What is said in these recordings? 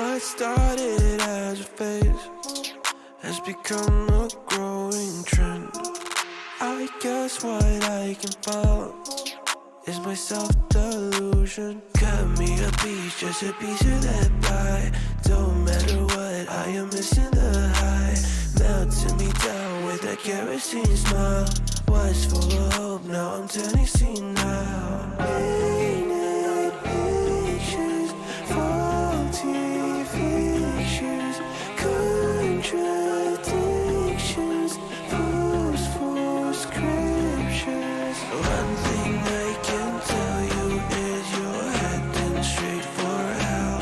What started as a phase has become a growing trend. I guess what I can follow is my self-delusion. Cut me a piece, just a piece of that pie. Don't matter what, I am missing the high. Melting me down with that kerosene smile. Was full of hope, now I'm turning senile. Painted pictures, faulty fictions, contradictions, forceful scriptures. One thing I can tell you is you're heading straight for hell.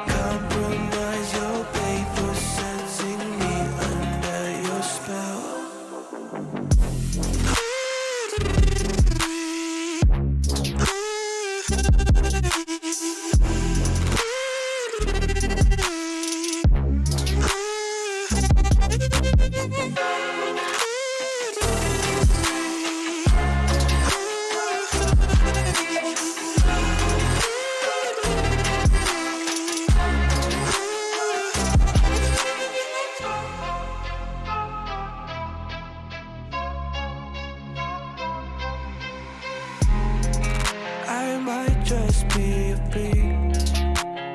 Compromise your pay for sensing me under your spell. I might just be a freak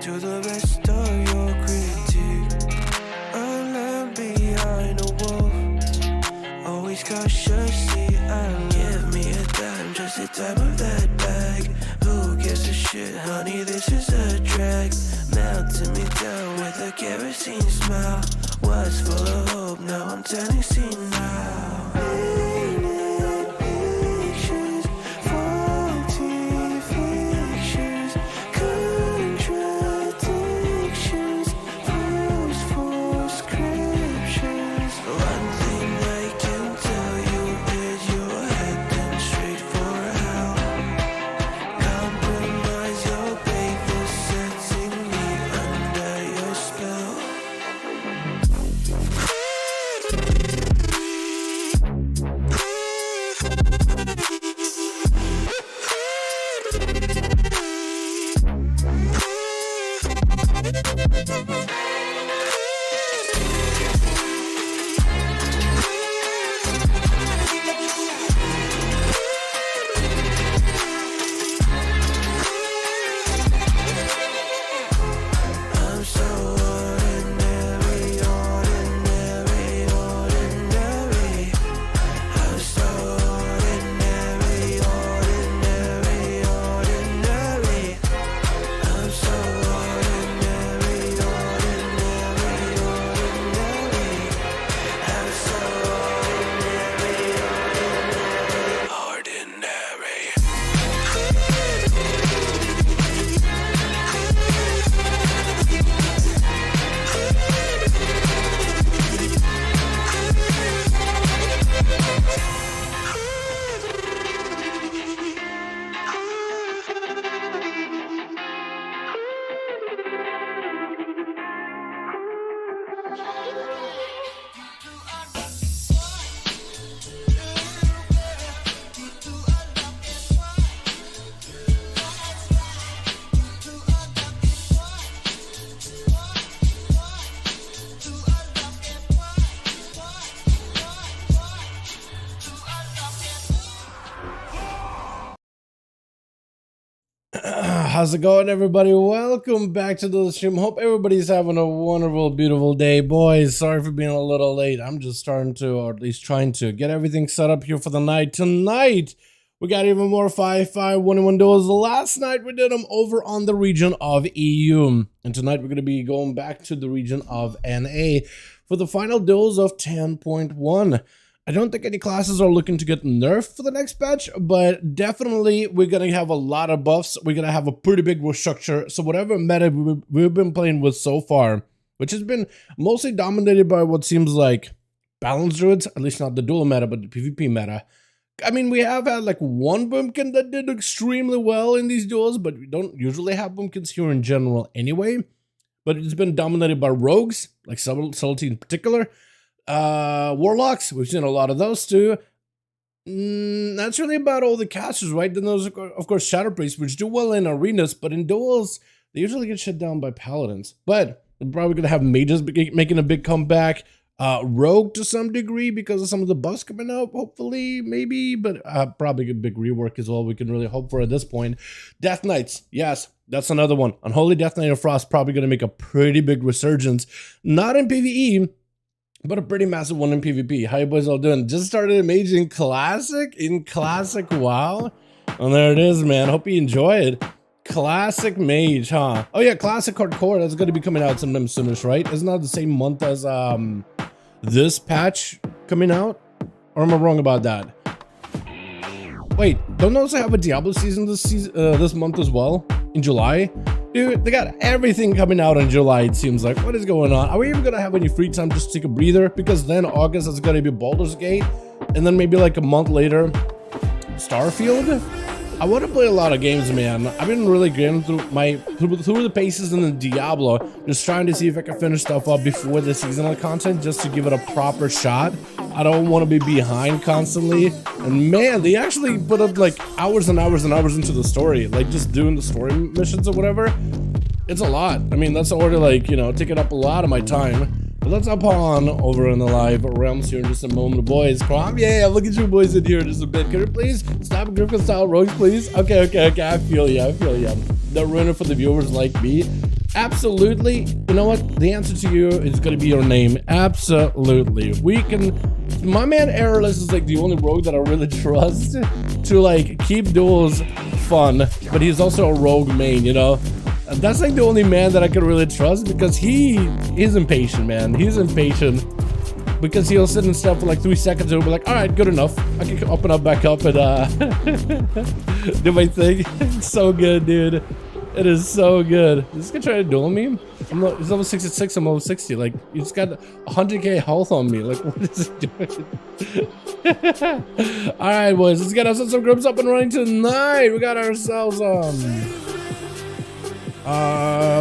to the rest of your critique. A lamb behind a wolf, always cautiously and give me a dime, just the type of that bag. Who gives a shit, honey, this is a drag. Melting me down with a kerosene smile. Was full of hope, now I'm turning senile. How's it going, everybody? Welcome back to the stream. Hope everybody's having a wonderful, beautiful day. Boys, sorry for being a little late. I'm just starting to, or at least trying to, get everything set up here for the night. Tonight, we got even more 5V5 1v1 duels. Last night, we did them over on the region of EU. And tonight, we're going to be going back to the region of NA for the final duels of 10.1. I don't think any classes are looking to get nerfed for the next patch, but definitely we're going to have a lot of buffs. We're going to have a pretty big restructure. So whatever meta we've been playing with so far, which has been mostly dominated by what seems like balanced druids, at least not the dual meta, but the PvP meta. I mean, we have had like one boomkin that did extremely well in these duels, but we don't usually have boomkins here in general anyway. But it's been dominated by rogues, like Subtlety in particular. Warlocks, we've seen a lot of those too. That's really about all the casters, right? Then there's, of course, Shadow Priests, which do well in arenas, but in duels, They usually get shut down by paladins, but we're probably gonna have mages making a big comeback. Rogue to some degree because of some of the buffs coming up, hopefully, maybe, but probably a big rework is all we can really hope for at this point. Death Knights, yes, that's another one. Unholy Death Knight of Frost probably going to make a pretty big resurgence, not in PvE, but a pretty massive one in PvP. How you boys all doing? Just started a mage in Classic, WoW, and there it is, man. Hope you enjoy it. Classic mage, huh? Oh yeah, Classic Hardcore, that's going to be coming out sometime soonish, right? Isn't that the same month as this patch coming out? Or am I wrong about that? Wait, don't those have a Diablo season this month as well? In July? Dude, they got everything coming out in July, it seems like. What is going on? Are we even gonna have any free time just to take a breather? Because then August is gonna be Baldur's Gate, and then maybe like a month later, Starfield? I want to play a lot of games, man. I've been really getting through the paces in the Diablo, just trying to see if I can finish stuff up before the seasonal content, just to give it a proper shot. I don't want to be behind constantly. And man, they actually put up like hours and hours and hours into the story, like just doing the story missions or whatever. It's a lot. I mean, that's already like, you know, taking up a lot of my time. But let's hop on over in the live realms here in just a moment, boys. Come on, yeah, look at you boys in here in just a bit. Can you please stop Griffin style rogues, please? Okay, I feel you. The ruiner for the viewers like me. Absolutely. You know what? The answer to you is going to be your name. Absolutely. We can. My man Airless is like the only rogue that I really trust to like keep duels fun, but he's also a rogue main, you know? That's like the only man that I can really trust because he is impatient, man. He's impatient because he'll sit and stuff for like 3 seconds and he'll be like, all right, good enough. I can open up back up and do my thing. It's so good, dude. It is so good. Is this guy trying to duel me? He's level 66, I'm level 60. Like, he's got 100k health on me. Like, what is he doing? All right, boys, let's get ourselves some groups up and running tonight. We got ourselves,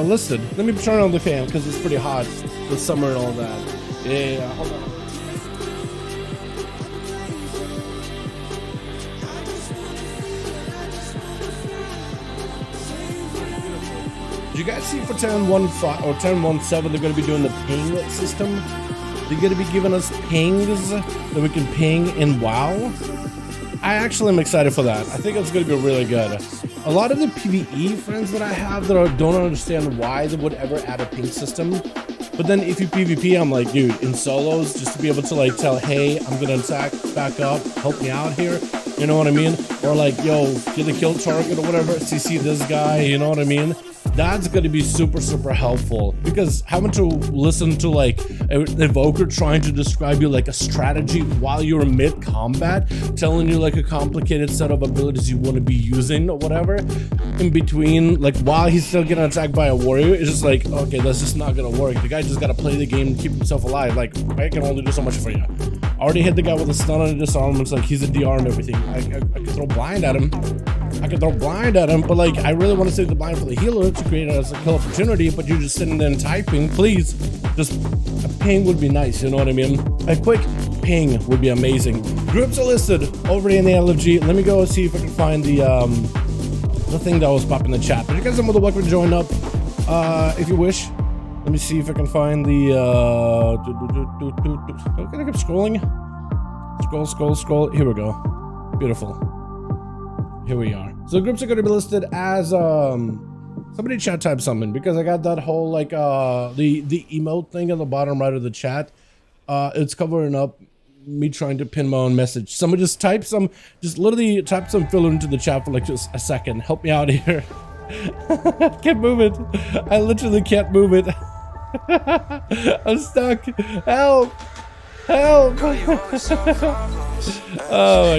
listed. Let me turn on the fan because it's pretty hot this summer and all that. Yeah, hold on. Did you guys see for 10.1.5 or 10.1.7 they're going to be doing the ping system? They're going to be giving us pings that we can ping in WoW. I actually am excited for that. I think it's going to be really good. A lot of the PvE friends that I have that don't understand why they would ever add a ping system. But then if you PvP, I'm like, dude, in solos, just to be able to like tell, hey, I'm going to attack back up, help me out here. You know what I mean? Or like, yo, get the kill target or whatever, CC this guy, you know what I mean? That's going to be super, super helpful because having to listen to like an evoker trying to describe you like a strategy while you're mid-combat, telling you like a complicated set of abilities you want to be using or whatever, in between, like while he's still getting attacked by a warrior, it's just like, okay, that's just not going to work. The guy just got to play the game and keep himself alive. Like, I can only do so much for you. I already hit the guy with a stun and a disarm. It's like he's a DR and everything. I can throw blind at him. But like I really want to save the blind for the healer to create as a kill opportunity, but you're just sitting there and typing. Please, just a ping would be nice, you know what I mean? A quick ping would be amazing. Groups are listed over in the LFG. Let me go see if I can find the thing that was popping in the chat. But you guys are more than welcome to join up if you wish. Let me see if I can find the okay, I keep scrolling. Scroll. Here we go. Beautiful. Here we are. So groups are going to be listed as somebody chat type something because I got that whole like the emote thing at the bottom right of the chat. It's covering up me trying to pin my own message. Somebody just type some, just literally type some filler into the chat for like just a second. Help me out here. I can't move it. I literally can't move it. I'm stuck. Help. Oh my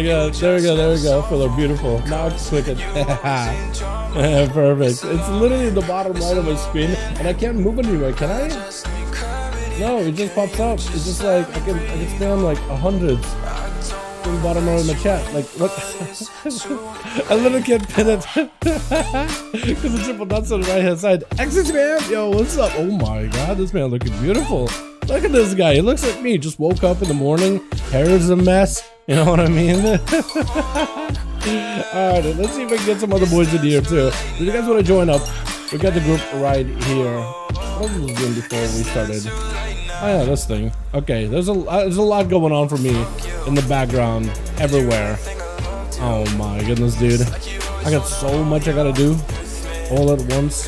god, there we go, filler, beautiful. Now it's quick. Perfect. It's literally in the bottom right of my screen, and I can't move anywhere, can I? No, it just pops up. It's just like, I can spam like hundreds in the bottom right of my chat. Like, what? I literally can't pin it. Because the triple dots on the right hand side. Exit man! Yo, what's up? Oh my god, this man looking beautiful. Look at this guy. He looks like me. Just woke up in the morning. Hair is a mess. You know what I mean? Alright, let's see if I can get some other boys in here too. If you guys want to join up, We got the group right here. What was we doing before we started? Oh yeah, this thing. Okay, there's a lot going on for me in the background everywhere. Oh my goodness, dude. I got so much I gotta do all at once.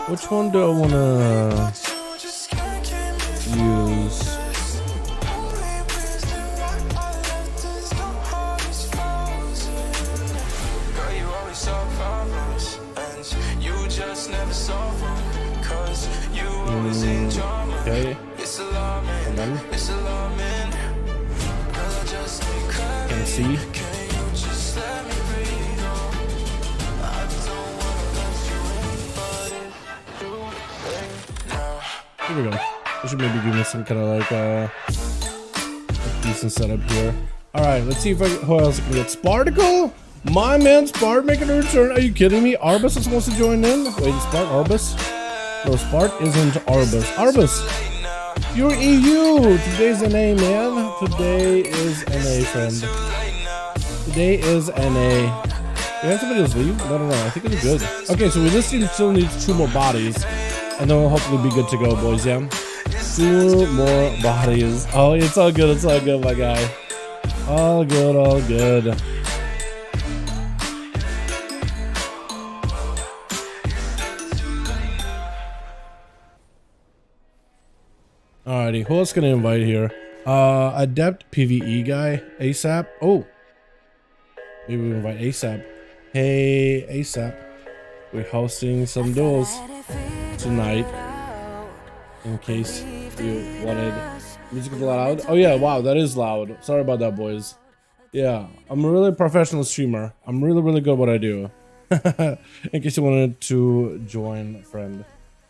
Which one do I wanna use? Okay. And then can see. Here we go. I should maybe give me some kind of like a decent setup here. All right, let's see if who else can get Sparticle. My man Spart making a return. Are you kidding me? Arbus is supposed to join in. Wait, Spart, Arbus? No, Spart isn't Arbus. Arbus, you're EU. Today's NA, man. Today is NA, friend. Today is NA. Do we have somebody else leave? I don't know. I think it'll be good. Okay, so this team still needs 2 more bodies. And then we'll hopefully be good to go, boys, yeah? 2 more bodies. Oh, it's all good. It's all good, my guy. All good, all good. Alrighty, who else can I invite here? Adept PvE guy, ASAP. Oh, maybe we invite ASAP. Hey, ASAP. We're hosting some duels tonight. In case you wanted music is loud. Oh yeah, wow, that is loud. Sorry about that, boys. Yeah, I'm a really professional streamer. I'm really good at what I do. In case you wanted to join, friend.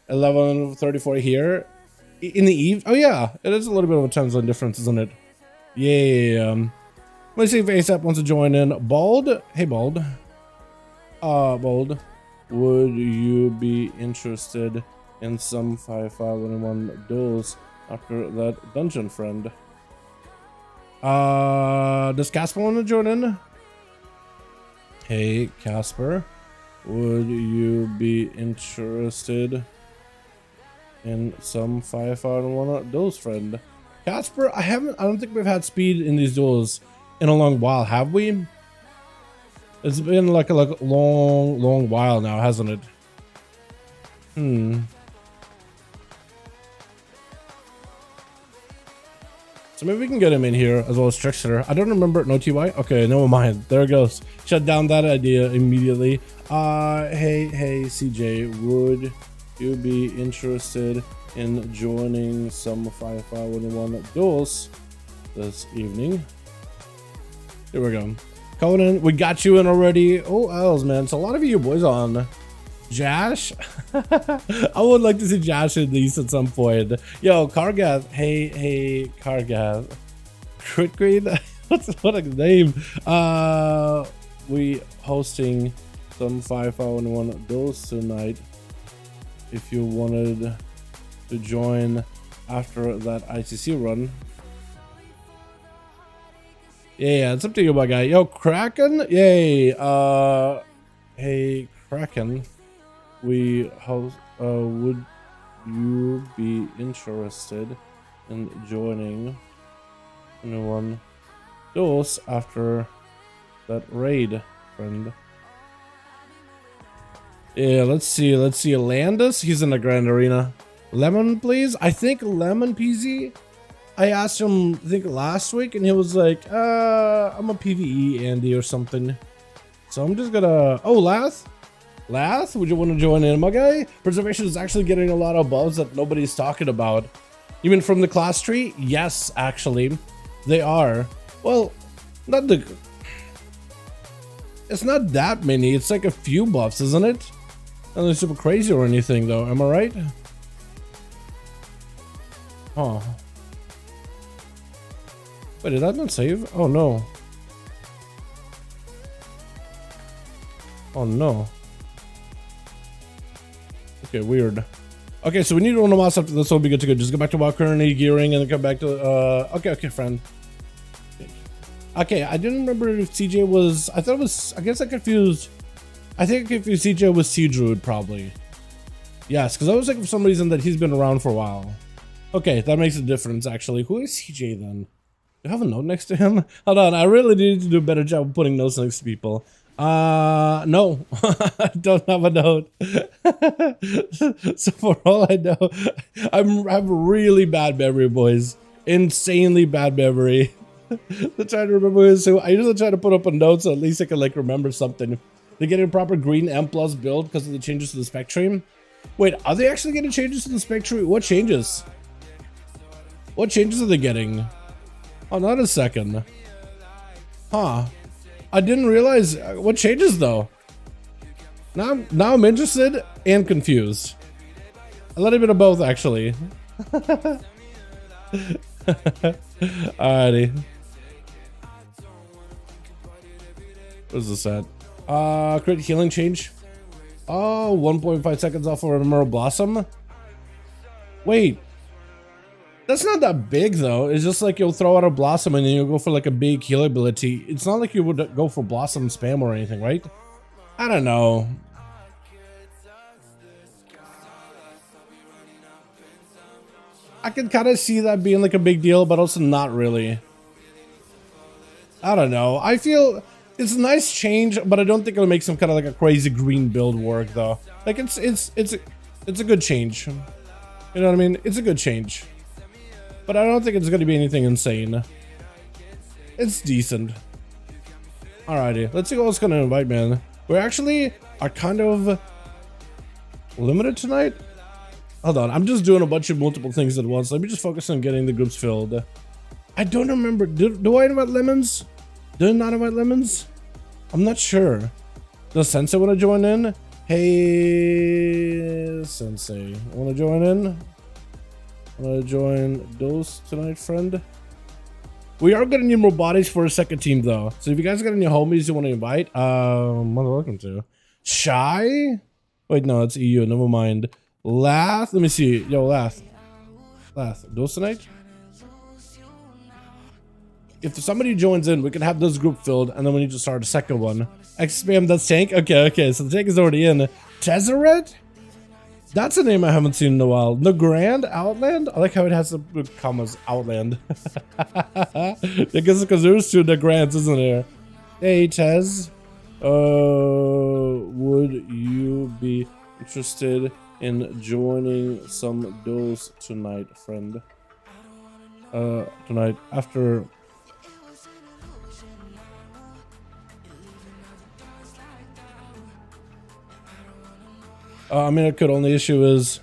11:34 here. In the eve. Oh yeah, it is a little bit of a time zone difference, isn't it? Yeah. Let's see if ASAP wants to join in. Bald, hey Bald. Bald, would you be interested in some 5V5 1v1 duels after that dungeon, friend? Does Casper want to join in? Hey Casper, would you be interested in some 5V5 1v1 duels, friend? Casper, I don't think we've had speed in these duels in a long while, have we? It's been like a long while now, hasn't it? So maybe we can get him in here as well as Trickster. I don't remember. No TY? Okay, never mind. There it goes. Shut down that idea immediately. Hey CJ, would you be interested in joining some 5V5 1v1 duels this evening? Here we go. Conan, we got you in already. Oh, Els, man. It's a lot of you boys on. Josh? I would like to see Josh at least at some point. Yo, Kargath. Hey, Kargath. Crit grade? What a name. We hosting some 5V5 1v1 duels tonight. If you wanted to join after that ICC run. Yeah, it's up to you, my guy. Yo, Kraken. Yay. Hey, Kraken. We host. Would you be interested in joining anyone duels after that raid, friend? Yeah, let's see. Landis. He's in the Grand Arena. Lemon, please. I think Lemon PZ. I asked him, I think last week, and he was like, I'm a PvE Andy or something. So I'm just gonna, oh, Lath, would you want to join in, my guy? Preservation is actually getting a lot of buffs that nobody's talking about. You mean from the class tree? Yes, actually, they are. Well, it's not that many. It's like a few buffs, isn't it? Nothing super crazy or anything, though. Am I right? Oh. Wait, did that not save? Oh no. Oh no. Okay, weird. Okay, so we need to run a mouse after this. Will be good to go. Just go back to WoW currently gearing and then come back to okay, friend. Okay, I didn't remember if CJ was. I thought it was. I guess I confused I think if you CJ was Sea Druid, probably. Yes, because I was thinking for some reason that he's been around for a while. Okay, that makes a difference, actually. Who is CJ then? Do you have a note next to him? Hold on, I really need to do a better job of putting notes next to people. No, I don't have a note. So for all I know, I have really bad memory, boys. Insanely bad memory. I'm trying to remember this, so I usually try to put up a note so at least I can like remember something. They're getting a proper green M+ build because of the changes to the spec tree. Wait, are they actually getting changes to the spec tree? What changes? What changes are they getting? Oh, not a second. Huh. I didn't realize what changes though. Now I'm interested and confused. A little bit of both actually. Alrighty. What's this at? Crit healing change. Oh, 1.5 seconds off of Emerald Blossom. Wait. That's not that big though. It's just like you'll throw out a Blossom and then you'll go for like a big heal ability. It's not like you would go for Blossom spam or anything, right? I don't know. I can kind of see that being like a big deal, but also not really. I don't know. I feel it's a nice change, but I don't think it'll make some kind of like a crazy green build work though. Like it's a good change. You know what I mean? It's a good change. But I don't think it's going to be anything insane. It's decent. Alrighty, let's see what else going to invite, man. We actually are kind of limited tonight. Hold on, I'm just doing a bunch of multiple things at once. Let me just focus on getting the groups filled. I don't remember. Do I invite Lemons? Do I not invite Lemons? I'm not sure. Does Sensei want to join in? Hey, Sensei, want to join in? Want to join Duels tonight, friend? We are going to need more bodies for a second team, though. So if you guys got any homies you want to invite, more welcome to. Shy? Wait, no, it's EU. Never mind. Lath? Let me see. Yo, Lath. Lath, Duels tonight? If somebody joins in, we can have this group filled, and then we need to start a second one. X-Spam, that's Tank? Okay, so the Tank is already in. Tezzeret? That's a name I haven't seen in a while. The Grand Outland? I like how it has the commas, Outland. I guess because there's two the Grands, isn't there? Hey, Tez. Would you be interested in joining some duels tonight, friend? Tonight, after... I mean, it could. Only issue is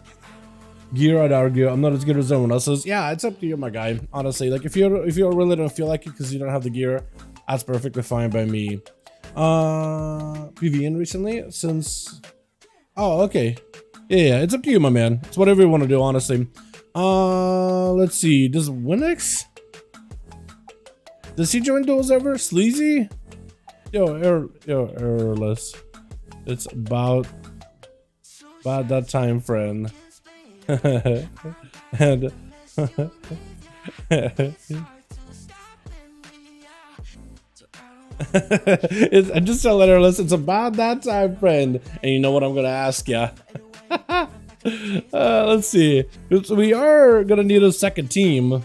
gear. I'd argue I'm not as good as everyone else's. Yeah, it's up to you, my guy. Honestly, like if you really don't feel like it because you don't have the gear, that's perfectly fine by me. PV in recently since. Oh, okay. Yeah, it's up to you, my man. It's whatever you want to do, honestly. Let's see. Does Winix? Does he join duels ever? Sleazy? Yo, Airless. It's about that time, friend. And I just tell Airless it's about that time, friend. And you know what I'm gonna ask ya? Let's see. We are gonna need a second team.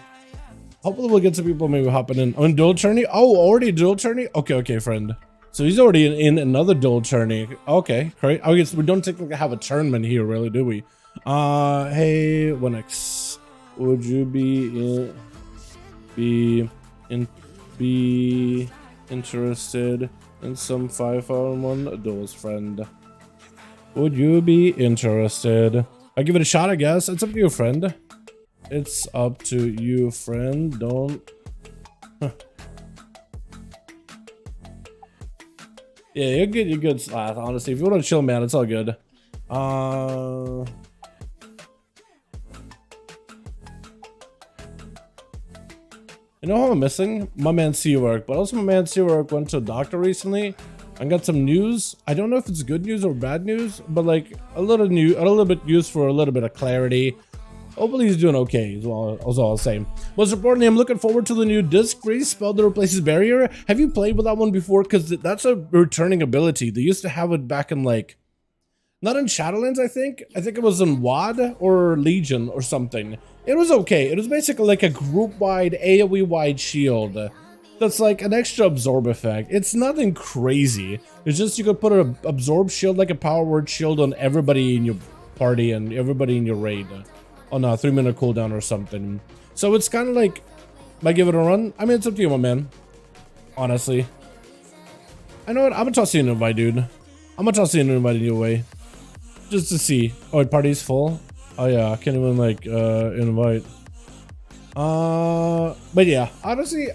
Hopefully we'll get some people maybe hopping in. On dual tourney? Oh, already dual tourney? Okay, friend. So he's already in another dual tourney. Okay, great. I guess we don't technically have a tournament here, really, do we? Hey, Winix, would you be interested in some 5v1 duels, friend? Would you be interested? I'll give it a shot, I guess. It's up to you, friend. It's up to you, friend. Don't. Huh. Yeah, you're good, Slath, honestly. If you want to chill, man, it's all good. You know how I'm missing? My man Seawork, but also my man Seawork went to a doctor recently and got some news. I don't know if it's good news or bad news, but like a little bit news for a little bit of clarity. Hopefully he's doing okay, is all I'll say. Most importantly, I'm looking forward to the new disc grease spell that replaces barrier. Have you played with that one before? Because that's a returning ability. They used to have it back in like, not in Shadowlands, I think. I think it was in WoD or Legion or something. It was okay. It was basically like a group-wide, AoE-wide shield. That's like an extra absorb effect. It's nothing crazy. It's just you could put an absorb shield, like a power word shield, on everybody in your party and everybody in your raid on a 3-minute cooldown or something. So it's kind of like, might give it a run. I mean, it's up to you, my man. Honestly. I know what, I'm gonna toss you an invite, dude. I'm gonna toss you an invite in your way. Just to see. Oh, party's full? Oh yeah, I can't even like invite. But yeah, honestly,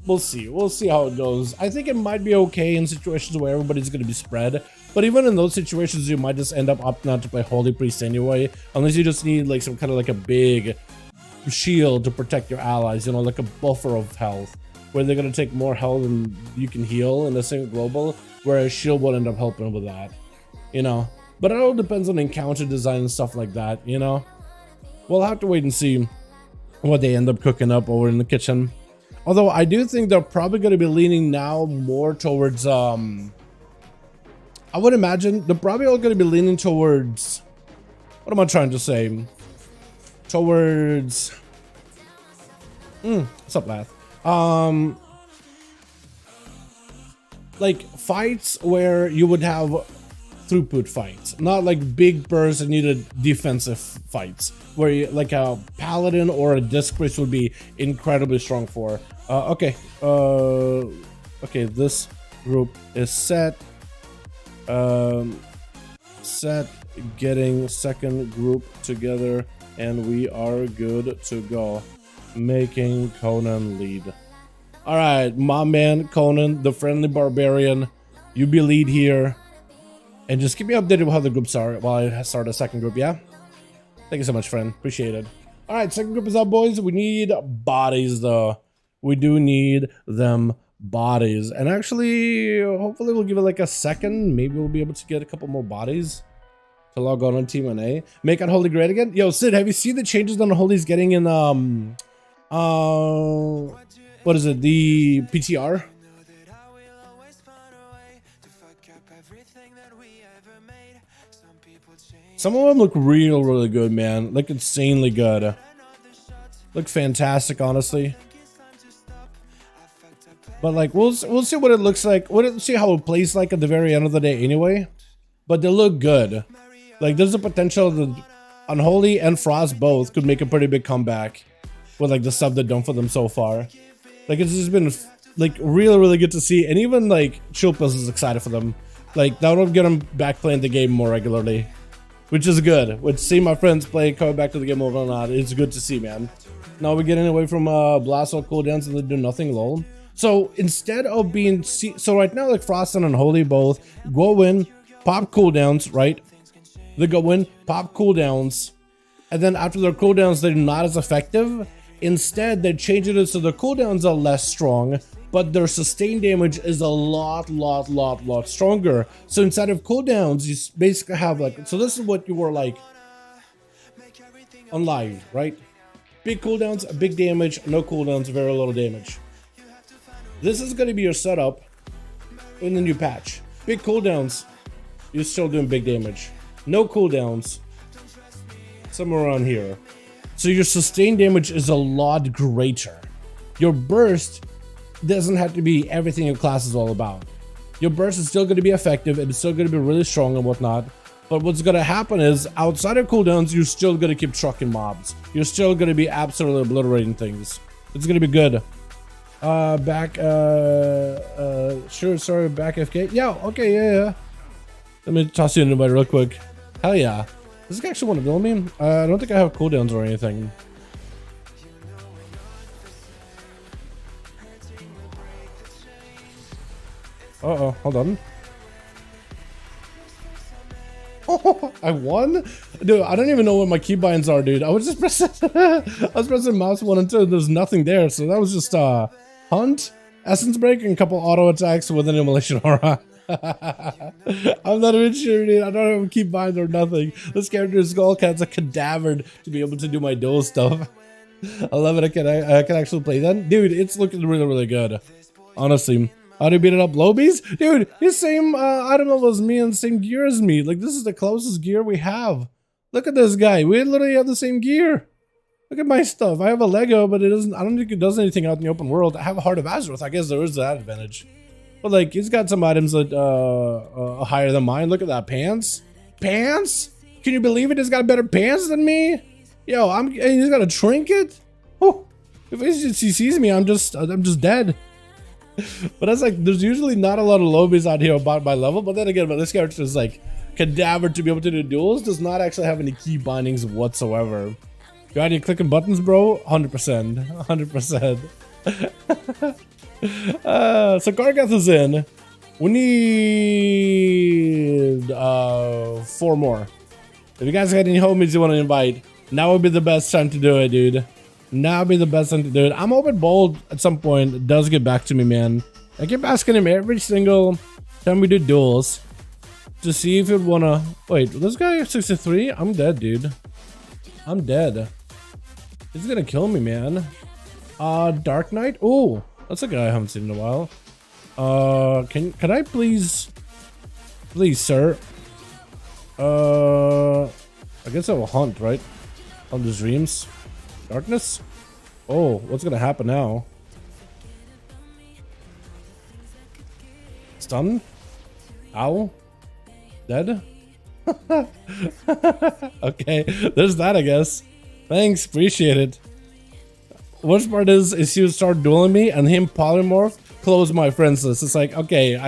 we'll see. We'll see how it goes. I think it might be okay in situations where everybody's gonna be spread. But even in those situations, you might just end up opting out to play Holy Priest anyway. Unless you just need like some kind of like a big shield to protect your allies, you know, like a buffer of health. Where they're gonna take more health than you can heal in a single global. Whereas shield will end up helping with that. You know? But it all depends on encounter design and stuff like that, you know? We'll have to wait and see what they end up cooking up over in the kitchen. Although I do think they're probably going to be leaning now more towards, I would imagine they're probably all going to be leaning towards, what am I trying to say? Towards, what's up, Lath? Like fights where you would have throughput fights, not like big bursts and needed defensive fights where you, like a paladin or a disc priest would be incredibly strong for. Okay, this group is set. Set, getting second group together, and we are good to go. Making Conan lead. All right, my man Conan, the friendly barbarian, you be lead here. And just keep me updated with how the groups are while I start a second group, yeah? Thank you so much, friend. Appreciate it. All right, second group is up, boys. We need bodies, though. We do need them bodies. And actually, hopefully we'll give it like a second. Maybe we'll be able to get a couple more bodies to log on Team NA. Make Unholy great again. Yo, Sid, have you seen the changes that Unholy's getting in, what is it? The PTR? Some of them look really good, man. Look insanely good. Look fantastic, honestly. But like, we'll see what it looks like. We'll see how it plays like at the very end of the day anyway. But they look good. Like, there's a potential that Unholy and Frost both could make a pretty big comeback with like the stuff they've done for them so far. Like, it's just been like really good to see. And even like Chilpus is excited for them. Like, that'll get them back playing the game more regularly. Which is good. Which, seeing my friends play, coming back to the game over and on, it's good to see, man. Now we're getting away from blast or cooldowns and they do nothing, lol. So instead of being, so right now, like Frost and Unholy both go in, pop cooldowns, right? They go in, pop cooldowns, and then after their cooldowns, they're not as effective. Instead, they change it so their cooldowns are less strong, but their sustained damage is a lot stronger. So instead of cooldowns, you basically have like, so this is what you were like on live, right? Big cooldowns, big damage, no cooldowns, very little damage. This is going to be your setup in the new patch. Big cooldowns, you're still doing big damage. No cooldowns, somewhere around here. So your sustained damage is a lot greater. Your burst doesn't have to be everything your class is all about. Your burst is still going to be effective and it's still going to be really strong and whatnot. But what's going to happen is, outside of cooldowns, you're still going to keep trucking mobs. You're still going to be absolutely obliterating things. It's going to be good. Sure, sorry, back FK. Yeah, okay, yeah. Let me toss you an invite real quick. Hell yeah. Does this guy actually want to build me? I don't think I have cooldowns or anything. Uh-oh, hold on. Oh, I won? Dude, I don't even know what my keybinds are, dude. I was just pressing mouse 1 and 2 and there's nothing there. So that was just hunt, essence break, and a couple auto attacks with an immolation aura. I'm not even sure, dude. I don't have keybinds or nothing. This character is all kinds of cadavered to be able to do my duel stuff. I love it. I can actually play that. Dude, it's looking really, really good. Honestly. How do you beat it up? Lobies? Dude, he's same item level as me and same gear as me. Like, this is the closest gear we have. Look at this guy. We literally have the same gear. Look at my stuff. I have a Lego, but it doesn't. I don't think it does anything out in the open world. I have a Heart of Azeroth. I guess there is that advantage. But like, he's got some items that are higher than mine. Look at that pants. Pants? Can you believe it? He's got better pants than me. Yo, and he's got a trinket. Oh, if he sees me, I'm just dead. But that's like, there's usually not a lot of lobies out here about my level. But then again, but this character is like cadaver to be able to do duels. Does not actually have any key bindings whatsoever. You out here clicking buttons, bro? 100%. 100%. So Gargath is in. We need 4 more. If you guys got any homies you want to invite, now would be the best time to do it, dude. Now would be the best time to do it. I'm hoping Bold at some point does get back to me, man. I keep asking him every single time we do duels to see if he'd wanna. Wait, this guy 63? I'm dead, dude. I'm dead. He's gonna kill me, man. Dark Knight? Oh, that's a guy I haven't seen in a while. Can I please, sir? I guess I will hunt, right? On the dreams. Darkness? Oh, what's gonna happen now? Stun? Ow? Dead? Okay, there's that, I guess. Thanks, appreciate it. Worst part is he would start dueling me and him polymorph close my friends list. It's like, okay,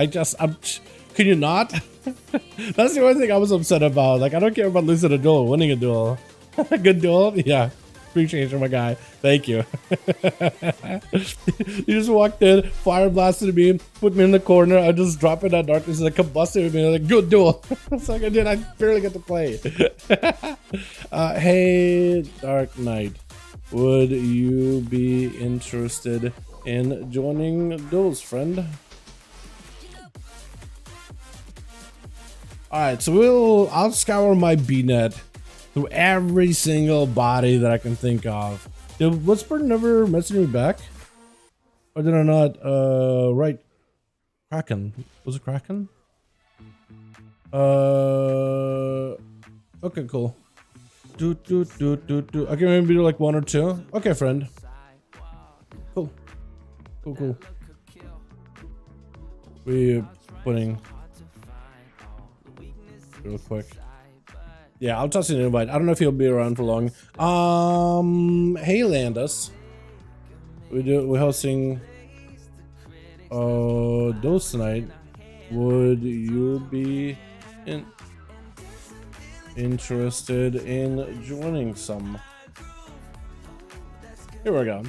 can you not? That's the only thing I was upset about. Like, I don't care about losing a duel or winning a duel. Good duel? Yeah. Appreciate you, my guy. Thank you. You just walked in, fire blasted me, put me in the corner. I just drop in that darkness, like combusted me. Like, good duel. It's like I barely get to play. Hey, Dark Knight, would you be interested in joining duels, friend? All right, so I'll scour my BNet through every single body that I can think of. Did Whisper never message me back? Or did I not? Right. Kraken. Was it Kraken? Okay, cool. I can maybe do like 1 or 2. Okay, friend. Cool. Cool. We're putting real quick. Yeah, I'll toss you an invite. I don't know if he'll be around for long. Hey Landis. We're hosting Duels tonight. Would you be interested in joining some? Here we go.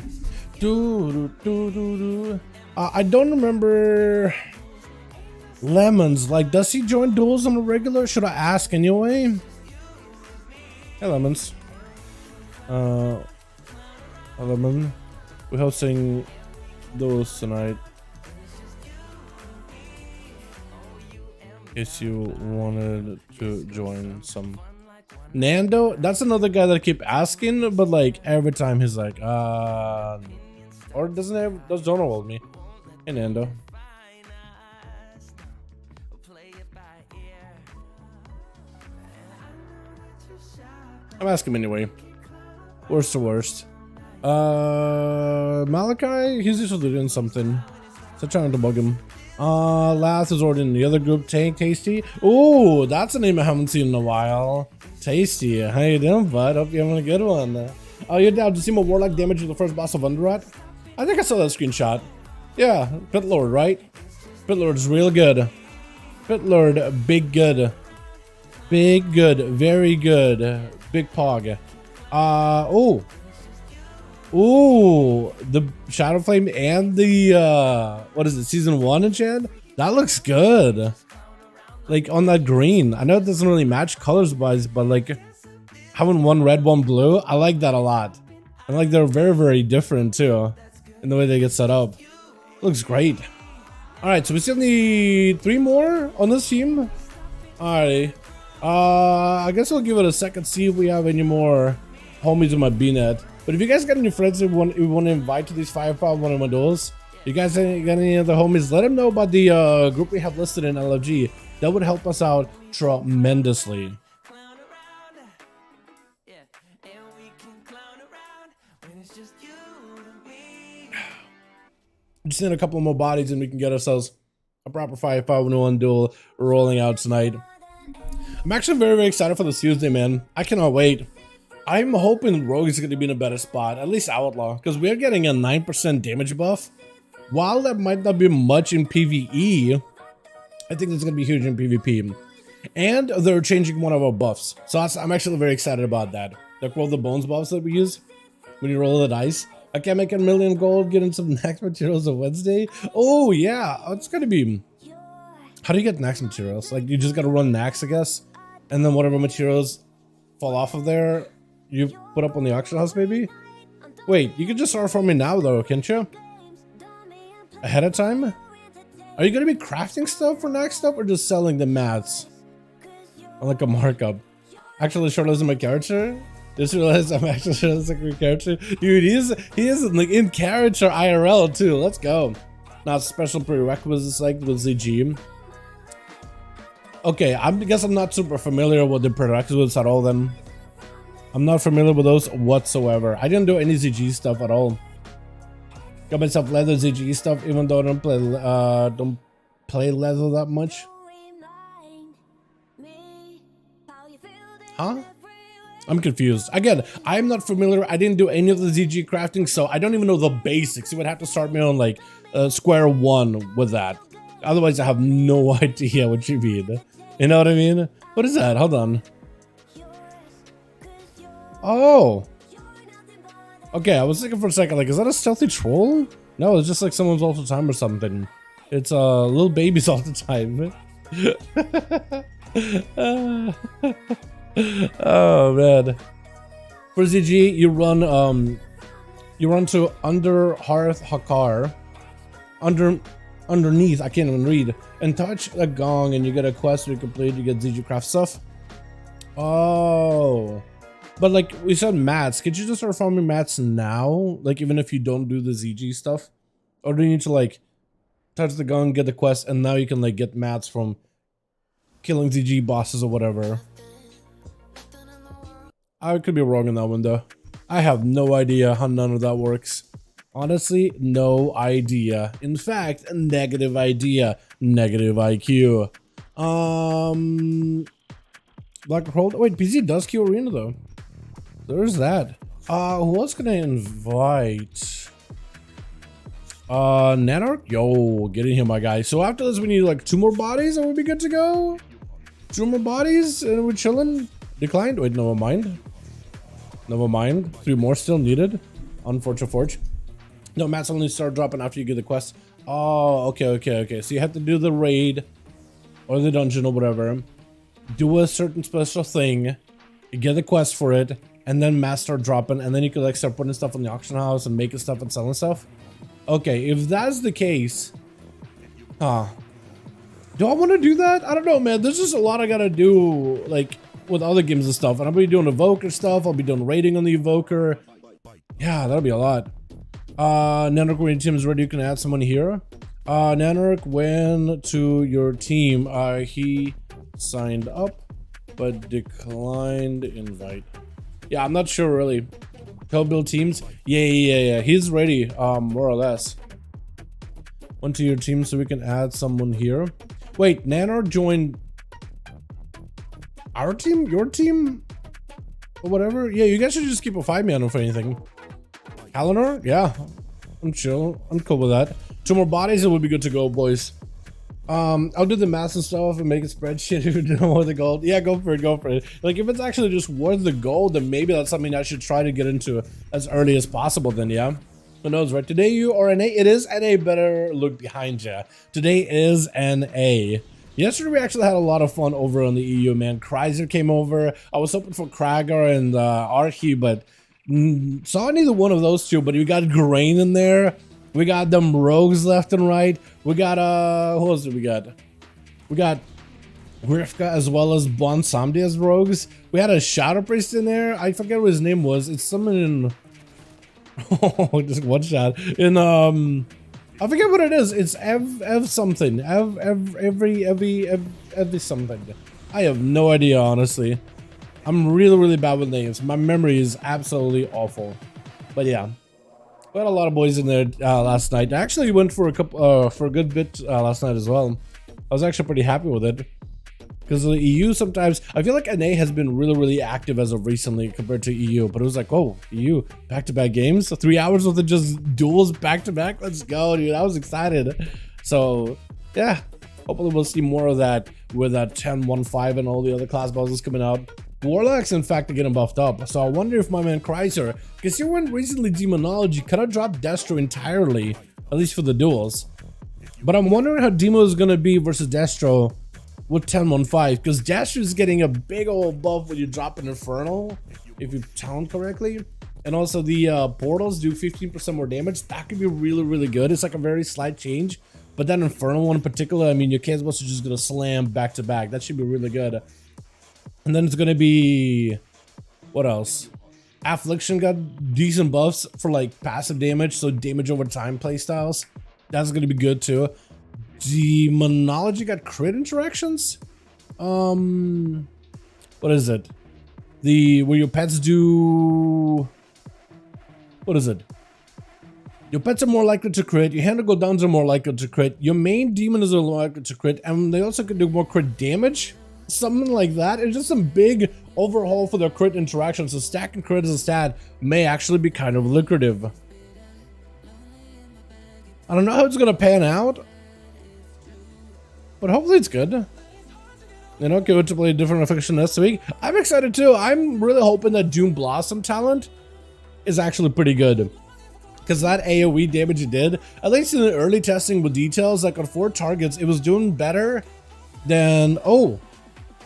I don't remember Lemons. Like, does he join duels on a regular? Should I ask anyway? Hey Lemons. Lemon. We're hosting duels tonight. In case you wanted to join some. Nando, that's another guy that I keep asking, but like every time he's like, or does Jonah hold me? Hey Nando. I'm asking him anyway. Worst to worst. Malachi, he's usually doing something. So trying to bug him. Last is already in the other group. Tasty. Ooh, that's a name I haven't seen in a while. Tasty. How you doing, bud? Hope you're having a good one. Oh, you're down to see my Warlock damage to the first boss of Underrot? I think I saw that screenshot. Yeah, Pit Lord, right? Pit Lord's real good. Pit Lord, big good. Big good. Very good. Big pog. Ooh, the Shadow Flame and the what is it, season 1 enchant? That looks good. Like on that green. I know it doesn't really match colors wise, but like having one red, one blue, I like that a lot. And like they're very, very different too in the way they get set up. Looks great. Alright, so we still need 3 more on this team. Alrighty. I guess we'll give it a second, see if we have any more homies in my BNet. But if you guys got any friends you want to invite to these 5v5 1v1 duels, you guys got any other homies, let them know about the group we have listed in LFG. That would help us out tremendously. Just need a couple more bodies and we can get ourselves a proper 5v5 1v1 duel rolling out tonight. I'm actually very, very excited for this Tuesday, man. I cannot wait. I'm hoping Rogue is going to be in a better spot, at least Outlaw, because we're getting a 9% damage buff. While that might not be much in PvE, I think it's going to be huge in PvP. And they're changing one of our buffs. So I'm actually very excited about that. Like all the bones buffs that we use when you roll the dice. I can make 1 million gold, getting some next materials on Wednesday. Oh yeah, it's gonna be. How do you get next materials? Like you just gotta run next, I guess, and then whatever materials fall off of there, you put up on the auction house, maybe. Wait, you can just start farming now though, can't you? Ahead of time? Are you gonna be crafting stuff for next up, or just selling the mats? Or like a markup? Actually, shortlist my character. Just realized I'm actually shortlisting my character. Dude, he is like in character IRL too. Let's go. Not special prerequisites like with ZG. Okay, I guess I'm not super familiar with the prerequisites at all then. I'm not familiar with those whatsoever. I didn't do any ZG stuff at all. Got myself leather ZG stuff, even though I don't play leather that much. Huh? I'm confused. Again, I'm not familiar. I didn't do any of the ZG crafting, so I don't even know the basics. You would have to start me on like square one with that. Otherwise, I have no idea what you mean. You know what I mean? What is that? Hold on. Oh. Okay, I was thinking for a second, like, is that a stealthy troll? No, it's just like someone's all the time or something. It's little babies all the time. Oh man. For ZG, you run to under Hearth Hakar, underneath, I can't even read, and touch a gong and you get a quest to complete, you get ZG craft stuff. Oh. But like we said mats, could you just start farming mats now? Like even if you don't do the ZG stuff? Or do you need to like touch the gong, get the quest, and now you can like get mats from killing ZG bosses or whatever? I could be wrong in that one though. I have no idea how none of that works. Honestly, no idea. In fact, a negative idea. Negative IQ. Black Hole. Wait, PC does Q Arena though. There's that. Who else can I invite? Nanark? Yo, get in here, my guy. So after this, we need like 2 more bodies and we'll be good to go. 2 more bodies and we're chilling. Declined? Wait, never mind. Never mind. 3 more still needed. Unfortunate forge. No, mats only start dropping after you get the quest. Oh, okay. So you have to do the raid or the dungeon or whatever. Do a certain special thing. You get the quest for it. And then mats start dropping. And then you can like start putting stuff on the auction house and making stuff and selling stuff. Okay, if that's the case. Do I want to do that? I don't know, man. There's just a lot I gotta do. Like with other games and stuff, and I'll be doing evoker stuff, I'll be doing raiding on the evoker. Yeah, that'll be a lot. Nanark, when your team is ready, you can add someone here. Nanark went to your team. He signed up but declined invite. Yeah, I'm not sure really. Help build teams. Yeah, he's ready, more or less. Went to your team so we can add someone here. Wait, Nanark joined our team? Your team? Or whatever? Yeah, you guys should just keep a 5-man if anything. Eleanor? Yeah. I'm chill. I'm cool with that. 2 more bodies and we'll be good to go, boys. I'll do the math and stuff and make a spreadsheet if you don't want the gold. Yeah, go for it. Like, if it's actually just worth the gold, then maybe that's something I should try to get into as early as possible then, yeah? Who knows, right? Today you are NA. It is NA. Better look behind you. Today is NA. Yesterday we actually had a lot of fun over on the EU, man. Kreiser came over. I was hoping for Krager and Archie, but saw neither one of those two. But we got Grain in there. We got them rogues left and right. We got who else did we got? We got Grifka as well as Bon Samdi as rogues. We had a Shadow Priest in there. I forget what his name was. It's someone in Oh, just one shot. In I forget what it is. It's Ev something. Every something. I have no idea, honestly. I'm really bad with names. My memory is absolutely awful. But yeah, we had a lot of boys in there last night. I actually went for a good bit last night as well. I was actually pretty happy with it. Because the EU sometimes, I feel like NA has been really active as of recently compared to EU. But it was like, oh, EU, back-to-back games? 3 hours worth of just duels back-to-back? Let's go, dude. I was excited. So, yeah. Hopefully we'll see more of that with that 10-1-5 and all the other class bosses coming out. Warlocks, in fact, are getting buffed up. So I wonder if my man Chrysler, because here when recently Demonology kind of dropped Destro entirely, at least for the duels. But I'm wondering how Demo is going to be versus Destro with 10-1-5, because Destro is getting a big old buff when you drop an Infernal, if you count correctly. And also the portals do 15% more damage. That could be really good. It's like a very slight change. But that Infernal one in particular, I mean, your Chaos Buster is just going to slam back to back. That should be really good. And then it's going to be... what else? Affliction got decent buffs for like passive damage, so damage over time playstyles. That's going to be good too. Demonology got crit interactions? What is it? Where your pets do... what is it? Your pets are more likely to crit, your handle cooldowns are more likely to crit, your main demon is more likely to crit, and they also can do more crit damage? Something like that. It's just some big overhaul for their crit interactions, so stacking crit as a stat may actually be kind of lucrative. I don't know how it's gonna pan out, but hopefully it's good. You know, go to play a different affliction this week. I'm excited too. I'm really hoping that Doom Blossom talent is actually pretty good. Because that AoE damage it did, at least in the early testing with details, like on 4 targets, it was doing better than... oh,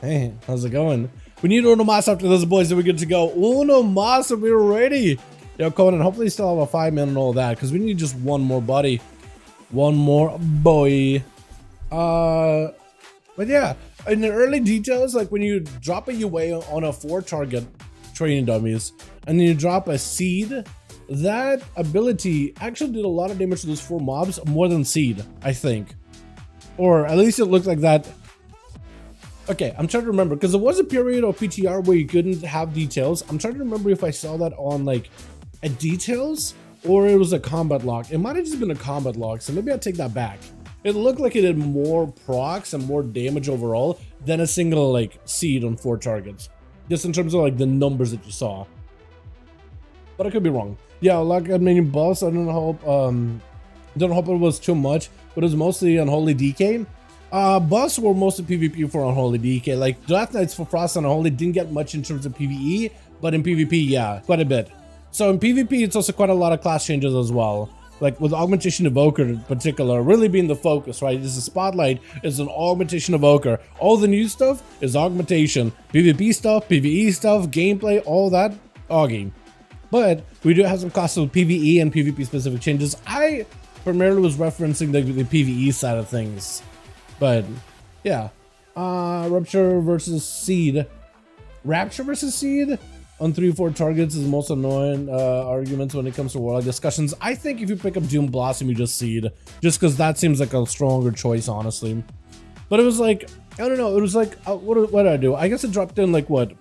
hey, how's it going? We need Uno Mas after this, boys, and we're good to go. Uno Mas, and we're ready. Yo, Conan, hopefully you still have a 5-man and all that, because we need just one more buddy. One more boy. But yeah, in the early details, like when you drop a UA on a 4 target training dummies, and then you drop a seed, that ability actually did a lot of damage to those 4 mobs, more than seed, I think. Or at least it looked like that. Okay, I'm trying to remember, because there was a period of PTR where you couldn't have details. I'm trying to remember if I saw that on like a details or it was a combat log. It might have just been a combat log, so maybe I'll take that back. It looked like it did more procs and more damage overall than a single like seed on 4 targets. Just in terms of like the numbers that you saw. But I could be wrong. Yeah, like I mean, boss, I don't hope it was too much, but it was mostly Unholy DK. Buffs were mostly PvP for Unholy DK. Like Death Knights for Frost and Unholy didn't get much in terms of PvE, but in PvP, yeah, quite a bit. So in PvP, it's also quite a lot of class changes as well. Like with Augmentation Evoker in particular, really being the focus, right? This is Spotlight is an Augmentation Evoker. All the new stuff is Augmentation. PvP stuff, PvE stuff, gameplay, all that, Augie. But we do have some classes with PvE and PvP specific changes. I primarily was referencing the PvE side of things. But yeah, Rapture versus Seed. Rapture versus Seed on 3-4 targets is the most annoying arguments when it comes to Warlock discussions. I think if you pick up Doom Blossom, you just Seed. Just because that seems like a stronger choice, honestly. But it was like, I don't know, it was like, what did I do? I guess it dropped in like what?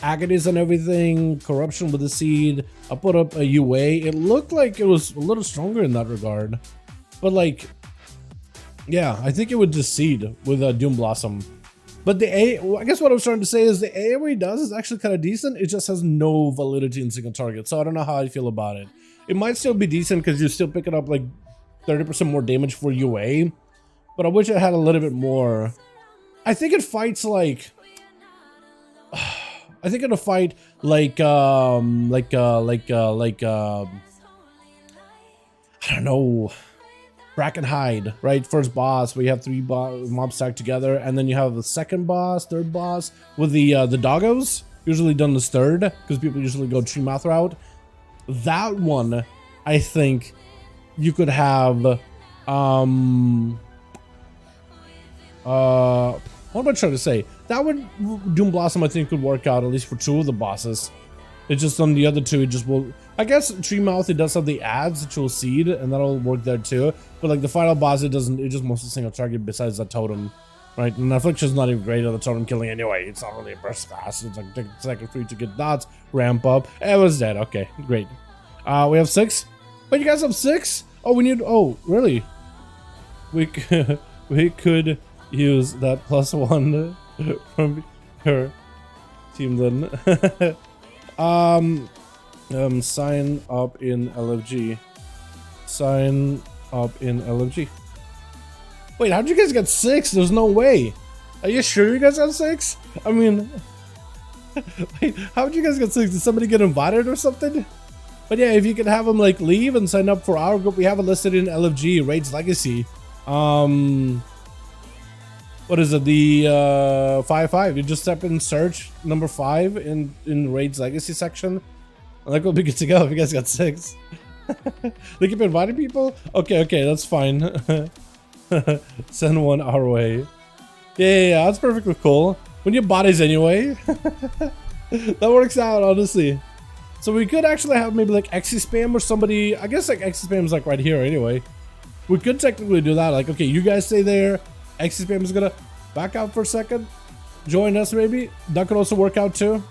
Agonies and everything, Corruption with the Seed. I put up a UA. It looked like it was a little stronger in that regard. But like, yeah, I think it would just Seed with Doom Blossom. But I guess what I was trying to say is the AoE does is actually kind of decent. It just has no validity in single target. So I don't know how I feel about it. It might still be decent because you're still picking up like 30% more damage for UA. But I wish it had a little bit more. I think it fights like... I think it'll fight like I don't know, Bracken Hyde, right? First boss, where you have 3 mobs stacked together, and then you have the second boss, third boss with the doggos. Usually done as third because people usually go tree mouth route. That one, I think, you could have. What am I trying to say? That would Doom Blossom, I think, could work out at least for 2 of the bosses. It's just on the other two, it just will. I guess Treemouth, it does have the ads that you'll seed, and that'll work there too. But like the final boss, it doesn't. It just mostly single target besides the totem, right? And Affliction's not even great at the totem killing anyway. It's not really a burst fast. It's like take a second for you to get dots, ramp up. It was dead. Okay, great. We have 6. Wait, you guys have 6? Oh, we need. Oh, really? We could use that +1 from her team then. Sign up in LFG. Sign up in LFG. Wait, how'd you guys get 6? There's no way. Are you sure you guys have 6? I mean, wait, how'd you guys get 6? Did somebody get invited or something? But yeah, if you could have them like leave and sign up for our group, we have it listed in LFG, Raids Legacy. What is it? The 5V5. You just step in search number 5 in Raids Legacy section. I think we'll be good to go if you guys got 6. They keep inviting people? Okay, that's fine. Send one our way. Yeah, that's perfectly cool. We need bodies anyway. That works out, honestly. So we could actually have maybe like Xe spam or somebody. I guess like Xe spam is like right here anyway. We could technically do that. Like, okay, you guys stay there. Xe spam is gonna back out for a second. Join us maybe. That could also work out too.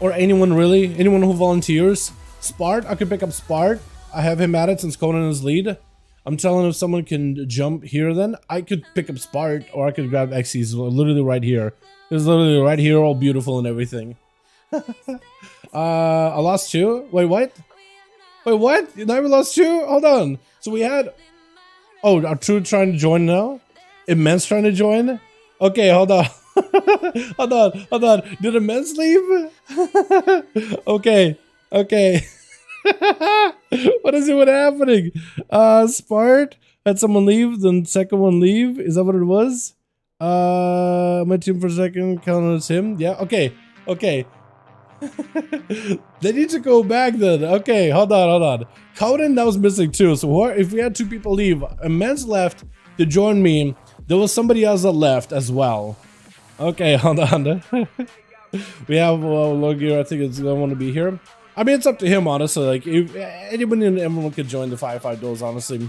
Or anyone really. Anyone who volunteers. Spart, I could pick up Spart. I have him at it since Conan is lead. I'm telling if someone can jump here then. I could pick up Spart or I could grab Xe. He's literally right here. He's literally right here, all beautiful and everything. I lost 2. Wait, what? Wait, what? Now we lost 2? Hold on. So we had. Oh, are True trying to join now? Immense trying to join? Okay, hold on. hold on. Did Immense leave? Okay. What is it? Happening? Spart had someone leave, then second one leave. Is that what it was? My team for a second counted as him. Yeah. Okay. They need to go back then. Okay, hold on. Conan, that was missing too. So if we had 2 people leave, Immense left to join me. There was somebody else that left as well. Okay, hold on. We have Logier. I think it's gonna want to be here. I mean, it's up to him, honestly. Like, if anybody and everyone could join the 5v5 duels, honestly.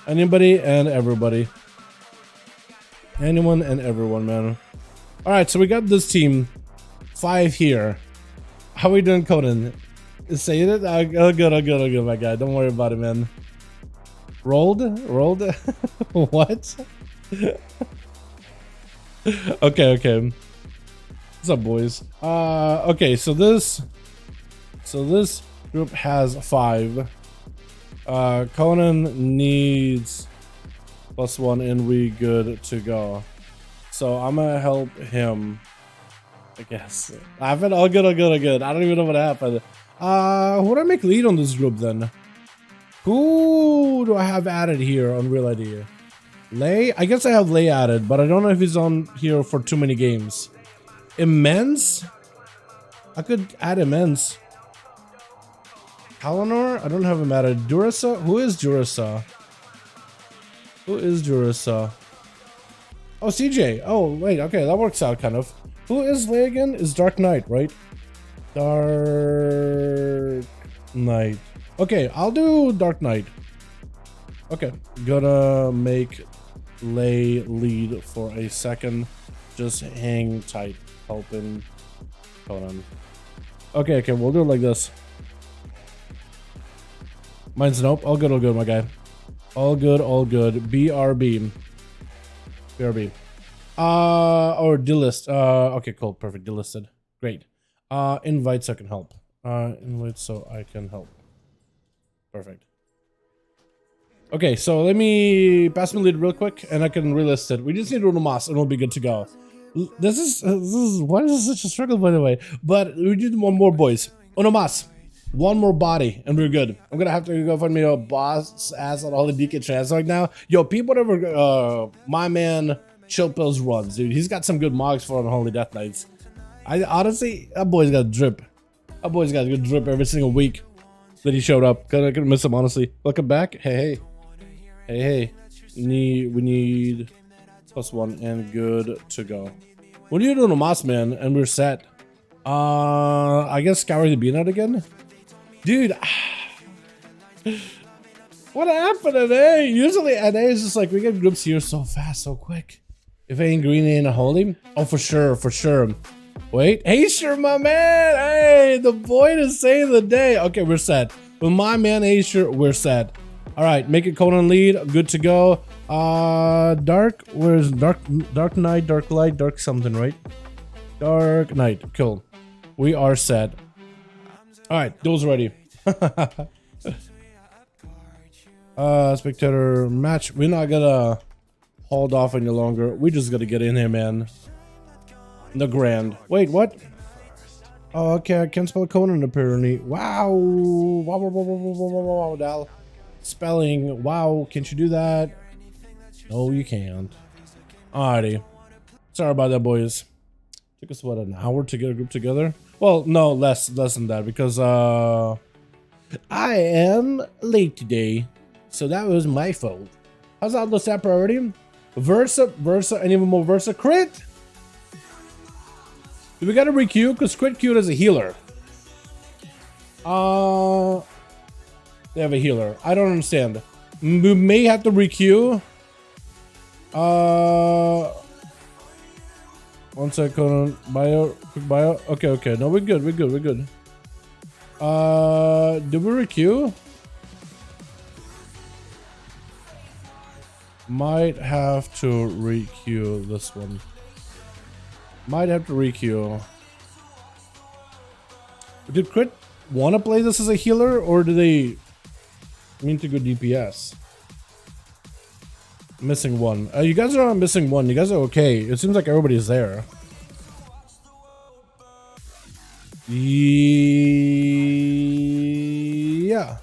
Anybody and everybody. Anyone and everyone, man. All right, so we got this team 5 here. How are we doing, Conan? Saying it? Oh, good, my guy. Don't worry about it, man. Rolled? What? Okay. What's up, boys? Okay, so this group has 5. Conan needs +1 and we good to go. So I'm gonna help him. I guess. Happened? All good. I don't even know what happened. Who do I make lead on this group then? Who do I have added here on Real ID? Lay? I guess I have Lay added, but I don't know if he's on here for too many games. Immense? I could add Immense. Kalanor? I don't have him added. Durasa? Who is Durasa? Oh, CJ. Oh, wait. Okay, that works out kind of. Who is Lay again? Is Dark Knight, right? Dark Knight. Okay, I'll do Dark Knight. Okay, gonna make Lay lead for a second. Just hang tight, helping Conan. Okay, we'll do it like this. Mine's nope. All good, my guy. All good. BRB. Or delist. Okay, cool, perfect. Delisted. Great. Invite so I can help. Invite so I can help. Perfect. Okay, so let me pass me lead real quick, and I can relist it. We just need Runomas, and we'll be good to go. This is why is this such a struggle, by the way? But we need one more, boys. Unomas. One more body, and we're good. I'm gonna have to go find me a boss ass on all the DK trans right now. Yo, people whatever my man Chill Pills runs, dude. He's got some good mogs for Unholy Death Knights. I honestly, that boy's got drip. That boy's got good drip every single week that he showed up. I couldn't miss him, honestly. Welcome back. Hey. We need +1 and good to go. What are you doing, Moss man? And we're set. I guess scour the beanut again. Dude, what happened at NA? Usually NA is just like we get groups here so fast, so quick. If ain't green ain't a holy. Oh, for sure, for sure. Wait, hey, sure, my man. Hey, the boy to save the day. Okay, we're set. With my man Asher, we're set. All right, make it Conan lead. Good to go. Dark. Where's dark? Dark night, dark light, dark something, right? Dark night. Cool. We are set. All right, duels ready. Spectator match. We're not gonna hold off any longer. We just gotta get in here, man. The grand. Wait, what? Oh, okay. I can't spell Conan apparently. Wow. Wow, wow, wow, wow, wow, wow, wow, Dal. Spelling. Wow. Can't you do that? No, you can't. Alrighty. Sorry about that, boys. Took us, what, an hour to get a group together? Well, no, less than that, because, I am late today. So that was my fault. How's that the set priority? Versa, and even more Versa. Crit! Do we gotta re-queue? Because Crit queued as a healer. They have a healer. I don't understand. We may have to re-queue. 1 second. Bio. Quick bio. Okay. No, we're good. Do we re-queue? Might have to re-queue this one. Might have to re-queue. Did Crit want to play this as a healer, or do they mean to go DPS? Missing one. You guys are on missing one. You guys are okay. It seems like everybody's there. Yeah.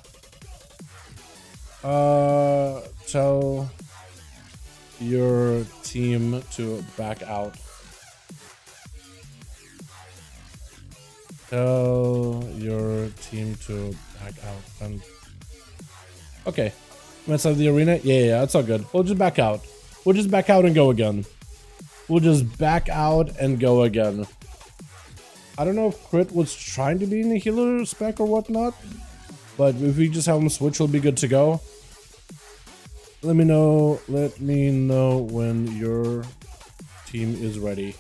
Tell your team to back out. Tell your team to back out. And okay. Let's have the arena. Yeah, that's all good. We'll just back out. We'll just back out and go again. I don't know if Crit was trying to be in the healer spec or whatnot, but if we just have him switch, we'll be good to go. Let me know when your team is ready.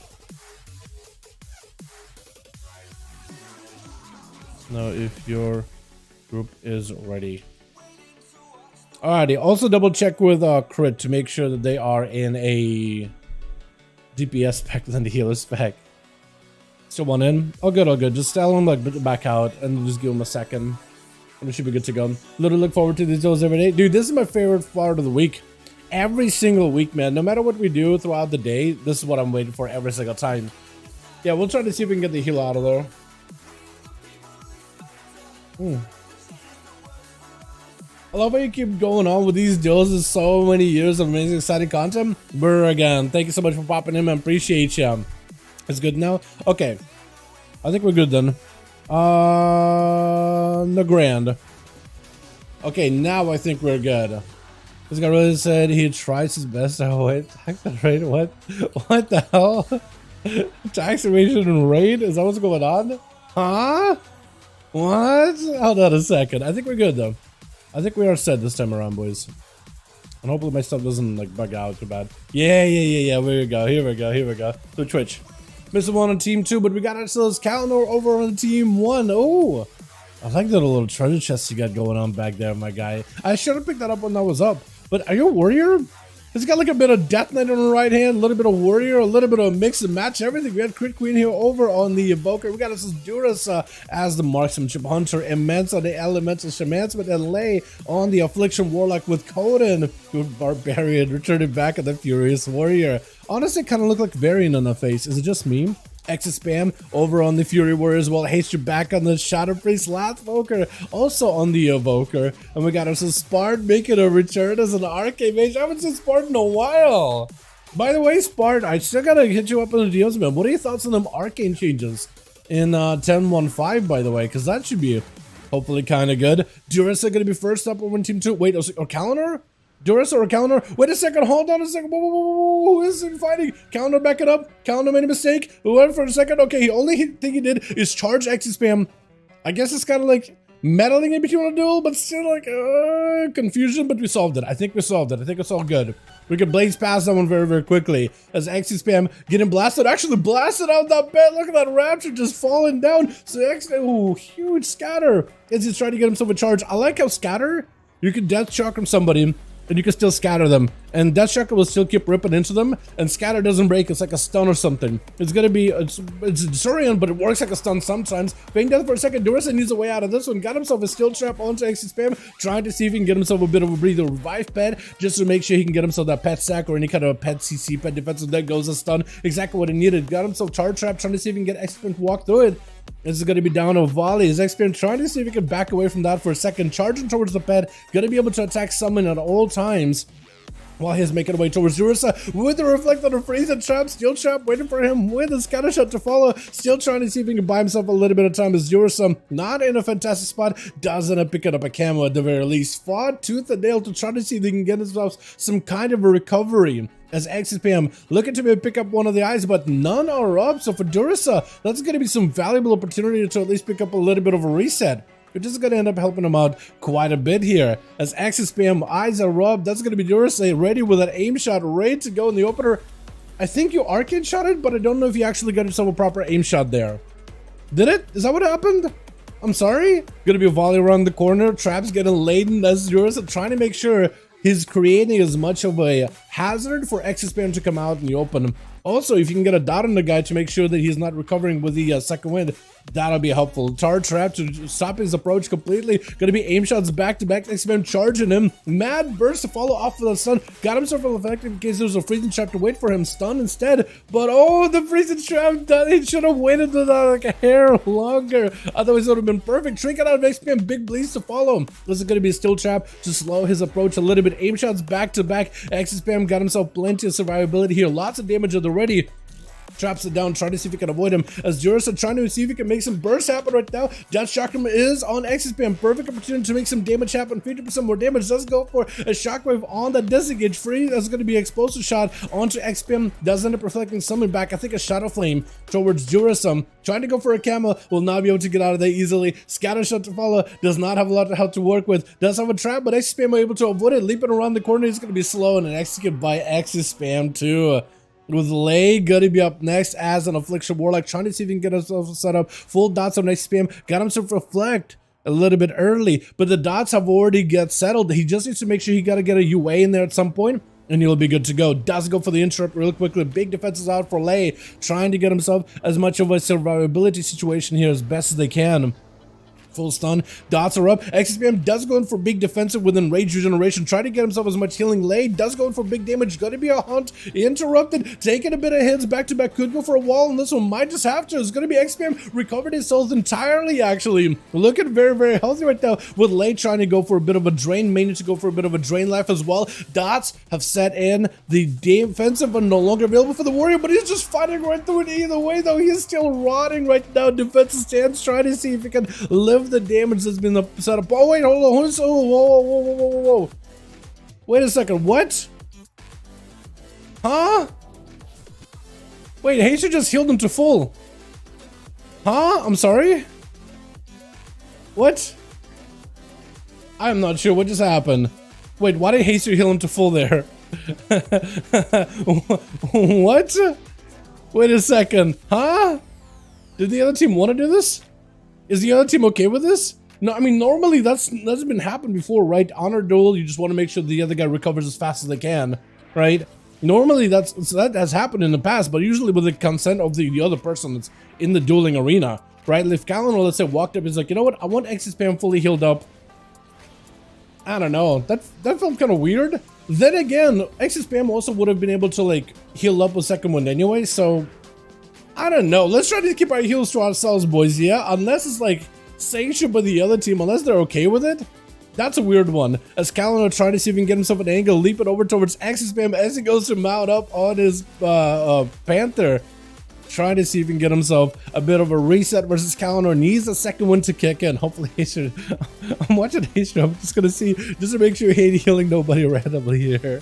Know if your group is ready. Alrighty, also double check with Crit to make sure that they are in a DPS spec than the healer spec. Still one in. All good. Just tell them like back out and just give them a second. And we should be good to go. Literally look forward to these duels every day. Dude, this is my favorite part of the week. Every single week, man. No matter what we do throughout the day, this is what I'm waiting for every single time. Yeah, we'll try to see if we can get the heal out of there. I love how you keep going on with these duels. There's so many years of amazing, exciting content. Brr, again, thank you so much for popping in, man. Appreciate you. It's good now? Okay. I think we're good then. The grand. Okay, now I think we're good. This guy really said he tries his best. Oh, wait. What? What the hell? Tax evasion and raid? Is that what's going on? Huh? What? Hold on a second. I think we're good though. I think we are set this time around, boys. And hopefully my stuff doesn't like bug out too bad. Yeah. Here we go. So Twitch. Mr. 1 on team 2, but we got ourselves calendar over on team 1. Oh, I like that little treasure chest you got going on back there, my guy. I should have picked that up when that was up. But are you a warrior? It's got like a bit of Death Knight on the right hand, a little bit of warrior, a little bit of mix and match, everything. We had Crit Queen here over on the evoker. We got us Duras as the marksmanship hunter, immense on the elemental shamansman, and Lay on the affliction warlock with Conan, good barbarian, returning back at the furious warrior. Honestly, kind of look like Varian on the face. Is it just me? Exit spam over on the Fury Warriors while Haste you back on the Shadow Priest Last Evoker, also on the Evoker. And we got ourselves Spart making a return as an Arcane Mage. I haven't seen Spart in a while. By the way, Spart, I still gotta hit you up on the DMs, man. What are your thoughts on them Arcane changes in 10.1.5, by the way? Because that should be hopefully kind of good. Duress are gonna be first up over in Team 2. Wait, or Calendar? Durus or a counter? Wait a second, hold on a second. Who is he fighting? Counter, back it up. Counter made a mistake. Wait for a second. Okay, the only thing he did is charge X spam. I guess it's kind of like meddling in between a duel, but still like confusion, but we solved it. I think we solved it. I think it's all good. We can blaze past that one very, very quickly. As X spam getting blasted, actually blasted out that bed. Look at that Rapture just falling down. So X, ooh, huge scatter as he's trying to get himself a charge. I like how scatter, you can death shock from somebody and you can still scatter them, and Death Shocker will still keep ripping into them, and scatter doesn't break. It's like a stun or something. It's gonna be it's Zurian, but it works like a stun sometimes. Being dead for a second, Durus needs a way out of this one. Got himself a steel trap onto XC spam, trying to see if he can get himself a bit of a breather. Revive pet just to make sure he can get himself that pet sack or any kind of a pet CC pet defensive. There goes a stun, exactly what he needed. Got himself charge trap, trying to see if he can get XP to walk through it. This is going to be down a volley. His XP trying to see if he can back away from that for a second. Charging towards the pet. Going to be able to attack summon at all times while he's making away towards Durusa with the reflect on a freeze and trap. Steel trap waiting for him with a scatter shot to follow. Still trying to see if he can buy himself a little bit of time as Durusa not in a fantastic spot. Doesn't end up picking up a camo at the very least. Fought tooth and nail to try to see if he can get himself some kind of a recovery. As XPM looking to maybe pick up one of the eyes, but none are up. So for Durusa, that's going to be some valuable opportunity to at least pick up a little bit of a reset, which is going to end up helping him out quite a bit here. As Axis Spam eyes are rubbed, that's going to be Durusa ready with an aim shot ready to go in the opener. I think you arcane shot it, but I don't know if you actually got yourself a proper aim shot there. Did it? Is that what happened? I'm sorry? Gonna be a volley around the corner. Traps getting laden as Durusa trying to make sure he's creating as much of a hazard for Axis Spam to come out in the open. Also, if you can get a dot on the guy to make sure that he's not recovering with the second wind, that'll be helpful. Charge trap to stop his approach completely. Gonna be aim shots back to back. X-Men charging him. Mad burst to follow off of the stun. Got himself effective in case there was a freezing trap to wait for him. Stun instead. But oh, the freezing trap, he should have waited to that like a hair longer. Otherwise, it would have been perfect. Trinket out of X-Men, big bleeds to follow him. This is gonna be a steel trap to slow his approach a little bit. Aim shots back to back. X-Spam got himself plenty of survivability here. Lots of damage already. Traps it down, trying to see if he can avoid him. As Durusa trying to see if he can make some bursts happen right now. Death Shockwave is on X-Spam. Perfect opportunity to make some damage happen. 50% more damage. Does go for a Shockwave on the disengage free. That's going to be explosive shot onto X-Spam. Does end up reflecting summon back. I think a Shadow Flame towards Durusa. Trying to go for a camo. Will not be able to get out of there easily. Scatter shot to follow. Does not have a lot of help to work with. Does have a trap, but X-Spam able to avoid it. Leaping around the corner. He's going to be slow and executed by X-Spam too. With Lay gonna be up next as an Affliction Warlock, trying to see if he can get himself set up. Full dots on next spam. Got himself reflect a little bit early, but the dots have already got settled. He just needs to make sure he gotta get a UA in there at some point, and he'll be good to go. Does go for the interrupt real quickly. Big defenses out for Lay, trying to get himself as much of a survivability situation here as best as they can. Full stun, dots are up. XSPM does go in for big defensive within rage regeneration. Try to get himself as much healing. Lay does go in for big damage. Gonna be a hunt. Interrupted, taking a bit of hits back to back. Could go for a wall, and this one might just have to. It's gonna be XSPM recovered his souls entirely, actually. Looking very, very healthy right now. With Lay trying to go for a bit of a drain. May need to go for a bit of a drain life as well. Dots have set in. The defensive are no longer available for the warrior, but he's just fighting right through it either way, though. He's still rotting right now. Defensive stance, trying to see if he can live the damage that's been set up. Oh wait, hold on. Whoa. Wait a second. What? Huh? Wait, Hazer just healed him to full. Huh? I'm sorry? What? I'm not sure what just happened. Wait, why did Hazer heal him to full there? What? Wait a second. Huh? Did the other team want to do this? Is the other team okay with this? No, I mean, normally that's been happened before, right? Honor duel, you just want to make sure the other guy recovers as fast as they can, right? Normally that has happened in the past, but usually with the consent of the other person that's in the dueling arena, right? If Callan, let's say, walked up, he's like, you know what? I want X-Spam fully healed up. I don't know. That felt kind of weird. Then again, X-Spam also would have been able to like heal up a second one anyway, so I don't know. Let's try to keep our heals to ourselves, boys, yeah? Unless it's like sanctioned by the other team, unless they're okay with it. That's a weird one. As Callan trying to see if he can get himself an angle, leap it over towards X-Spam as he goes to mount up on his Panther. trying to see if he can get himself a bit of a reset versus Kalendar. Needs a second one to kick in. Hopefully Haster. I'm watching Haster. I'm just gonna see just to make sure he ain't healing nobody randomly here.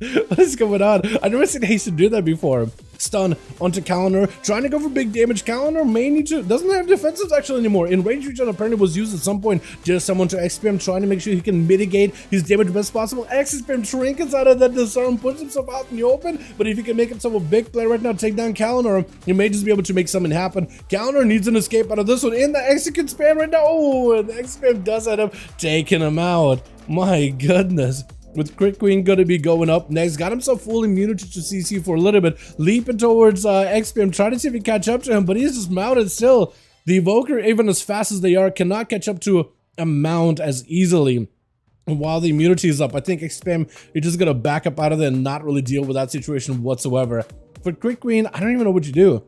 What is going on? I've never seen Haste do that before. Stun onto Kalendar, trying to go for big damage. Kalendar may need to, doesn't have defensives actually anymore. In range regen apparently was used at some point. Just someone to XPM, trying to make sure he can mitigate his damage best possible. XPM trinkets out of that disarm, puts himself out in the open. But if he can make himself a big play right now, take down Kalendar, he may just be able to make something happen. Kalendar needs an escape out of this one in the execute spam right now. Oh, and the XPM does end up taking him out. My goodness. With Crit Queen going to be going up next. Got himself full immunity to CC for a little bit. Leaping towards XPM, trying to see if he can catch up to him, but he's just mounted still. The Evoker, even as fast as they are, cannot catch up to a mount as easily. And while the immunity is up, I think XPM is just going to back up out of there and not really deal with that situation whatsoever. For Crit Queen, I don't even know what you do.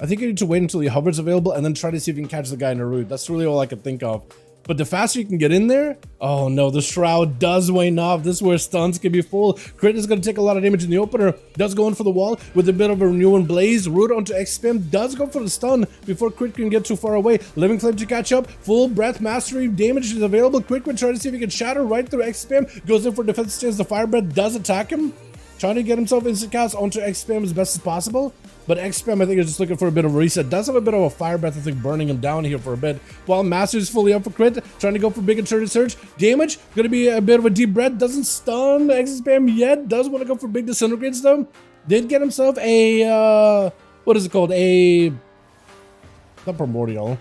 I think you need to wait until he hovers available and then try to see if you can catch the guy in a route. That's really all I can think of. But the faster you can get in there, oh no, the Shroud does wane off. This is where stuns can be full. Crit is going to take a lot of damage in the opener. Does go in for the wall with a bit of a renewal and blaze. Root onto XPM, does go for the stun before Crit can get too far away. Living Flame to catch up. Full breath mastery damage is available. Crit can try to see if he can shatter right through XPM. Goes in for defense stance. The Fire Breath does attack him. Trying to get himself instant cast onto XPM as best as possible. But XPM, I think, is just looking for a bit of a reset. Does have a bit of a Fire Breath, I think, burning him down here for a bit. While Master is fully up for crit, trying to go for big and turret surge. Damage, going to be a bit of a deep breath. Doesn't stun XPM yet. Does want to go for big disintegrates, though. Did get himself a, what is it called? Not primordial.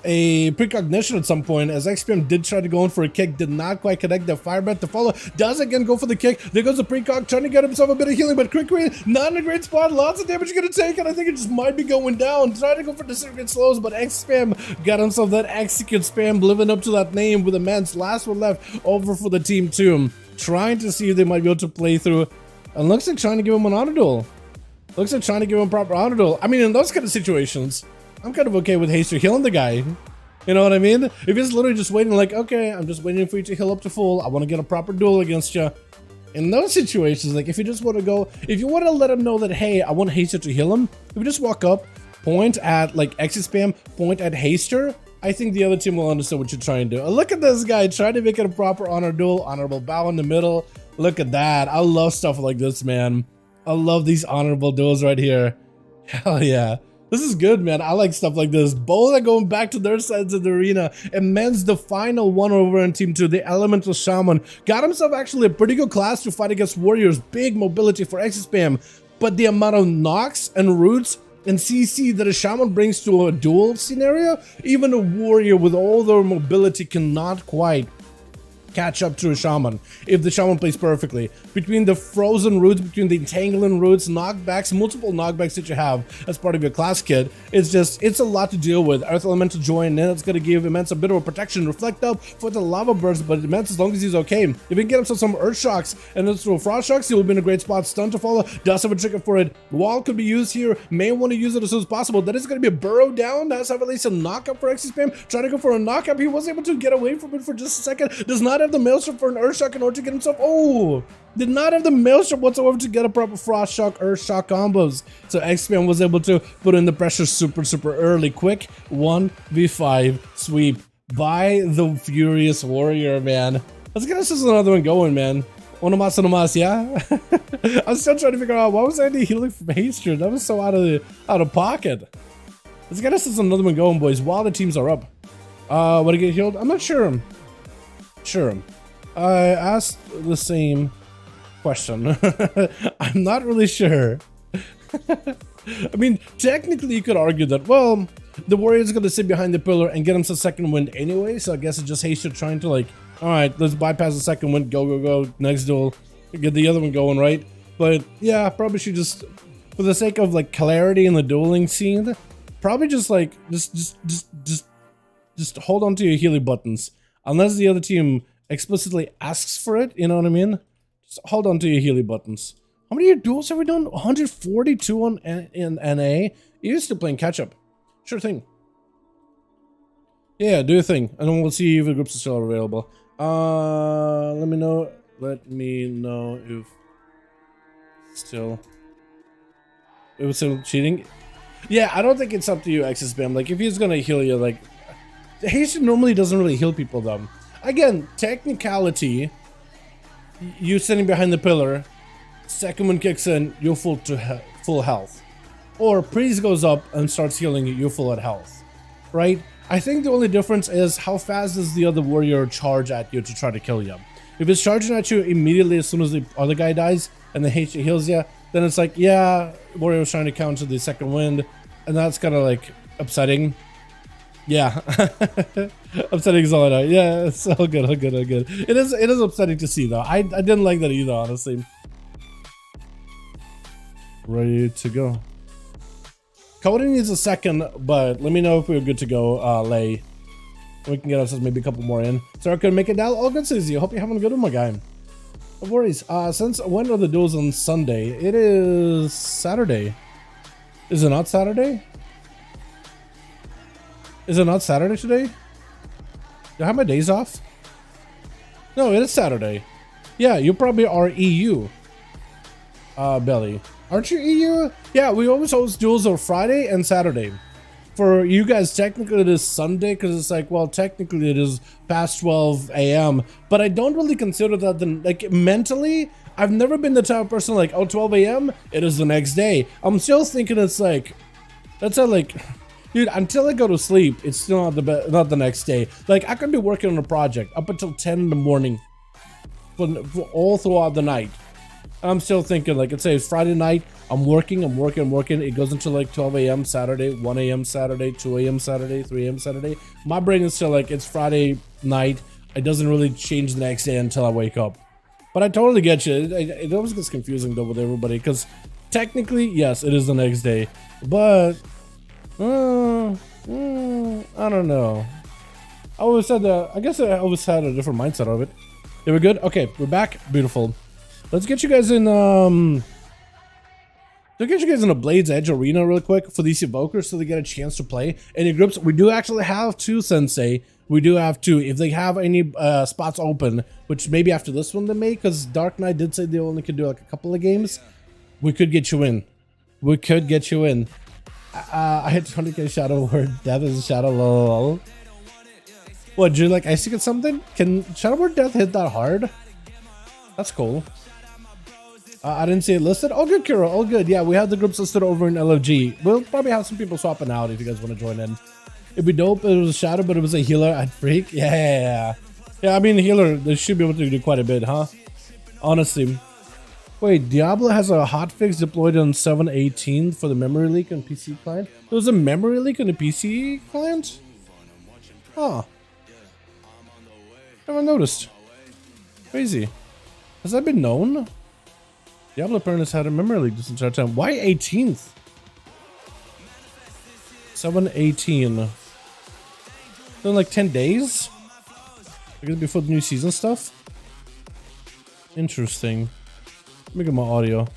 A precognition at some point, as XPM did try to go in for a kick, did not quite connect. The Fire Breath to follow, does again go for the kick. There goes the precog, trying to get himself a bit of healing, but Crit Queen not in a great spot. Lots of damage gonna take, and I think it just might be going down. Trying to go for disintegrate slows, but XPM got himself that execute spam, living up to that name with immense. Last one left over for the team too. Trying to see if they might be able to play through, and looks like trying to give him an auto duel. Looks like trying to give him proper auto duel. I mean, in those kind of situations, I'm kind of okay with Haster healing the guy. You know what I mean? If he's literally just waiting, like, okay, I'm just waiting for you to heal up to full. I want to get a proper duel against you. In those situations, like, if you just want to go, if you want to let him know that, hey, I want Haster to heal him, if you just walk up, point at, like, exit spam, point at Haster, I think the other team will understand what you're trying to do. Look at this guy trying to make it a proper honor duel, honorable bow in the middle. Look at that. I love stuff like this, man. I love these honorable duels right here. Hell yeah. This is good, man. I like stuff like this. Both are going back to their sides of the arena. And men's the final one over in Team 2, the Elemental Shaman. Got himself actually a pretty good class to fight against warriors. Big mobility for X-Spam. But the amount of knocks and roots and CC that a Shaman brings to a duel scenario, even a warrior with all their mobility cannot quite catch up to a Shaman if the Shaman plays perfectly. Between the frozen roots, between the entangling roots, knockbacks, multiple knockbacks that you have as part of your class kit, it's a lot to deal with. Earth Elemental join in, it's going to give Immense a bit of a protection. Reflect up for the Lava Burst, but Immense, as long as he's okay. If he can get himself some Earth Shocks and then throw Frost Shocks, he will be in a great spot. Stun to follow, does have a trigger for it. Wall could be used here, may want to use it as soon as possible. That is going to be a burrow down, does have at least a knockup for X-Spam. Trying to go for a knockup, he was able to get away from it for just a second. Does not have the Maelstrom for an Earth Shock in order to get himself, did not have the Maelstrom whatsoever to get a proper Frost Shock, Earth Shock combos. So X-Spam was able to put in the pressure super early. Quick 1v5 sweep by the Furious Warrior, man. Let's get us another one going, man. Uno más, yeah? I'm still trying to figure out, why was Andy healing from Haster? That was so out of pocket. Let's get us another one going, boys, while the teams are up. What to get healed? I'm not sure. I asked the same question. I'm not really sure. I mean, technically you could argue that, well, the warrior's gonna sit behind the pillar and get himself second wind anyway, so I guess it's just Haster trying to, like, alright, let's bypass the second wind, go, next duel, get the other one going, right? But yeah, probably should just, for the sake of, like, clarity in the dueling scene, probably just, like, just hold on to your Healy buttons. Unless the other team explicitly asks for it, you know what I mean? Just hold on to your Healy buttons. How many duels have we done? 142 in NA. You're still playing catch up. Sure thing. Yeah, do your thing, and then we'll see if the groups are still available. Let me know if it's still cheating. Yeah, I don't think it's up to you, Exes Spam. Like, if he's gonna heal you, like, Haitian normally doesn't really heal people, though. Again, technicality, you sitting behind the pillar, second one kicks in, you're full health. Or Priest goes up and starts healing you, you're full at health, right? I think the only difference is how fast does the other warrior charge at you to try to kill you. If it's charging at you immediately as soon as the other guy dies and the Haitian heals you, then it's like, yeah, warrior's trying to counter the second wind, and that's kind of like upsetting. Yeah, upsetting is all I know. Yeah, it's all good, all good, all good. It is upsetting to see though. I didn't like that either, honestly. Ready to go. Coding needs a second, but let me know if we're good to go, Lay. We can get ourselves maybe a couple more in. So I couldn't make it down. All good, Susie. Hope you're having a good one, my guy. No worries. Since when are the duels on Sunday? It is Saturday. Is it not Saturday? Is it not Saturday today? Do I have my days off? No, it is Saturday. Yeah, you probably are EU. Belly. Aren't you EU? Yeah, we always host duels on Friday and Saturday. For you guys, technically it is Sunday because it's like, well, technically it is past 12 a.m. But I don't really consider that, like, mentally, I've never been the type of person like, oh, 12 a.m., it is the next day. I'm still thinking it's like, that's how, like, dude, until I go to sleep, it's still not the next day. Like, I could be working on a project up until 10 in the morning for all throughout the night. I'm still thinking, like, let's say it's Friday night, I'm working. It goes until like 12 a.m. Saturday, 1 a.m. Saturday, 2 a.m. Saturday, 3 a.m. Saturday. My brain is still like, it's Friday night. It doesn't really change the next day until I wake up. But I totally get you. It always gets confusing though with everybody because technically, yes, it is the next day. But, I don't know. I always said that, I guess I always had a different mindset of it. Are we good? Okay, we're back. Beautiful. Let's get you guys in, a Blade's Edge arena real quick for these evokers so they get a chance to play. Any groups? We do actually have two, Sensei. We do have two. If they have any spots open, which maybe after this one they may, because Dark Knight did say they only could do like a couple of games, we could get you in. We could get you in. I had 20k Shadow Word. Death is Shadow lol. What, do you like Icy get something? Can Shadow Word Death hit that hard? That's cool. I didn't see it listed. All good, Kiro. All good. Yeah, we have the groups listed over in LFG. We'll probably have some people swapping out if you guys want to join in. It'd be dope if it was a Shadow, but it was a healer. I'd freak. Yeah, I mean, healer, they should be able to do quite a bit, huh? Honestly. Wait, Diablo has a hotfix deployed on 7/18 for the memory leak on PC client. There was a memory leak on the PC client? Huh. Never noticed. Crazy. Has that been known? Diablo apparently had a memory leak this entire time. Why 18th? 7/18. Then like 10 days? I guess before the new season stuff? Interesting. Let me get my audio.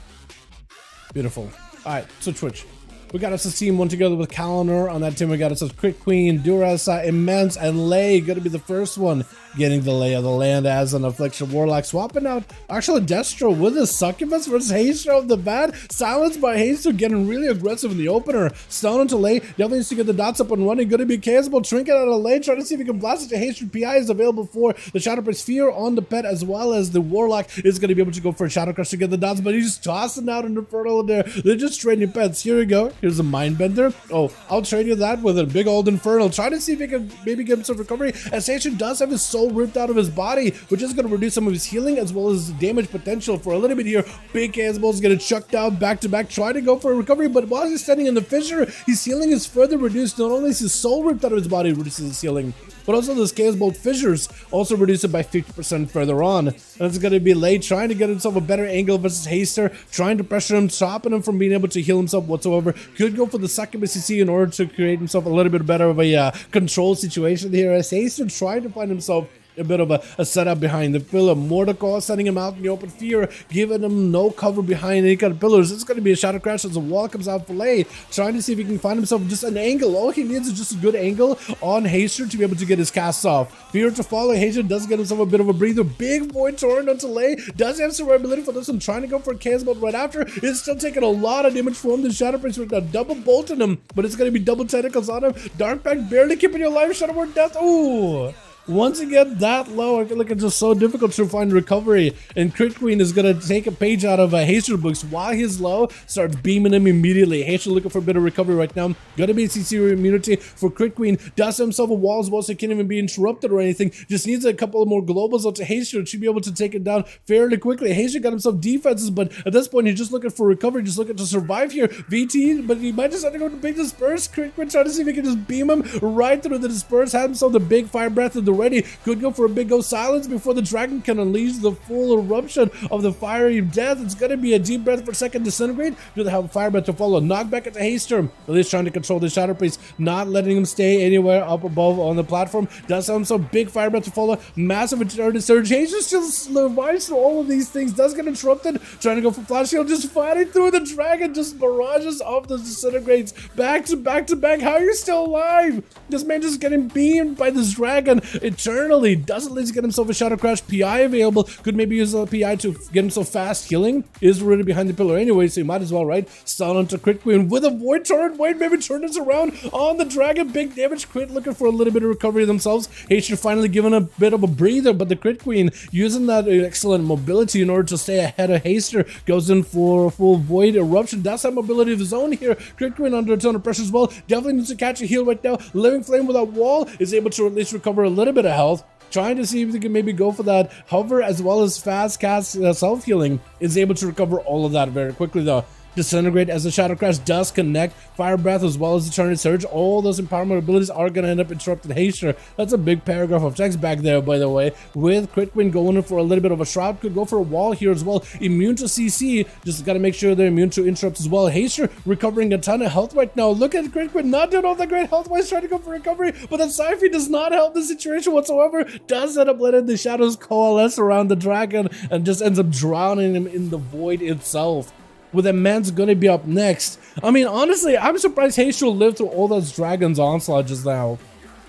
Beautiful. Alright, so Twitch. We got us a team one together with Calendar. On that team, we got us a Quick Queen, Durasa, Immense, and Lay. Gonna be the first one getting the lay of the land as an Affliction Warlock. Swapping out actually Destro with a Succubus versus Haster of the bat. Silenced by Haster, getting really aggressive in the opener. Stone into Lay. Definitely needs to get the dots up and running. Gonna be Casable. Trinket out of Lay. Trying to see if he can blast it to Haster. PI is available for the Shadow Sphere on the pet, as well as the Warlock is gonna be able to go for a Shadow Crush to get the dots, but he's just tossing out an Infernal in there. They're just trading pets. Here we go. Here's a Mindbender. Oh, I'll trade you that with a big old Infernal. Try to see if he can maybe get himself recovery. As Haster does have his soul ripped out of his body, which is going to reduce some of his healing as well as damage potential for a little bit here. Big Casable is going to chuck down back to back, try to go for a recovery, but while he's standing in the fissure, his healing is further reduced. Not only is his soul ripped out of his body, reduces his healing, but also the Casable fissures also reduce it by 50% further on. And it's going to be Lay trying to get himself a better angle versus Haster, trying to pressure him, stopping him from being able to heal himself whatsoever. Could go for the Succubus CC in order to create himself a little bit better of a control situation here, as Haster trying to find himself a bit of a setup behind the pillar. Mordecai sending him out in the open fear, giving him no cover behind any kind of pillars. It's going to be a shadow crash as the wall comes out Filet, trying to see if he can find himself just an angle. All he needs is just a good angle on Haster to be able to get his casts off. Fear to follow. Haster does get himself a bit of a breather. Big void torrent onto Lay. Does have survivability for this one, trying to go for a chaos, but right after, it's still taking a lot of damage from the Shadow Prince with a double bolt on him, but it's going to be double tentacles on him. Dark Pact barely keeping you alive. Shadow Word Death. Ooh. Once you get that low, I feel like it's just so difficult to find recovery. And Crit Queen is going to take a page out of Haster books while he's low, starts beaming him immediately. Haster looking for a bit of recovery right now. Gonna be CC immunity for Crit Queen. Does himself a wall as well, so he can't even be interrupted or anything. Just needs a couple of more globals onto Haster to be able to take it down fairly quickly. Haster got himself defenses, but at this point, he's just looking for recovery, just looking to survive here. VT, but he might just have to go to big disperse. Crit Queen trying to see if he can just beam him right through the disperse. Had himself the big fire breath in the ready. Could go for a big go silence before the dragon can unleash the full eruption of the fiery death. It's going to be a deep breath for second disintegrate. Do they have a fire breath to follow? Knockback at the Haster. At least trying to control the Shadow Priest, not letting him stay anywhere up above on the platform. Does have some big fire breath to follow. Massive eternity surge. Haster still survives through all of these things. Does get interrupted. Trying to go for flash shield. Just fighting through the dragon. Just barrages of the disintegrates. Back to back to back. How are you still alive? This man just getting beamed by this dragon eternally. Doesn't at least get himself a Shadow Crash. PI available. Could maybe use a PI to get himself fast healing. Is really behind the pillar anyway, so you might as well, right? Stun onto Crit Queen with a Void Torrent. Wait, maybe turn this around on the dragon. Big damage. Crit looking for a little bit of recovery themselves. Haster finally given a bit of a breather, but the Crit Queen using that excellent mobility in order to stay ahead of Haster goes in for a full Void Eruption. Does have mobility of his own here. Crit Queen under a ton of pressure as well. Definitely needs to catch a heal right now. Living Flame without wall is able to at least recover a little bit of health. Trying to see if they can maybe go for that hover as well as fast cast self-healing. Is able to recover all of that very quickly though. Disintegrate as the Shadow Crash does connect. Fire Breath as well as Eternity Surge. All those empowerment abilities are going to end up interrupting Haster. That's a big paragraph of text back there, by the way. With Crit Queen going in for a little bit of a shroud. Could go for a wall here as well. Immune to CC. Just got to make sure they're immune to interrupts as well. Haster recovering a ton of health right now. Look at Crit Queen not doing all that great health-wise, trying to go for recovery. But that Sci-Fi does not help the situation whatsoever. Does end up letting the shadows coalesce around the dragon and just ends up drowning him in the void itself. With Immense gonna be up next. I mean, honestly, I'm surprised Haster lived through all those Dragon's Onslaught just now.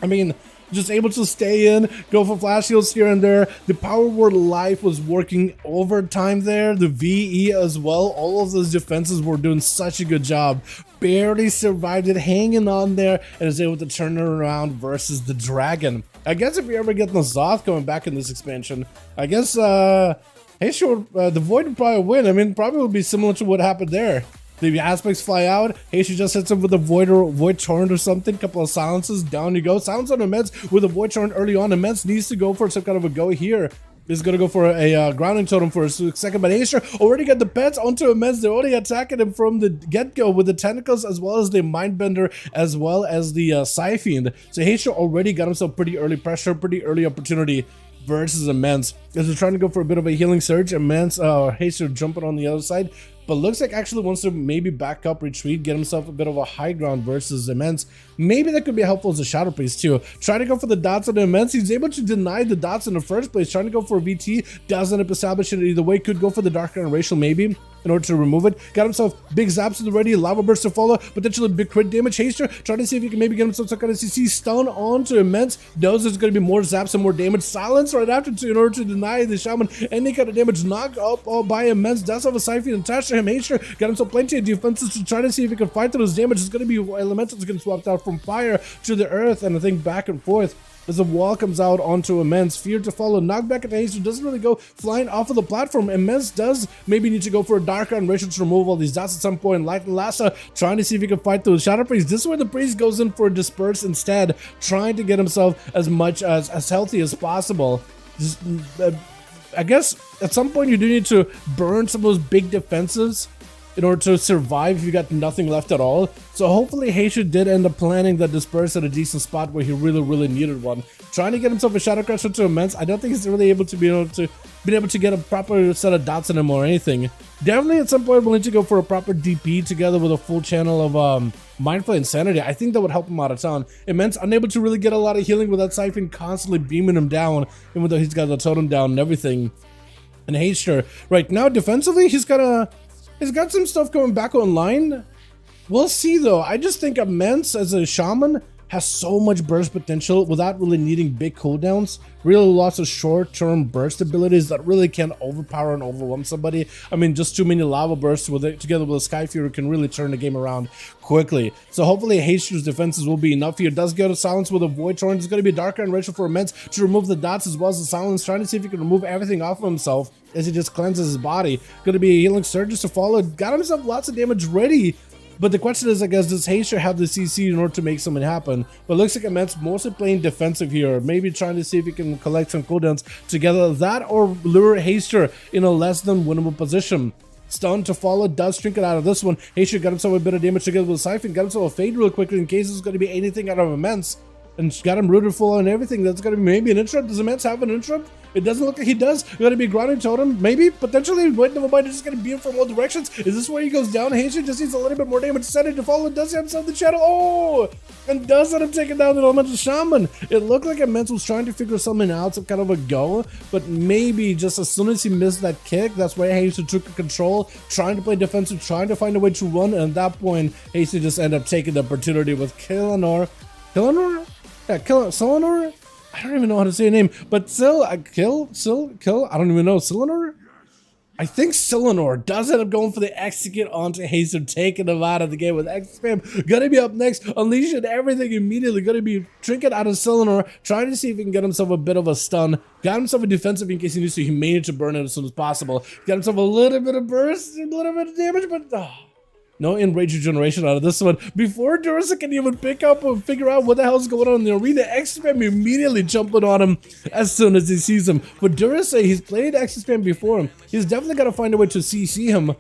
I mean, just able to stay in, go for flash heals here and there. The Power Word Life was working overtime there. The VE as well. All of those defenses were doing such a good job. Barely survived it, hanging on there, and is able to turn it around versus the Dragon. I guess if we ever get Nazoth coming back in this expansion, I guess, Haster, the Void would probably win. I mean, probably would be similar to what happened there. The aspects fly out. Haster just hits him with a Void Torrent or something. Couple of silences. Down you go. Silence on Immense with a Void Torrent early on. Immense needs to go for some kind of a go here. Is going to go for a grounding totem for a second, but Haster already got the pets onto Immense. They're already attacking him from the get-go with the tentacles as well as the Mindbender as well as the Sci-Fiend. So Haster already got himself pretty early pressure, pretty early opportunity versus Immense. As they're trying to go for a bit of a healing surge, Immense, Haster jumping on the other side, but looks like actually wants to maybe back up, retreat, get himself a bit of a high ground versus Immense. Maybe that could be helpful as a Shadow Priest too. Trying to go for the dots on the Immense. He's able to deny the dots in the first place. Trying to go for a VT. Doesn't end up establishing it either way. Could go for the Dark Iron Racial maybe in order to remove it. Got himself big zaps to the ready. Lava Burst to follow. Potentially big crit damage. Haster trying to see if he can maybe get himself some kind of CC stun onto Immense. Knows there's going to be more zaps and more damage. Silence right after in order to deny the Shaman any kind of damage. Knocked up all by Immense. Does have a Sci-Fiend attached to him. Haster got himself plenty of defenses to try to see if he can fight through his damage. It's going to be Elementals getting swapped out from fire to the earth, and I think back and forth as the wall comes out onto Immense. Fear to follow. Knockback at the Haster doesn't really go flying off of the platform. Immense does maybe need to go for a Dark Iron Racial to remove all these dots at some point. Light and Lassa trying to see if he can fight through the Shadow Priest. This is where the Priest goes in for a Disperse instead, trying to get himself as much as healthy as possible. Just, I guess at some point you do need to burn some of those big defensives in order to survive if you got nothing left at all. So hopefully Haster did end up planning the Disperse at a decent spot where he really needed one. Trying to get himself a Shadow Crash into Immense. I don't think he's really able to be able to get a proper set of dots in him or anything. Definitely at some point we'll need to go for a proper DP together with a full channel of Mindful Insanity, I think that would help him out a ton. Immense, unable to really get a lot of healing with that Siphon constantly beaming him down, even though he's got the totem down and everything. And Haster, right now defensively, he's got some stuff going back online. We'll see though. I just think Immense as a shaman has so much burst potential without really needing big cooldowns. Really lots of short-term burst abilities that really can overpower and overwhelm somebody. I mean, just too many lava bursts with it, together with a Sky Fury can really turn the game around quickly. So hopefully Haster's defenses will be enough here. Does go to silence with a Void Torrent. It's going to be darker and richer for Immense to remove the dots as well as the silence, trying to see if he can remove everything off of himself as he just cleanses his body. Going to be a healing surge just to follow. Got himself lots of damage ready. But the question is, I guess, does Haster have the CC in order to make something happen? But it looks like Immense mostly playing defensive here, maybe trying to see if he can collect some cooldowns together. That or lure Haster in a less than winnable position. Stun to follow, does trinket out of this one. Haster got himself a bit of damage together with Siphon, got himself a fade real quickly in case there's going to be anything out of Immense. And got him rooted full and everything. That's going to be maybe an interrupt. Does Immense have an interrupt? It doesn't look like he does. Going to be grinding totem. Maybe, potentially. Wait, never mind. Just going to beam from all directions. Is this where he goes down? Haster just needs a little bit more damage. Set it to follow. Does he have himself the channel? Oh! And does end up taking down the elemental shaman. It looked like Immense was trying to figure something out, some kind of a go. But maybe just as soon as he missed that kick, that's why Haster took control, trying to play defensive, trying to find a way to run. And at that point, Haster just ended up taking the opportunity with Killanor. Killanor? Yeah, Silanor? I don't even know how to say a name, but Kill, I don't even know, Silanor? I think Silanor does end up going for the execute onto Haster, taking him out of the game with X spam. Gonna be up next, unleashing everything immediately. Gonna be trinket out of Silanor, trying to see if he can get himself a bit of a stun. Got himself a defensive in case he needs to. He managed to burn it as soon as possible. Got himself a little bit of burst, a little bit of damage, but no enrage regeneration out of this one. Before Dursa can even pick up or figure out what the hell is going on in the arena, X-Spam immediately jumping on him as soon as he sees him. But Dursa, he's played X-Spam before him. He's definitely got to find a way to CC him.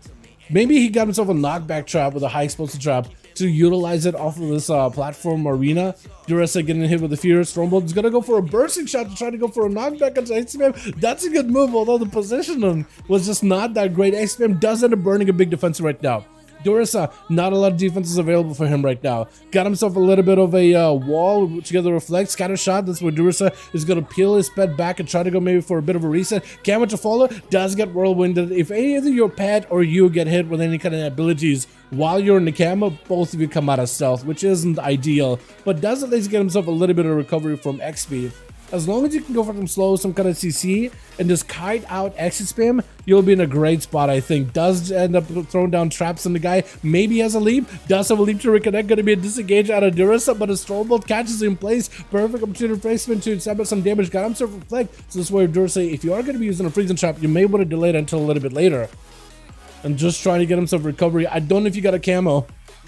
Maybe he got himself a knockback trap with a high explosive trap to utilize it off of this platform arena. Dursa getting hit with the Fear. Stormbolt is going to go for a bursting shot to try to go for a knockback onto X-Spam. That's a good move, although the position was just not that great. X-Spam does end up burning a big defense right now. Dursa, not a lot of defenses available for him right now. Got himself a little bit of a wall together reflect, scatter shot. That's where Dursa is going to peel his pet back and try to go maybe for a bit of a reset. Camera to follow, does get whirlwinded. If either your pet or you get hit with any kind of abilities while you're in the camera, both of you come out of stealth, which isn't ideal, but does at least get himself a little bit of recovery from XP. As long as you can go for some slow, some kind of CC, and just kite out exit spam, you'll be in a great spot, I think. Does end up throwing down traps on the guy. Maybe has a leap. Does have a leap to reconnect. Going to be a disengage out of Dursa, but a Stormbolt catches in place. Perfect opportunity placement to establish some damage. Got himself reflect. So this way, Dursa, if you are going to be using a freezing trap, you may want to delay it until a little bit later. And just trying to get himself recovery. I don't know if you got a camo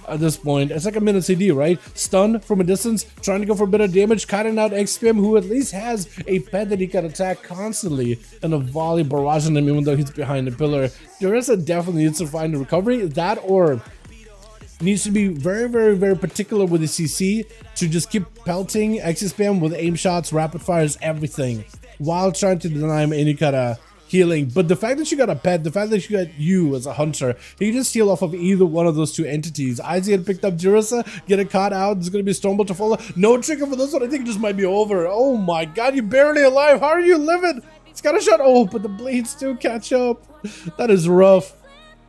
at this point. It's like a minute CD, right? Stun from a distance, trying to go for a bit of damage, cutting out XPM, who at least has a pet that he can attack constantly, and a volley barraging him even though he's behind the pillar. Dursa definitely needs to find a recovery. That or needs to be very, very, very particular with the CC to just keep pelting XSpam with aim shots, rapid fires, everything, while trying to deny him any kind of healing. But the fact that you got a pet, the fact that you got you as a hunter, you can just heal off of either one of those two entities. Izzy had picked up Dursa, get it caught out. There's going to be Stormbolt to follow. No trigger for this one. I think it just might be over. Oh my god, you're barely alive. How are you living? It's got a shot. Oh, but the blades do catch up. That is rough.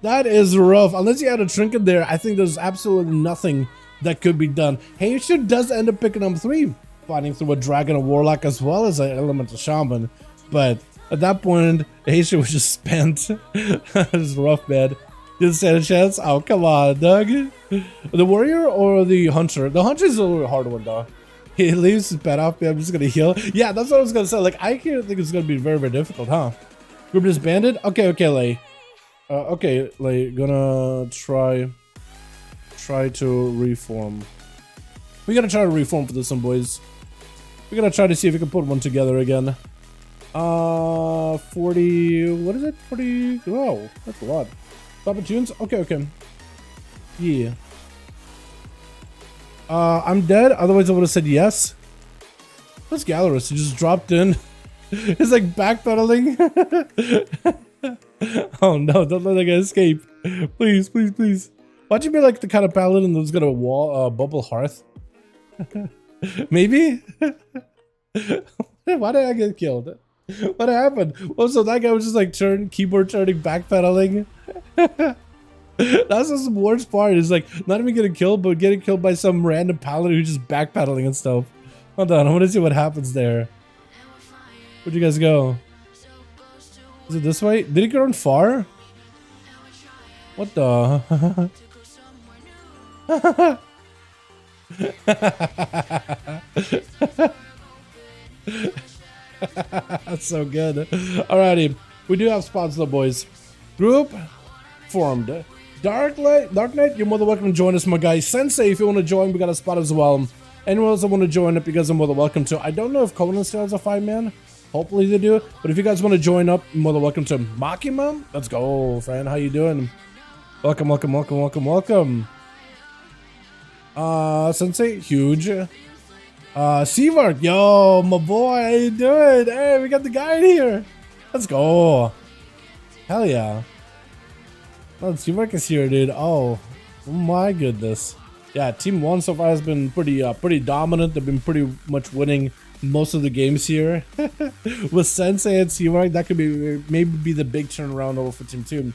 That is rough. Unless you had a trinket there, I think there's absolutely nothing that could be done. Haster does end up picking up 3, fighting through a dragon, a warlock, as well as an elemental shaman. But at that point, Haster was just spent. That is rough, man. Didn't stand a chance. Oh, come on, Doug. The warrior or the hunter? The hunter is a little hard one, though. He leaves his pet off. I'm just gonna heal. Yeah, that's what I was gonna say. Like, I can't think it's gonna be very, very difficult, huh? Group disbanded. Okay, Lay. Okay, Lay. Gonna try to reform. We gotta try to reform for this one, boys. We gotta try to see if we can put one together again. 40, what is it? 40, oh, that's a lot. Papa tunes? Okay. Yeah. I'm dead, otherwise I would have said yes. What's Gallerus? He just dropped in. It's like backpedaling. Oh no, don't let that guy escape. Please. Why'd you be like the kind of paladin that's got a wall, bubble hearth? Maybe? Why did I get killed? What happened? Oh, so that guy was just like keyboard turning, backpedaling. That's just the worst part. Is like not even getting killed, but getting killed by some random paladin who's just backpedaling and stuff. Hold on, I want to see what happens there. Where'd you guys go? Is it this way? Did he go on far? What the? That's so good. Alrighty, we do have spots though, boys. Group formed. Dark Knight, you're more than welcome to join us, my guy. Sensei, if you want to join, we got a spot as well. Anyone else that want to join up, you guys are more than welcome to. I don't know if Conan still has a 5-man. Hopefully they do. But if you guys want to join up, you're more than welcome to. Makima, let's go, friend. How you doing? Welcome, welcome, welcome, welcome, welcome. Sensei, huge. Seavark, yo, my boy, how you doing? Hey, we got the guy in here. Let's go. Hell yeah. Oh, Seavark is here, dude. Oh my goodness. Yeah, Team 1 so far has been pretty dominant. They've been pretty much winning most of the games here. With Sensei and Seavark, that could be maybe the big turnaround over for Team 2.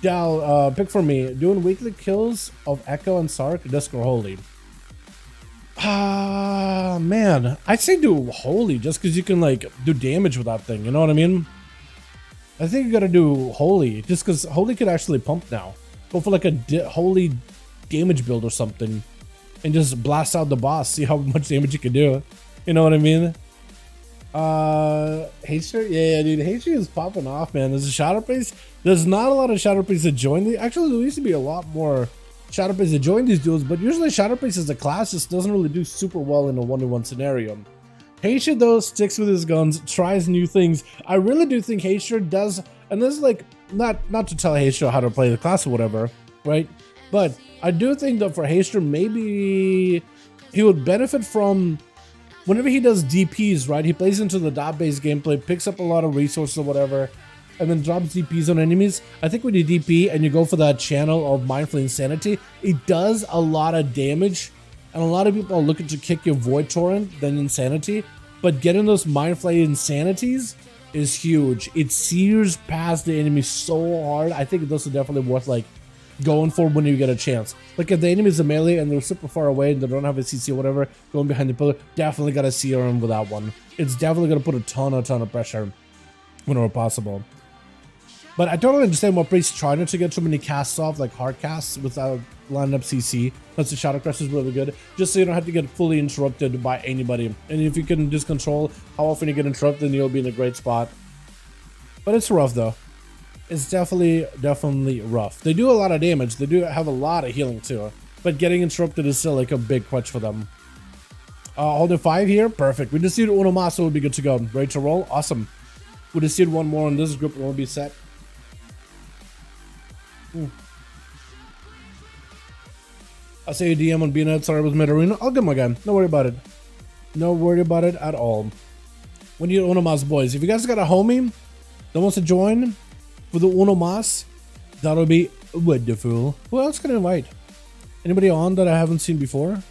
Dal, pick for me. Doing weekly kills of Echo and Sark, Disc or Holy? Man, I'd say do Holy just because you can like do damage with that thing. You know what I mean? I think you gotta do Holy just because Holy could actually pump now. Go for like a Holy damage build or something and just blast out the boss. See how much damage you can do. You know what I mean? Haster? Yeah, dude, Haster is popping off, man. There's a Shadow Priest. There's not a lot of Shadow Priests that join the. Actually, there used to be a lot more Shadow Priests that join these duels, but usually Shadow Priest as a class just doesn't really do super well in a 1v1 scenario. Haster though sticks with his guns, tries new things. I really do think Haster does, and this is like not to tell Haster how to play the class or whatever, right? But I do think that for Haster, maybe he would benefit from whenever he does DPs, right? He plays into the dot-based gameplay, picks up a lot of resources or whatever, and then drops DPs on enemies. I think when you DP and you go for that channel of Mindful Insanity, it does a lot of damage. And a lot of people are looking to kick your Void Torrent than Insanity. But getting those Mindful Insanities is huge. It sears past the enemy so hard. I think those are definitely worth like going for when you get a chance. Like if the enemy is a melee and they're super far away and they don't have a CC or whatever, going behind the pillar, definitely got to sear them with that one. It's definitely going to put a ton of pressure whenever possible. But I don't understand why Priest trying not to get so many casts off, like hard casts, without lining up CC. That's the Shadow Crest is really good, just so you don't have to get fully interrupted by anybody. And if you can just control how often you get interrupted, then you'll be in a great spot. But it's rough though. It's definitely rough. They do a lot of damage. They do have a lot of healing too. But getting interrupted is still like a big crutch for them. Holding 5 here, perfect. We just need Uno Masa, would be good to go. Ready to roll? Awesome. We just need one more in this group and we'll be set. I say a DM on being out. Sorry, I was mid arena. I'll get my guy. Don't worry about it. No worry about it at all. We need Uno Mas, boys. If you guys got a homie that wants to join for the Uno Mas, that'll be wonderful. Who else can I invite? Anybody on that I haven't seen before?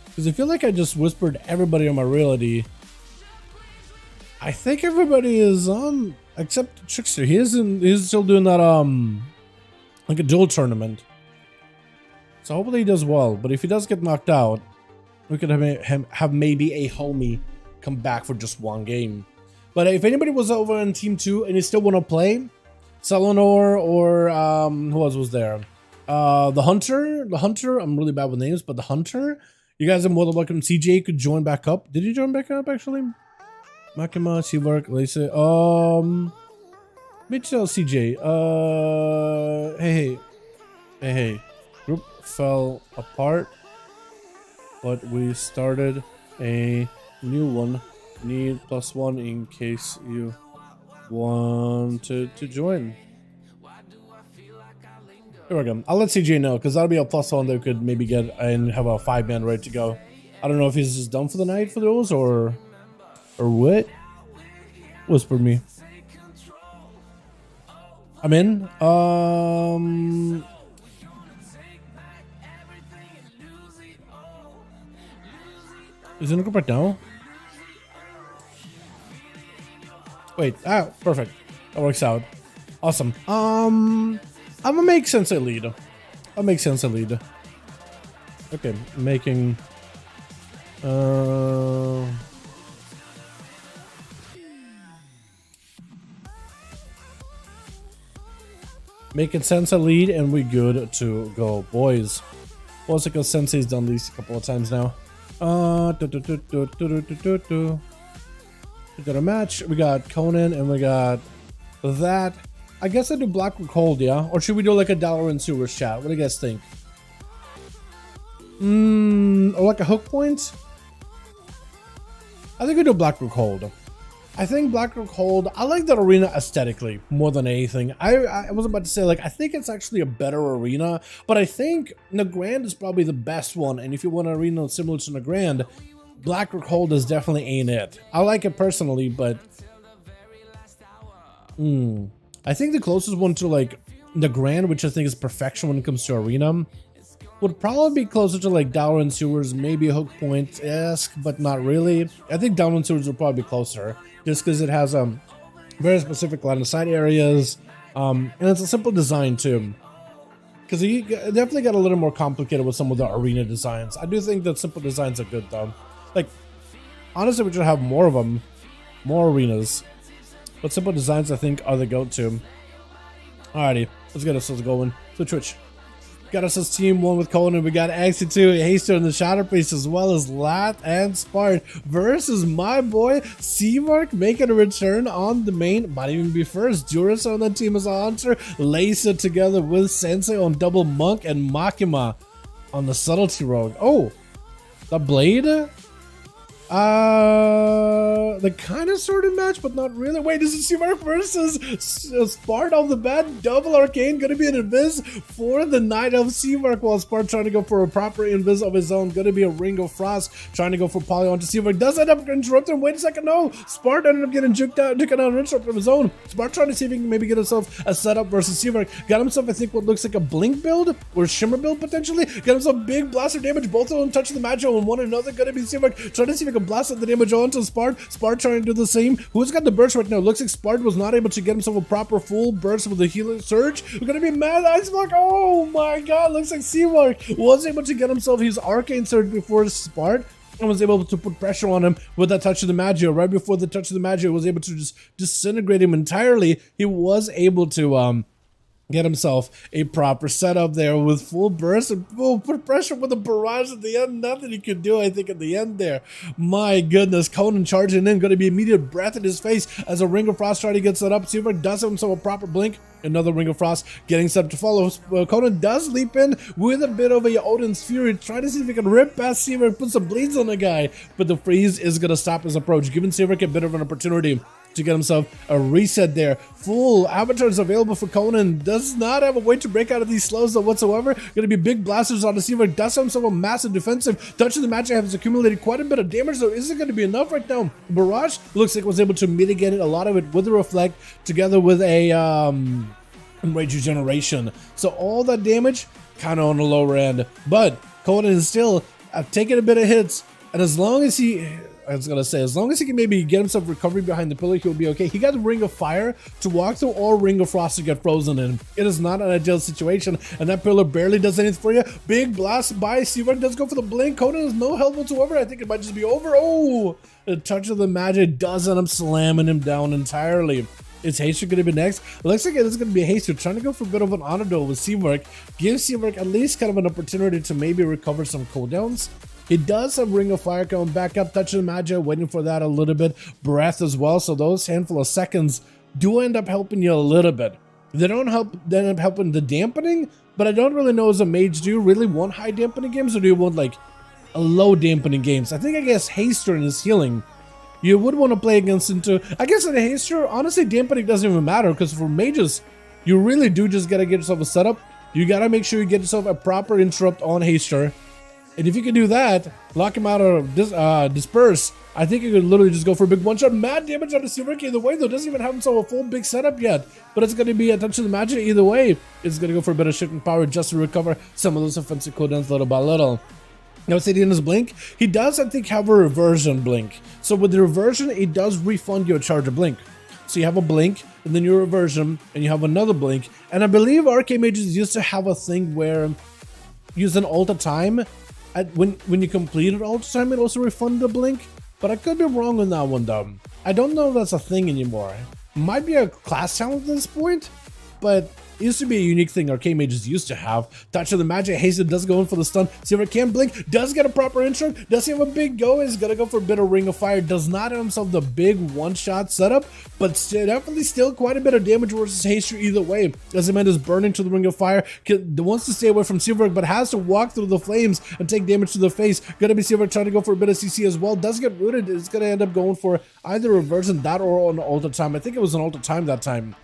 Because I feel like I just whispered everybody on my reality. I think everybody is on except Trickster. He's still doing that like a duel tournament. So hopefully he does well. But if he does get knocked out, we could have maybe a homie come back for just one game. But if anybody was over in Team 2 and you still want to play, Selenor or who else was there? The Hunter. I'm really bad with names, but the Hunter. You guys are more than welcome. CJ could join back up. Did you join back up actually? Makima, Seavark, Lisa. Mitchell, CJ. Hey. Group fell apart, but we started a new one. Need +1 in case you wanted to join. Here we go. I'll let CJ know because that'll be a +1 that we could maybe get and have a 5-man ready to go. I don't know if he's just done for the night for those or what. Whisper me. I'm in. Is it in a group right now? Wait, perfect. That works out. Awesome. I'm gonna make Sensei lead. I'll make Sensei lead. Okay, making... Making Sensei lead, and we good to go, boys. Also, because Sensei's done these a couple of times now. We got a match. We got Conan, and we got that. I guess I do Blackrock Hold, yeah? Or should we do like a Dalaran Sewers chat? What do you guys think? Or like a hook point? I think we do Blackrock Hold. I think Blackrock Hold, I like that arena aesthetically more than anything. I was about to say, like, I think it's actually a better arena, but I think Nagrand is probably the best one, and if you want an arena similar to Nagrand, Blackrock Hold is definitely ain't it. I like it personally, but... I think the closest one to, like, Nagrand, which I think is perfection when it comes to arena, would probably be closer to like Dalaran Sewers, maybe a hook point-esque, but not really. I think Dalaran Sewers would probably be closer, just because it has very specific line of sight areas, and it's a simple design too. Because you definitely got a little more complicated with some of the arena designs. I do think that simple designs are good though. Like, honestly, we should have more of them, more arenas. But simple designs, I think, are the go-to. Alrighty, let's get ourselves going. So Twitch. Got us as team 1 with Conan. We got Axie2, Haster in the Shadow Priest, as well as Lat and Spart versus my boy Seamark making a return on the main. Might even be first. Duras on the team as a hunter. Lacer together with Sensei on double monk, and Makima on the subtlety rogue. Oh, the blade? The kind of sort of match, but not really. Wait, is it Seamark versus Spart off the bat? Double arcane, gonna be an invis for the Knight of Seamark, while Spart trying to go for a proper invis of his own. Gonna be a Ring of Frost, trying to go for poly onto Seamark. Does end up interrupting. Wait a second, no. Spart ended up getting juked out, taken out an interrupt of his own. Spart trying to see if he can maybe get himself a setup versus Seamark. Got himself, I think, what looks like a Blink build or Shimmer build potentially. Got himself big blaster damage. Both of them touching the match on one another. Gonna be Seamark trying to see if he can blast the damage onto Spart. Spart trying to do the same. Who's got the burst right now? Looks like Spart was not able to get himself a proper full burst with the healing surge. We're gonna be mad. Ice Block. Oh my god. Looks like Seamark was able to get himself his arcane surge before Spart, and was able to put pressure on him with that touch of the Magio. Right before the touch of the Magio was able to just disintegrate him entirely. He was able to get himself a proper setup there with full burst and put pressure with a barrage at the end. Nothing he could do, I think, at the end there. My goodness, Conan charging in, going to be immediate breath in his face as a Ring of Frost trying to get set up. Seamark does have himself a proper blink. Another Ring of Frost getting set up to follow. Conan does leap in with a bit of a Odin's Fury, trying to see if he can rip past Seamark, put some bleeds on the guy, but the freeze is going to stop his approach, giving Seamark a bit of an opportunity to get himself a reset there. Full avatars available for Conan. Does not have a way to break out of these slows though whatsoever. Gonna be big blasters on the Seamark. Does have himself a massive defensive. Touch of the match has accumulated quite a bit of damage, though. Isn't going to be enough right now. Barrage looks like was able to mitigate it, a lot of it with the Reflect, together with a Rage Regeneration. So all that damage kind of on the lower end. But Conan is still taking a bit of hits, and as long as he... I was gonna say, as long as he can maybe get himself recovery behind the pillar, he'll be okay. He got the Ring of Fire to walk through, or Ring of Frost to get frozen in. It is not an ideal situation, and that pillar barely does anything for you. Big blast by Seamark, does go for the blink. Conan has no health whatsoever. I think it might just be over. Oh, the touch of the magic does end up slamming him down entirely. Is Haster going to be next? Looks like it is going to be Haster trying to go for a bit of an honor duel with Seamark. Give Seamark at least kind of an opportunity to maybe recover some cooldowns. He does have Ring of Fire coming back up, touching the Magi, waiting for that a little bit. Breath as well, so those handful of seconds do end up helping you a little bit. They don't help, they end up helping the dampening, but I don't really know as a mage, do you really want high dampening games, or do you want like a low dampening games? I guess Haster and his healing, you would want to play against into. I guess in a Haster, honestly, dampening doesn't even matter, because for mages, you really do just gotta get yourself a setup. You gotta make sure you get yourself a proper interrupt on Haster. And if you can do that, lock him out of disperse, I think you could literally just go for a big one-shot. Mad damage on the Seamark either way, though. Doesn't even have himself a full big setup yet. But it's going to be a touch of the magic either way. It's going to go for a bit of shifting power just to recover some of those offensive cooldowns little by little. Now, say in his blink, he does, I think, have a reversion blink. So with the reversion, it does refund you a charge of blink. So you have a blink, and then your reversion, and you have another blink. And I believe arcade mages used to have a thing where use an ult time. When you complete an ult time, it also refunded a blink. But I could be wrong on that one, though. I don't know if that's a thing anymore. Might be a class talent at this point, but it used to be a unique thing arcade mages used to have. Touch of the magic, Hasten does go in for the stun. See if it can blink, does get a proper intro. Does he have a big go? He's gonna go for a bit of ring of fire. Does not have himself the big one-shot setup, but definitely still quite a bit of damage versus Haster either way. As the man is burning to the ring of fire, wants to stay away from Silverg, but has to walk through the flames and take damage to the face. Gonna be Silverg trying to go for a bit of CC as well. Does get rooted. It's gonna end up going for either reversion that or an ult time. I think it was an ult time that time.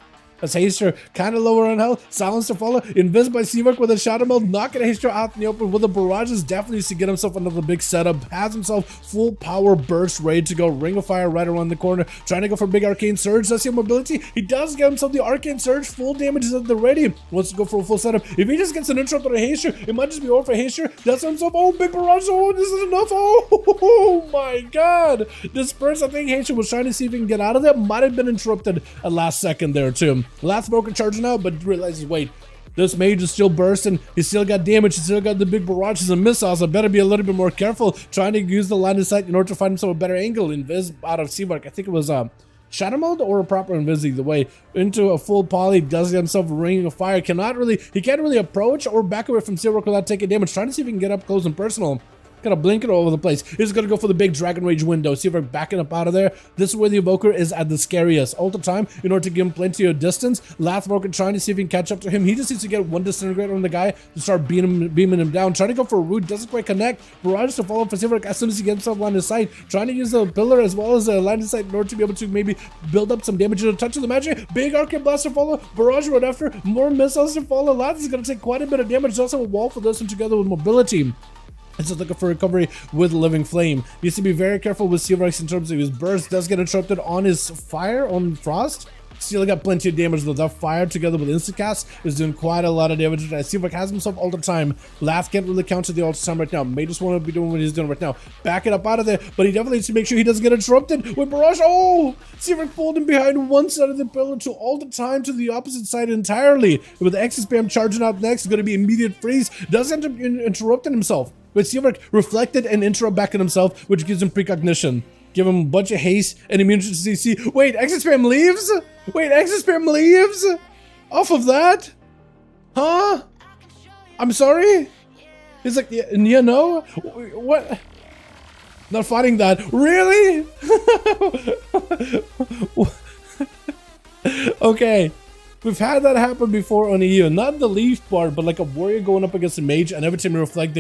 As Haster kind of lower on health, silence to follow, invis by Seawork with a shadow meld, knocking Haster out in the open with the barrages, definitely needs to get himself another big setup, has himself full power burst ready to go, ring of fire right around the corner, trying to go for big arcane surge. Does he have mobility? He does get himself the arcane surge, full damage is at the ready, wants to go for a full setup. If he just gets an interrupt on a Haster, it might just be over for Haster. Does himself, oh, big barrage, oh, this is enough, oh my god. Disperse, I think Haster was trying to see if he can get out of there, might have been interrupted at last second there too. Last broken charging out, but realizes, wait, this mage is still bursting. He still got damage. He still got the big barrages and missiles. I better be a little bit more careful trying to use the line of sight in order to find himself a better angle. Invis out of Seabark. I think it was shadow mode or a proper invis either way. Into a full poly, does get himself a ring of fire. He can't really approach or back away from Seabark without taking damage. Trying to see if he can get up close and personal. Kind of blinking all over the place. He's gonna go for the big Dragon Rage window. See if we're backing up out of there. This is where the Evoker is at the scariest. All the time, in order to give him plenty of distance. Lathbroken trying to see if he can catch up to him. He just needs to get one disintegrator on the guy to start beaming him down. Trying to go for a root, doesn't quite connect. Barrage to follow for Silver as soon as he gets himself line of sight. Trying to use the pillar as well as the line of sight in order to be able to maybe build up some damage. A touch of the magic. Big arcane blast to follow. Barrage right after. More missiles to follow. Lath is gonna take quite a bit of damage. There's also a wall for this one together with mobility. It's just looking for recovery with Living Flame. Needs to be very careful with Seavorx in terms of his burst. Does get interrupted on his fire, on Frost. Still got plenty of damage though. That fire together with Instacast is doing quite a lot of damage. Seavork has himself all the time. Lath can't really counter the ult time right now. May just want to be doing what he's doing right now. Back it up out of there, but he definitely needs to make sure he doesn't get interrupted with Barrage. Oh! Seavork pulled him behind one side of the pillar to all the time to the opposite side entirely. With the X spam charging out next, it's going to be immediate freeze. Does end up interrupting himself. But Seavork reflected and interrupt back at himself, which gives him precognition. Give him a bunch of haste and immunity to CC. Wait, Exit Spam leaves? Wait, Exit Spam leaves? Off of that? Huh? I'm sorry? He's like, yeah, no? What? Not fighting that. Really? Okay. We've had that happen before on EU. Not the leaf part, but like a warrior going up against a mage, and every time you reflect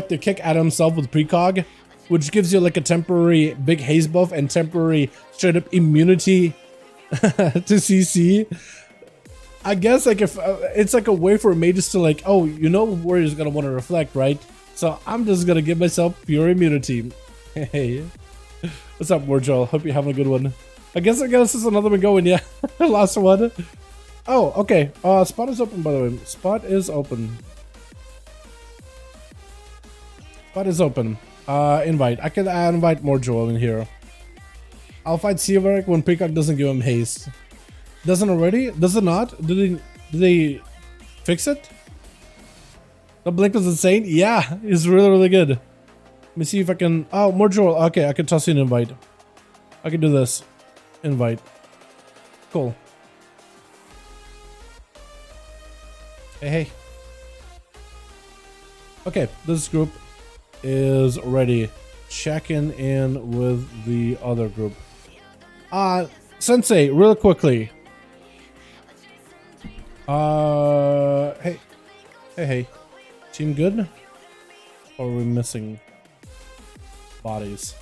the kick at himself with precog, which gives you like a temporary big haze buff and temporary straight up immunity to CC. I guess like if it's like a way for mages to like, oh, you know, warrior's gonna want to reflect, right? So I'm just gonna give myself pure immunity. Hey, what's up, Warjoel? Hope you're having a good one. I guess this is another one going. Yeah, last one. Oh, okay. Spot is open, by the way. Spot is open. Spot is open. Invite. I can invite more Joel in here. I'll fight Seavark when Precog doesn't give him haste. Doesn't already? Does it not? Did they fix it? The blink was insane? Yeah, it's really, really good. Let me see if I can... Oh, more Joel. Okay, I can toss you an invite. I can do this. Invite. Cool. Hey. Okay, this group is ready. Checking in with the other group. Sensei, real quickly. Hey. Team good? Or are we missing bodies?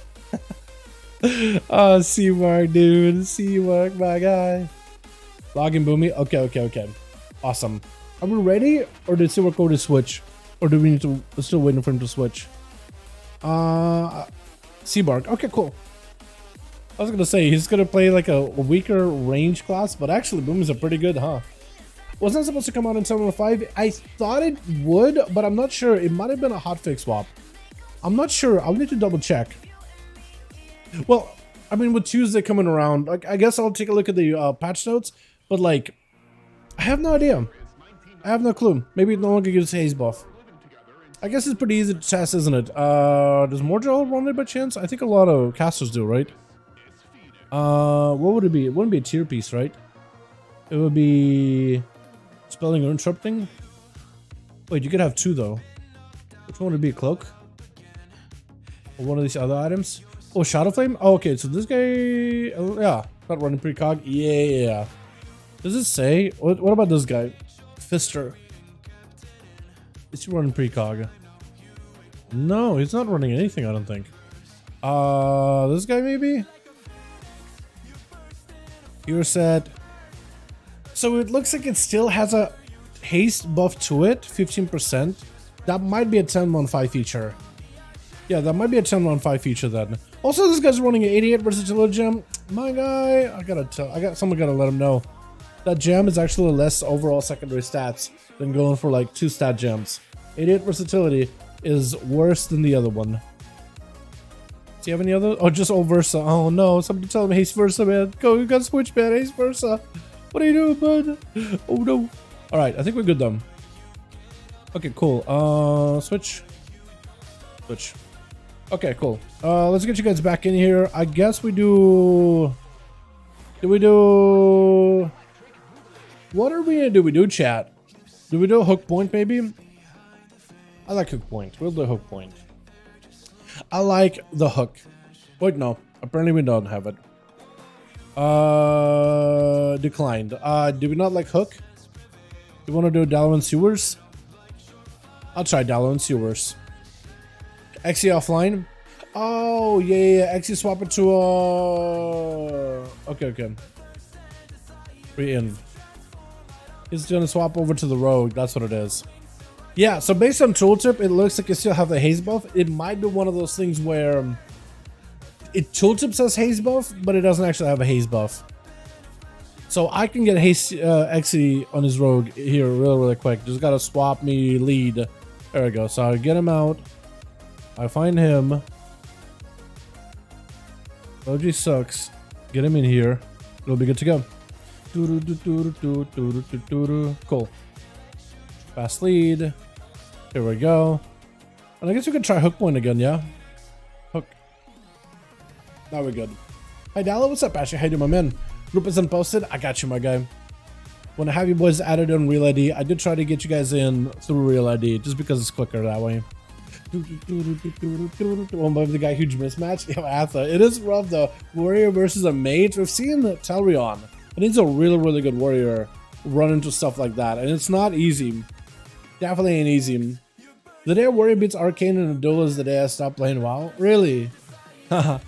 C-Mark, dude. C-Mark, my guy. Logging Boomy. Okay. Awesome. Are we ready? Or did C-Mark go to switch? Or do we need to... We're still waiting for him to switch. Seabark. Okay, cool. I was gonna say he's gonna play like a weaker range class, but actually Boom is a pretty good, huh? Wasn't supposed to come out in 7.5. I thought it would, but I'm not sure. It might have been a hotfix swap. I'm not sure. I'll need to double check. Well, I mean, with Tuesday coming around, like, I guess I'll take a look at the patch notes, but like, I have no idea. I have no clue. Maybe it no longer gives haze buff. I guess it's pretty easy to test, isn't it? Does Morgel run it by chance? I think a lot of casters do, right? What would it be? It wouldn't be a tier piece, right? It would be spelling or interrupting. Wait, you could have two though. Which one would it be? A cloak? Or one of these other items? Oh, Shadow Flame? Oh, okay, so this guy... yeah, not running precog. Yeah. Does it say? What about this guy? Fister. Is he running precog? No, he's not running anything, I don't think. This guy maybe? You're set. So it looks like it still has a haste buff to it, 15%. That might be a 10.15 feature. Yeah, that might be a 10.15 feature then. Also, this guy's running an 88 versatility gem. My guy, someone gotta let him know. That gem is actually less overall secondary stats than going for like 2 stat gems. 88 versatility is worse than the other one. Do you have any other? Oh, just all Versa. Oh no, somebody tell him haste Versa, man. Go, you got switch, man. Haste Versa. What are you doing, bud? Oh no. Alright, I think we're good then. Okay, cool. Switch. Okay, cool. Let's get you guys back in here. I guess we do... What are we gonna do? We do chat. Do we do a hook point, maybe? I like hook point. We'll do hook point. I like the hook. Wait, no. Apparently we don't have it. Declined. Do we not like hook? You want to do Dalaran Sewers? I'll try Dalaran Sewers. XE offline? Oh, yeah. XE swap it to, Okay. Re-in. He's gonna swap over to the rogue. That's what it is. Yeah, so based on tooltip, it looks like you still have the haze buff. It might be one of those things where tooltip says haze buff, but it doesn't actually have a haze buff. So I can get haze XE on his rogue here really quick. Just gotta swap me lead. There we go. So I get him out. I find him. OG sucks. Get him in here. It'll be good to go. Cool. Fast lead. Here we go. And I guess we could try hook point again, yeah? Hook. Now we're good. Hi Dalla, what's up, Ashley? How you doing, my man? Group isn't posted. I got you, my guy. When I have you boys added on Real ID, I did try to get you guys in through Real ID just because it's quicker that way. One by the guy, huge mismatch. Yeah, Atha. It is rough though. Warrior versus a mage. We've seen Talrion. It needs a really good warrior run into stuff like that, and it's not easy. Definitely ain't easy. The day a warrior beats Arcane in a duel is the day I stop playing WoW. Really? I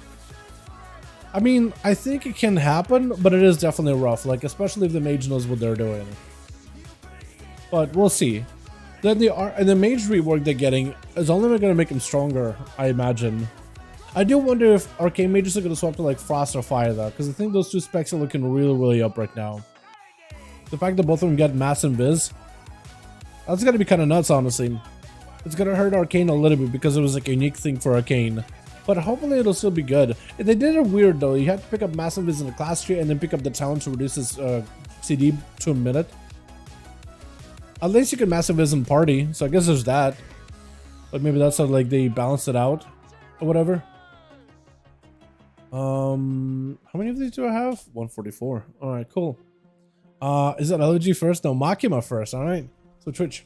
mean, I think it can happen, but it is definitely rough. Like, especially if the mage knows what they're doing. But we'll see. Then the mage rework they're getting is only going to make him stronger, I imagine. I do wonder if Arcane Mages are going to swap to like Frost or Fire though, because I think those two specs are looking really up right now. The fact that both of them get Mass and Viz, that's going to be kind of nuts, honestly. It's going to hurt Arcane a little bit because it was like a unique thing for Arcane. But hopefully it'll still be good. They did it weird though. You had to pick up Mass and Viz in the class tree and then pick up the talent to reduce his CD to a minute. At least you can Mass and Viz in party, so I guess there's that. But maybe that's how like they balanced it out or whatever. How many of these do I have? 144. Alright, cool. Is it LG first? No, Makima first. Alright. So Twitch.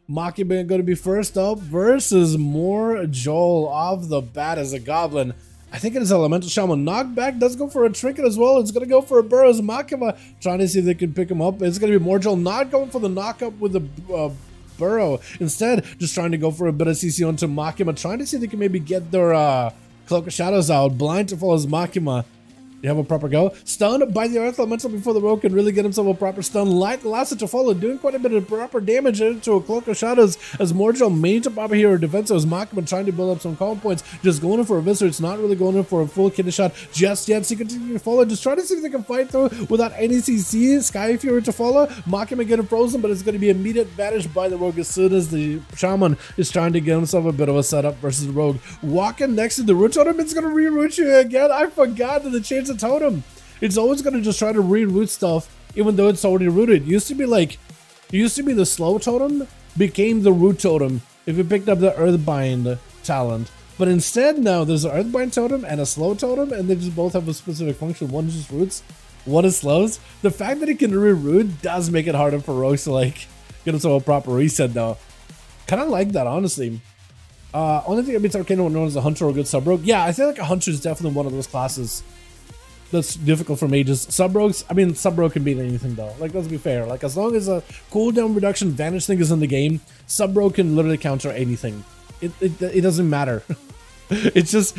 Makima going to be first up versus more Joel off the bat as a goblin. I think it is Elemental Shaman. Knockback does go for a trinket as well. It's going to go for a Burrows. Makima trying to see if they can pick him up. It's going to be more Joel not going for the knockup with the Burrow. Instead, just trying to go for a bit of CC onto Makima. Trying to see if they can maybe get their Cloak of Shadows out. Blind to follows Makima. You have a proper go. Stunned by the Earth Elemental before the Rogue can really get himself a proper stun. Light lasted to follow, doing quite a bit of proper damage into a Cloak of Shadows as Morgel made to pop here defensive as Makima trying to build up some calm points. Just going in for a Viscer. It's not really going in for a full kidney shot just yet. So you continue to follow. Just try to see if they can fight through without any CC. Sky Fury to follow. Makima getting frozen, but it's going to be immediate advantage by the Rogue as soon as the Shaman is trying to get himself a bit of a setup versus the Rogue. Walking next to the Root Totem, it's going to re-root you again. I forgot that it changed the totem. It's always going to just try to re-root stuff, even though it's already rooted. It used to be the slow totem became the root totem if you picked up the Earthbind talent. But instead now there's an Earthbind totem and a slow totem, and they just both have a specific function. One is just roots, one is slows. The fact that it can re-root does make it harder for rogues to like get himself a proper reset though. Kind of like that, honestly. Only thing that beats Arcane known as a Hunter or a good sub-rogue. Yeah, I feel like a Hunter is definitely one of those classes that's difficult for mages. Sub-rogues, I mean, sub-rogue can beat anything though. Like, let's be fair. Like, as long as a cooldown reduction vanish thing is in the game, sub-rogue can literally counter anything. It doesn't matter. it's just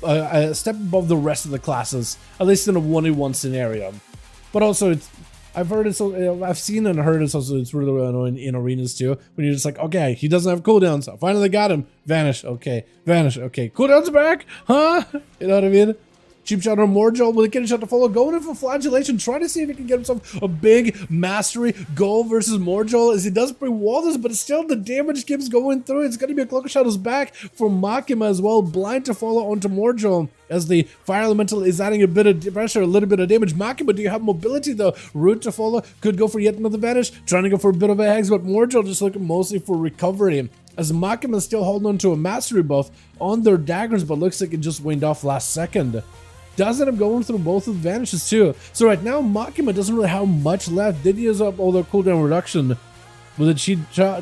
a step above the rest of the classes, at least in a 1v1 scenario. But also, I've seen and heard it's really annoying in arenas too, when you're just like, okay, he doesn't have cooldowns. I finally got him. Vanish. Okay. Vanish. Okay. Cooldowns back. Huh? You know what I mean? Cheap shot on Morgel with a kidney shot to follow, going in for flagellation, trying to see if he can get himself a big mastery goal versus Morgel as he does pre-wall this, but still the damage keeps going through. It's going to be a Cloak of Shadows back for Makima as well, blind to follow onto Morgel as the Fire Elemental is adding a bit of pressure, a little bit of damage. Makima, do you have mobility though? Root to follow, could go for yet another vanish, trying to go for a bit of a hex, but Morgel just looking mostly for recovery. As Makima is still holding on to a mastery buff on their daggers, but looks like it just waned off last second. Does end up going through both of the vanishes too. So right now, Makima doesn't really have much left. Did use up all their cooldown reduction with a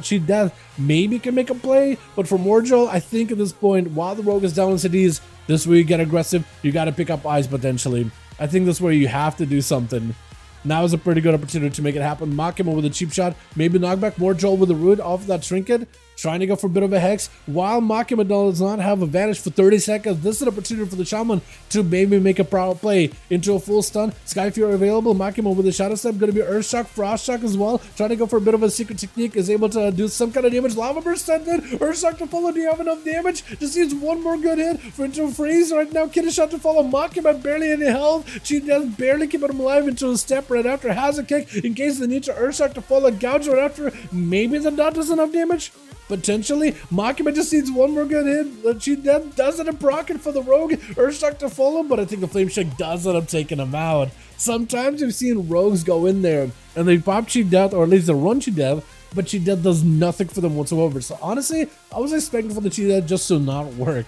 cheat death. Maybe can make a play, but for Morgel, I think at this point, while the Rogue is down in cities, this is where you get aggressive. You got to pick up eyes potentially. I think that's where you have to do something. Now is a pretty good opportunity to make it happen. Makima with a cheap shot, maybe knockback. Morgel with a root off that trinket, trying to go for a bit of a hex. While Makima does not have a vanish for 30 seconds, this is an opportunity for the Shaman to maybe make a proud play into a full stun. Sky Fury available. Makima with a Shadow Step, going to be Earth Shock, Frost Shock as well. Trying to go for a bit of a secret technique, is able to do some kind of damage. Lava Burst sent in. Earth Shock to follow. Do you have enough damage? Just needs one more good hit for into a freeze right now. Kidney shot to follow. Makima barely any health. She does barely keep him alive into a step right after. Has a kick in case they need to Earth Shock to follow. Gouge right after. Maybe the dot does enough damage. Potentially, Makima just needs one more good hit. She does end up rocking for the Rogue. Earthshock to follow, but I think the Flame Shake does end up taking him out. Sometimes we've seen Rogues go in there and they pop Cheat Death, or at least they run Cheat Death, but Cheat Death does nothing for them whatsoever. So honestly, I was expecting for the Cheat Death just to not work.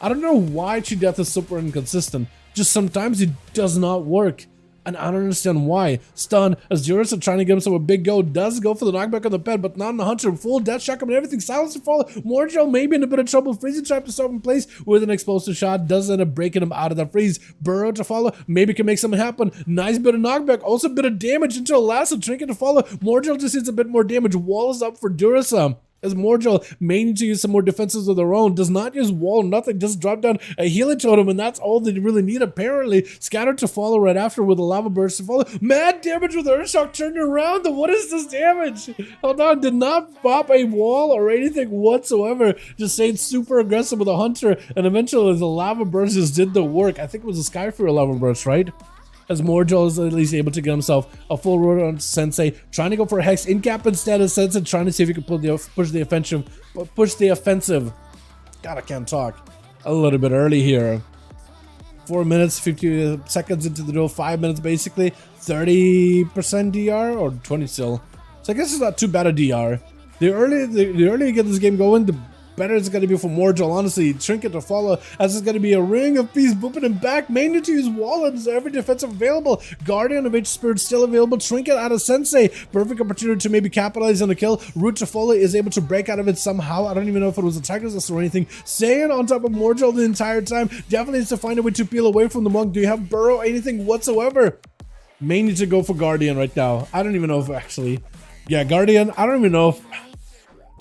I don't know why Cheat Death is super inconsistent. Just sometimes it does not work. And I don't understand why. Stun, as Duels are trying to get himself a big go, does go for the knockback on the pet, but not on the Hunter. Full death shock and everything. Silence to follow. Morgel maybe in a bit of trouble. Freezing trap to stop in place with an explosive shot. Does end up breaking him out of that freeze. Burrow to follow. Maybe can make something happen. Nice bit of knockback. Also a bit of damage into a lasso. Trinket to follow. Morgel just needs a bit more damage. Wall is up for Durasa. As Morgel may need to use some more defenses of their own, does not use wall, nothing, just drop down a healing totem, and that's all they really need apparently. Scattered to follow right after with a lava burst to follow. Mad damage with Earthshock turning around. What is this damage? Hold on, did not pop a wall or anything whatsoever. Just stayed super aggressive with a Hunter, and eventually the lava burst just did the work. I think it was a Sky Fury lava burst, right? As Morgel is at least able to get himself a full road on Sensei, trying to go for a Hex in cap instead of Sensei, trying to see if he can push the offensive. God, I can't talk. A little bit early here. 4 minutes, 50 seconds into the duel, 5 minutes basically, 30% DR or 20 still. So I guess it's not too bad a DR. The earlier you get this game going, the better it's going to be for Morgel, honestly. Trinket to follow, as it's going to be a Ring of Peace booping him back. Mainly to use Wallets, every defensive available. Guardian of Ancient Spirit still available. Trinket out of Sensei. Perfect opportunity to maybe capitalize on the kill. Root to follow is able to break out of it somehow. I don't even know if it was a Tiger Resist or anything. Staying on top of Morgel the entire time. Definitely needs to find a way to peel away from the monk. Do you have Burrow? Anything whatsoever? May need to go for Guardian right now. I don't even know if actually. Yeah, Guardian. I don't even know if.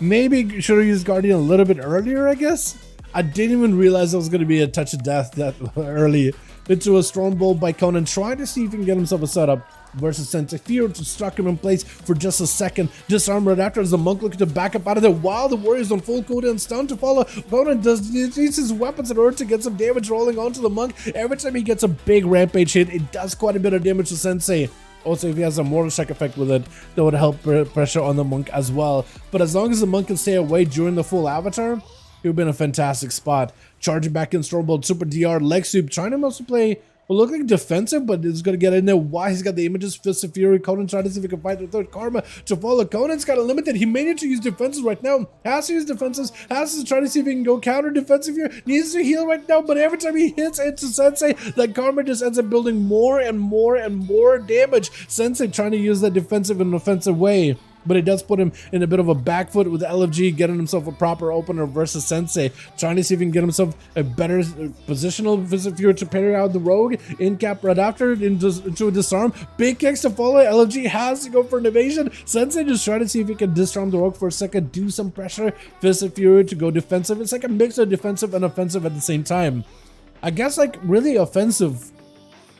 Maybe should have used Guardian a little bit earlier, I guess. I didn't even realize it was going to be a touch of death that early. into a Stormbolt by Conan, trying to see if he can get himself a setup versus Sensei. Fear to stuck him in place for just a second. Disarm right after as the Monk looking to back up out of there while the Warriors on full cooldown. Stun to follow. Conan uses his weapons in order to get some damage rolling onto the Monk. Every time he gets a big rampage hit, it does quite a bit of damage to Sensei. Also, if he has a mortal strike effect with it, that would help pressure on the Monk as well. But as long as the Monk can stay away during the full avatar, it would be in a fantastic spot. Charging back in Stormbolt, Super DR, leg sweep, trying to mostly play, well, look like defensive, but it's going to get in there. Why? He's got the images, Fist of Fury. Conan trying to see if he can fight the third Karma to follow. Conan's got a limited. He may need to use defenses right now. Has to use defenses. Has to try to see if he can go counter defensive here. Needs to heal right now, but every time he hits into Sensei, that Karma just ends up building more and more and more damage. Sensei trying to use that defensive in an offensive way. But it does put him in a bit of a back foot with LFG getting himself a proper opener versus Sensei. Trying to see if he can get himself a better positional visit here to parry out the Rogue. In cap right after into a disarm. Big kicks to follow. LFG has to go for an evasion. Sensei just trying to see if he can disarm the Rogue for a second. Do some pressure. Fist of Fury to go defensive. It's like a mix of defensive and offensive at the same time. I guess like really offensive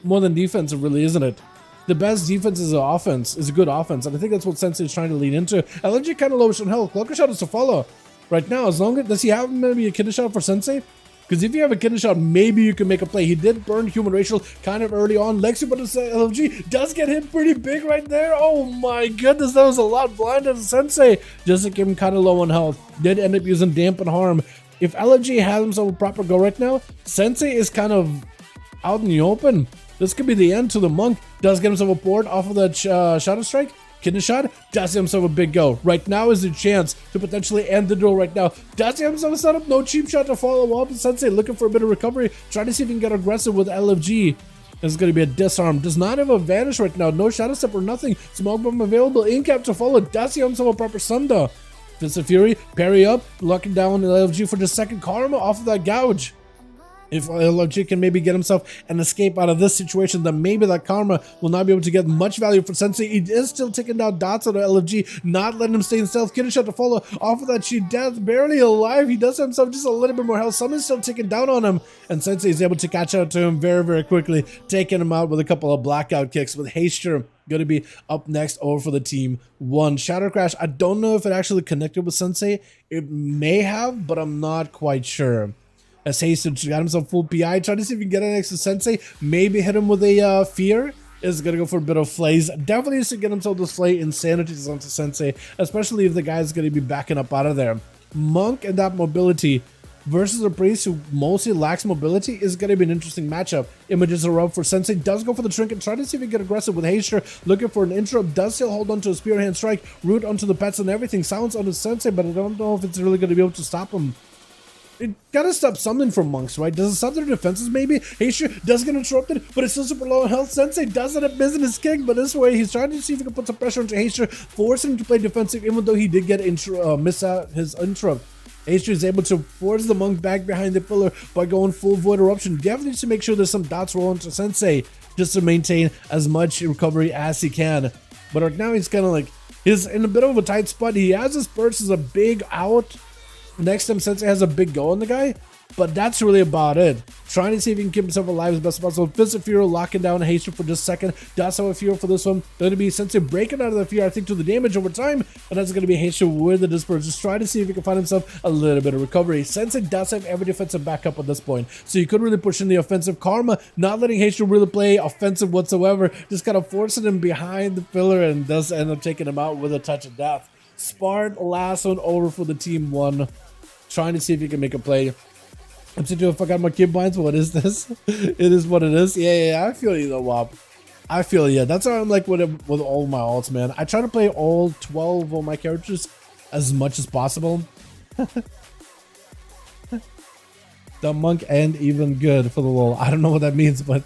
more than defensive really, isn't it? The best defense is an offense, is a good offense, and I think that's what Sensei is trying to lean into. LNG kind of lows on health. Cloaker Shot is to follow right now. As long as, does he have maybe a kidney shot for Sensei? Because if you have a kidney shot, maybe you can make a play. He did burn Human Racial kind of early on. Lexi, but LFG does get hit pretty big right there. Oh my goodness, that was a lot blinded to Sensei. Just to keep him kind of low on health. Did end up using Dampen Harm. If LFG has himself a proper go right now, Sensei is kind of out in the open. This could be the end to the Monk. Does get himself a board off of that Shadow Strike. Kidney Shot. Does get himself a big go. Right now is the chance to potentially end the duel right now. Does get himself a setup. No cheap shot to follow up. Sensei looking for a bit of recovery. Trying to see if he can get aggressive with LFG. This is going to be a disarm. Does not have a vanish right now. No Shadow Step or nothing. Smoke Bomb available. In cap to follow. Does get himself a proper Sunda. Fist of Fury. Parry up. Locking down LFG for the second Karma off of that gouge. If LFG can maybe get himself an escape out of this situation, then maybe that Karma will not be able to get much value for Sensei. He is still taking down dots on LFG, not letting him stay in stealth. Kidney Shot to follow off of that. She death, barely alive. He does have himself just a little bit more health. Someone's still taking down on him, and Sensei is able to catch out to him very, very quickly, taking him out with a couple of blackout kicks with Haster going to be up next over for the team one. Shadow Crash, I don't know if it actually connected with Sensei. It may have, but I'm not quite sure. As Hasten got himself full PI, trying to see if he can get an next to Sensei. Maybe hit him with a Fear. Is going to go for a bit of Flays. Definitely needs to get himself this Flay Insanities onto Sensei, especially if the guy's going to be backing up out of there. Monk and that mobility versus a Priest who mostly lacks mobility is going to be an interesting matchup. Images are up for Sensei. Does go for the Trinket. Try to see if he can get aggressive with Haster. Looking for an interrupt. Does still hold on to a Spear Hand Strike. Root onto the pets and everything. Silence on his Sensei, but I don't know if it's really going to be able to stop him. It gotta stop something from Monks, right? Does it stop their defenses maybe? Haster does get interrupted, but it's still super low on health. Sensei does end up missing his kick, but this way he's trying to see if he can put some pressure onto Haster, forcing him to play defensive, even though he did get miss out his interrupt. Haster is able to force the Monk back behind the pillar by going full Void Eruption. Definitely needs to make sure there's some dots rolling to Sensei just to maintain as much recovery as he can. But right now he's kind of like, he's in a bit of a tight spot. He has his burst as a big out. Next time Sensei has a big go on the guy, but that's really about it. Trying to see if he can keep himself alive as best as possible. Fist of Fury locking down Haster for just a second. Does have a Fury for this one. Going to be Sensei breaking out of the Fear, I think, to the damage over time, and that's going to be Haster with the Disperse. Just trying to see if he can find himself a little bit of recovery. Sensei does have every defensive backup at this point, so you could really push in the offensive. Karma not letting Haster really play offensive whatsoever, just kind of forcing him behind the pillar and does end up taking him out with a touch of death. Spart, last one over for the team one. Trying to see if he can make a play. I'm sitting here, if I got my kid binds, what is this? It is what it is. Yeah, I feel you though, Wop. I feel you. That's how I'm like with all my alts, man. I try to play all 12 of my characters as much as possible. The Monk and even good for the lol. I don't know what that means, but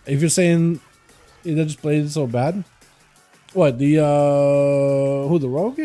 if you're saying they just played so bad. What, the Rogue?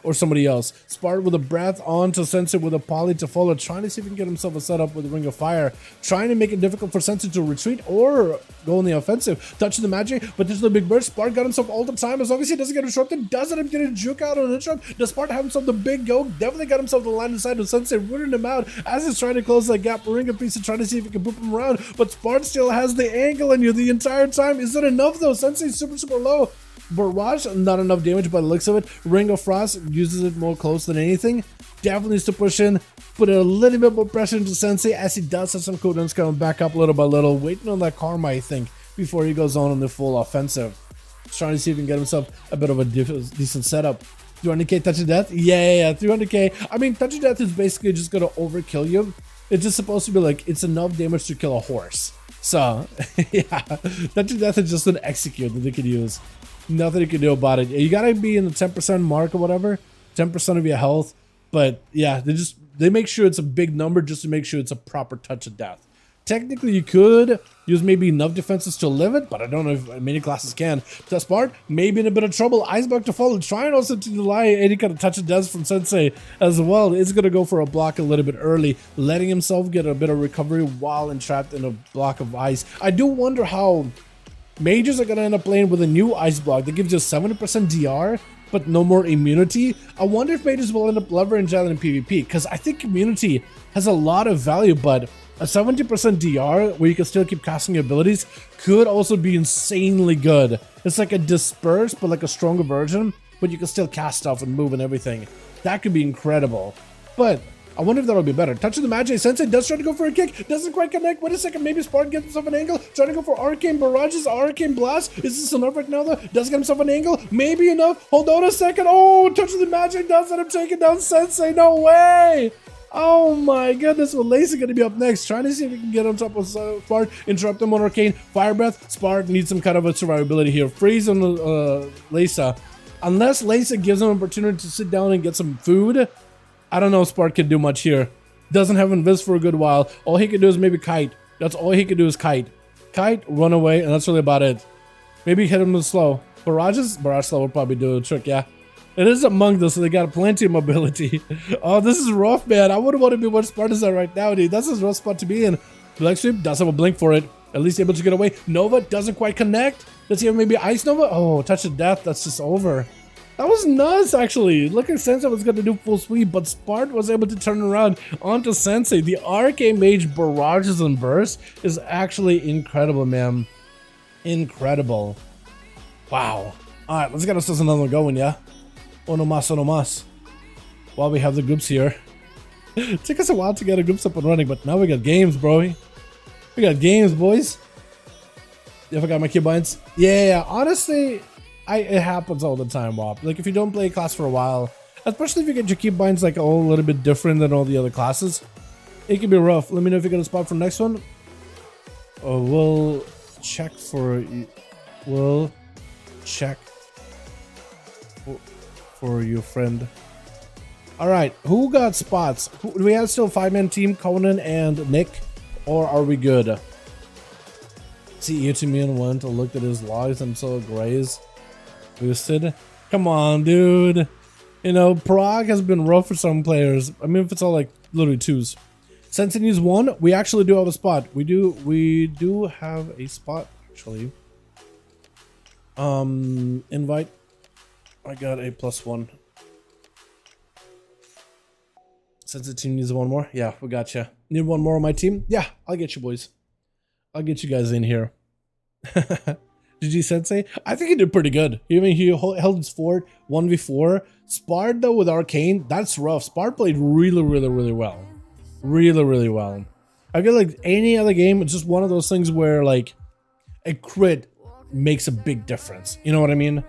or somebody else. Spartan with a breath on to Sensei with a poly to follow, trying to see if he can get himself a setup with a Ring of Fire, trying to make it difficult for Sensei to retreat or go on the offensive. Touching the magic, but there's the big burst. Spartan got himself all the time, as long as he doesn't get interrupted, doesn't end up getting juke out on an interrupt. Does Spartan have himself the big go? Definitely got himself the line inside of Sensei, rooting him out as he's trying to close that gap. Ring of Peace and trying to see if he can boop him around, but Spartan still has the angle on you the entire time. Is it enough though? Sensei's super low. Barrage, not enough damage by the looks of it. Ring of Frost uses it more close than anything. Definitely needs to push in, put a little bit more pressure into Sensei, as he does have some cooldowns coming back up little by little, waiting on that karma, I think, before he goes on the full offensive. Trying to see if he can get himself a bit of a decent setup. 300k touch of death? Yeah, 300k. I mean, touch of death is basically just gonna overkill you. It's just supposed to be like, it's enough damage to kill a horse. So, yeah, touch of death is just an execute that they could use. Nothing you can do about it. You gotta be in the 10% mark or whatever, 10% of your health. But yeah, they make sure it's a big number just to make sure it's a proper touch of death. Technically, you could use maybe enough defenses to live it, but I don't know if many classes can. Despard maybe in a bit of trouble. Icebug to follow, trying also to deny any kind of touch of death from Sensei as well. Is going to go for a block a little bit early, letting himself get a bit of recovery while entrapped in a block of ice. I do wonder how mages are going to end up playing with a new ice block that gives you 70% DR, but no more immunity. I wonder if mages will end up leveraging that in PvP, because I think immunity has a lot of value, but a 70% DR where you can still keep casting your abilities could also be insanely good. It's like a disperse, but like a stronger version, but you can still cast stuff and move and everything. That could be incredible. But I wonder if that'll be better. Touch of the Magic. Sensei does try to go for a kick. Doesn't quite connect. Wait a second. Maybe Spartan gets himself an angle. Trying to go for Arcane Barrages. Arcane Blast. Is this enough right now though? Does get himself an angle. Maybe enough. Hold on a second. Oh, Touch of the Magic does end up taking down Sensei. No way. Oh my goodness. Well, Lace is going to be up next. Trying to see if we can get on top of Spartan. Interrupt him on Arcane. Fire Breath. Spartan needs some kind of a survivability here. Freeze on Lisa. Unless Lisa gives him an opportunity to sit down and get some food, I don't know if Spark can do much here. Doesn't have Invis for a good while. All he can do is maybe kite. That's all he can do is kite. Kite, run away, and that's really about it. Maybe hit him with slow. Barrage slow will probably do a trick, yeah. It is among them, so they got plenty of mobility. Oh, this is rough, man. I wouldn't want to be what Spartans are right now, dude. That's a rough spot to be in. Livestream does have a blink for it. At least able to get away. Nova doesn't quite connect. Let's see if maybe Ice Nova. Oh, touch of death. That's just over. That was nuts, actually. Look at Sensei was going to do full sweep, but Spart was able to turn around onto Sensei. The Arcane Mage Barrages and Burst is actually incredible, man. Incredible. Wow. All right, let's get ourselves another one going, yeah? Uno mas. While we have the groups here. It took us a while to get the groups up and running, but now we got games, bro. We got games, boys. If I got my keybinds? Yeah, honestly, it happens all the time, Wop. Like, if you don't play a class for a while, especially if you get your keybinds like a little bit different than all the other classes, it can be rough. Let me know if you get a spot for the next one. Oh, we'll check for your friend. All right, who got spots? Do we have still 5-man team, Conan and Nick, or are we good? See, Ichiman went to look at his logs until Grays boosted. Come on, dude. You know, Prague has been rough for some players. I mean, if it's all like literally twos. Sensei needs one. We actually do have a spot. We do have a spot actually. Invite. I got a +1. Sensei team needs one more. Yeah, we got you. Need one more on my team? Yeah, I'll get you boys. I'll get you guys in here. GG Sensei. I think he did pretty good. I mean, he held his fort 1v4. Spard though with Arcane, that's rough. Spard played really well. Really well. I feel like any other game, it's just one of those things where like a crit makes a big difference. You know what I mean?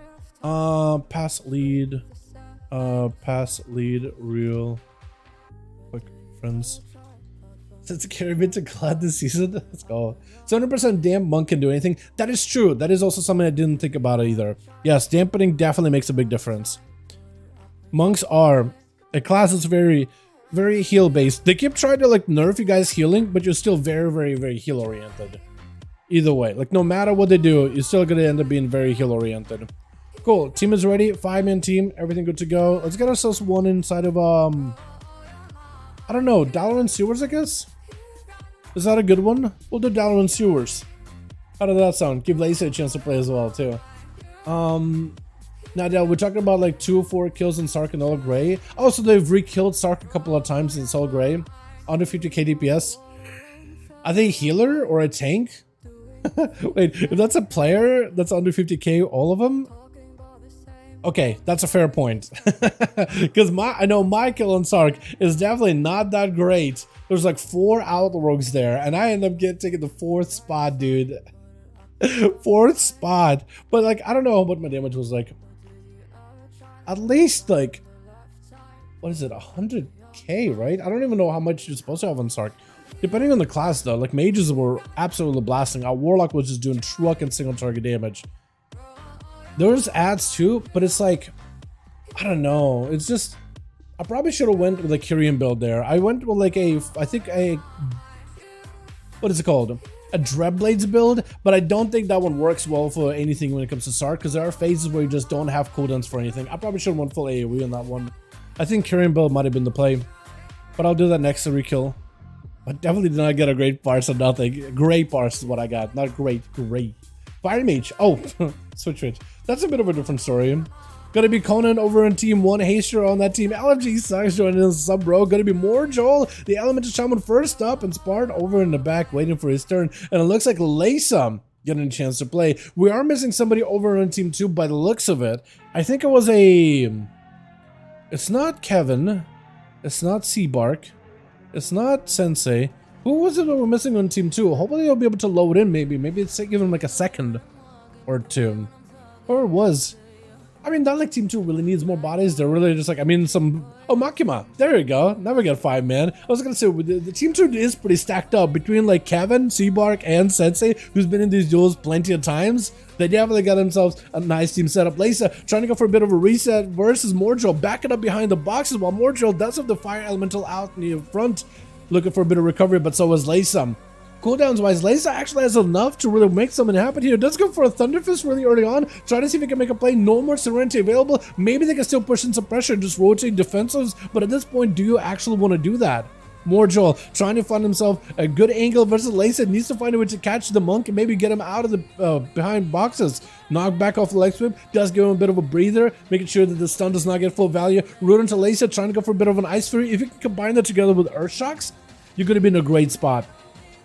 Pass lead, real quick friends. Since carry bit to Glad this season, let's go. 700% damp monk can do anything. That is true. That is also something I didn't think about either. Yes, dampening definitely makes a big difference. Monks are a class that's very heal based. They keep trying to like nerf you guys healing, but you're still very heal oriented. Either way, like no matter what they do, you're still gonna end up being very heal oriented. Cool. Team is ready. 5-man team. Everything good to go. Let's get ourselves one inside of I don't know, Dalaran Sewers, I guess? Is that a good one? We'll do Dalaran Sewers. How does that sound? Give Lacey a chance to play as well, too. Now, Dale, we're talking about like 2 or 4 kills in Sark and All Grey. Also, they've re-killed Sark a couple of times in All Grey. Under 50k DPS. Are they a healer or a tank? Wait, if that's a player that's under 50k, all of them? Okay, that's a fair point. Because I know my kill on Sark is definitely not that great. There's like 4 outrogues there, and I end up taking the 4th spot, dude. 4th spot. But like, I don't know what my damage was like. At least like, what is it, 100k, right? I don't even know how much you're supposed to have on Sark. Depending on the class though, like mages were absolutely blasting. Our Warlock was just doing truck and single target damage. There's ads too, but it's like, I don't know. It's just, I probably should have went with a Kyrian build there. I went with like what is it called? A Dreadblades build, but I don't think that one works well for anything when it comes to Sark, because there are phases where you just don't have cooldowns for anything. I probably should have went full AoE on that one. I think Kyrian build might have been the play, but I'll do that next to re-kill. I definitely did not get a great parse or nothing. Great parse is what I got, not great. Fire Mage. Oh, switch. That's a bit of a different story. Gonna be Conan over in Team 1, Haster on that team. LFG sucks joining in sub, bro. Gonna be more Joel, the Elemental Shaman first up, and Spart over in the back waiting for his turn. And it looks like Laysam getting a chance to play. We are missing somebody over in Team 2 by the looks of it. I think it was it's not Kevin. It's not Seabark. It's not Sensei. Who was it that we're missing on Team 2? Hopefully they'll be able to load in maybe. Maybe it's give them like a second or 2. Or it was. I mean, not like Team 2 really needs more bodies. They're really just like, I mean, oh, Makima. There you go. Never get 5 man. I was going to say, the Team 2 is pretty stacked up between like Kevin, Seabark, and Sensei, who's been in these duels plenty of times. They definitely got themselves a nice team setup. Lisa trying to go for a bit of a reset versus Mordril, backing up behind the boxes while Mordril does have the Fire Elemental out in the front, looking for a bit of recovery, but so is Lisa. Cooldowns wise, Lisa actually has enough to really make something happen here. Does go for a Thunderfist really early on. Try to see if he can make a play. No more Serenity available. Maybe they can still push in some pressure and just rotate defensives. But at this point, do you actually want to do that? More Joel trying to find himself a good angle versus Lisa. Needs to find a way to catch the monk and maybe get him out of the behind boxes. Knock back off the leg sweep. Does give him a bit of a breather, making sure that the stun does not get full value. Root into Lisa, trying to go for a bit of an Ice Fury. If you can combine that together with Earth Shocks, you're going to be in a great spot.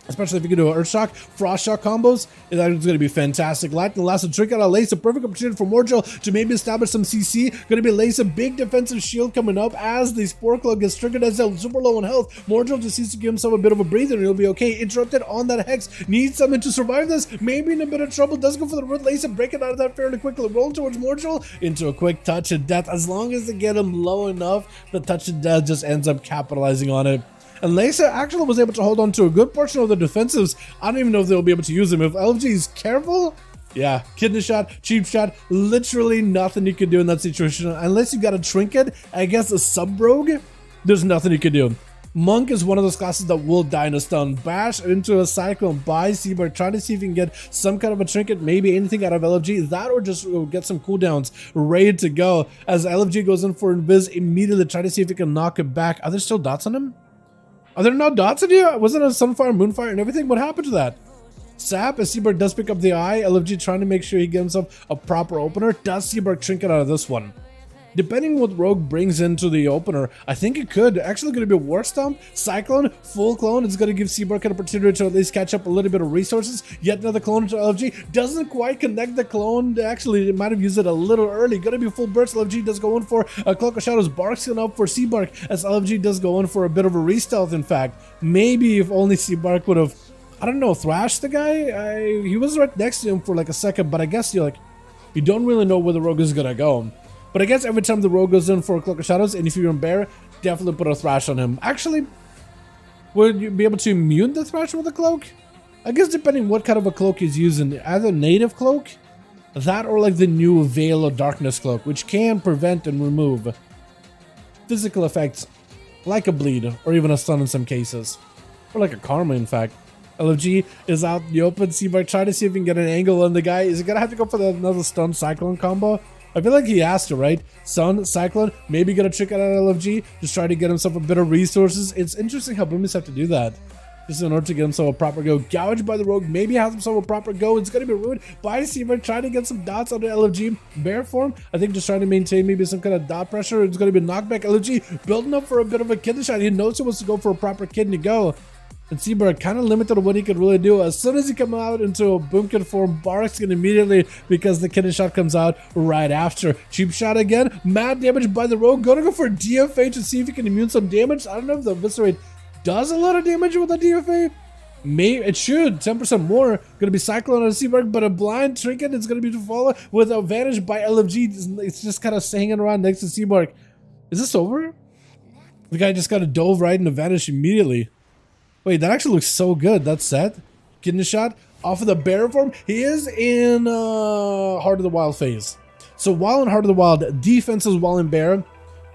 Especially if you can do Earth Shock, Frost Shock combos, that is going to be fantastic. Lightning Last and trick out of Lace, a perfect opportunity for Mordril to maybe establish some CC. Going to be Lace, a big defensive shield coming up as the Spore Club gets triggered as they're super low on health. Mordril just needs to give himself a bit of a breather and he'll be okay. Interrupted on that Hex, needs something to survive this, maybe in a bit of trouble. Does go for the Root Lace and break it out of that fairly quickly. Rolling towards Mordril into a quick touch of death. As long as they get him low enough, the touch of death just ends up capitalizing on it. And Lisa actually was able to hold on to a good portion of the defensives. I don't even know if they'll be able to use them. If LFG is careful, yeah, kidney shot, cheap shot, literally nothing you can do in that situation. Unless you got a trinket, I guess a sub-rogue, there's nothing you can do. Monk is one of those classes that will die in a stun. Bash into a Cyclone by Seabark, trying to see if you can get some kind of a trinket, maybe anything out of LFG. That or just get some cooldowns ready to go. As LFG goes in for Invis, immediately try to see if you can knock it back. Are there still dots on him? Are there no dots in here? Wasn't it a Sunfire, Moonfire, and everything? What happened to that? Sap, as Seabark does pick up the eye. LFG trying to make sure he gives himself a proper opener. Does Seabark trinket out of this one? Depending what Rogue brings into the opener, I think it could. Actually going to be a War Stomp, Cyclone, full clone. It's going to give Seabark an opportunity to at least catch up a little bit of resources. Yet another clone into LFG. Doesn't quite connect the clone. Actually, it might have used it a little early. Going to be full burst. LFG does go in for a Cloak of Shadows. Barks up for Seabark as LFG does go in for a bit of a re-stealth, in fact. Maybe if only Seabark would have, I don't know, thrashed the guy. He was right next to him for like a second, but I guess you don't really know where the Rogue is going to go. But I guess every time the Rogue goes in for a Cloak of Shadows, and if you're in Bear, definitely put a Thrash on him. Actually, would you be able to immune the Thrash with a Cloak? I guess depending what kind of a Cloak he's using. Either native Cloak, that or like the new Veil of Darkness Cloak, which can prevent and remove physical effects like a bleed, or even a stun in some cases. Or like a Karma, in fact. LFG is out in the open. Seabark trying to see if he can get an angle on the guy. Is he going to have to go for another stun Cyclone combo? I feel like he has to, right? Sun, Cyclone, maybe get a trick out of LFG, just try to get himself a bit of resources. It's interesting how Boomies have to do that. Just in order to get himself a proper go. Gouged by the rogue, maybe has himself a proper go. It's going to be ruined by Seaver trying to get some dots on the LFG. Bear form, I think just trying to maintain maybe some kind of dot pressure. It's going to be knockback. LFG building up for a bit of a kidney shot. He knows he wants to go for a proper kidney go. And Seabird kind of limited on what he could really do. As soon as he comes out into a boomkin form, Bark's going immediately because the kidney shot comes out right after. Cheap shot again. Mad damage by the rogue. Going to go for a DFA to see if he can immune some damage. I don't know if the Eviscerate does a lot of damage with the DFA. Maybe it should, 10% more. Gonna be Cyclone on Seaberg, but a blind trinket is gonna be to follow with a advantage by LFG. It's just kind of hanging around next to Seaberg. Is this over? The guy just got a dove right and a vanish immediately. Wait, that actually looks so good. That's set. Getting a shot off of the bear form. He is in Heart of the Wild phase. So while in Heart of the Wild, defenses while in bear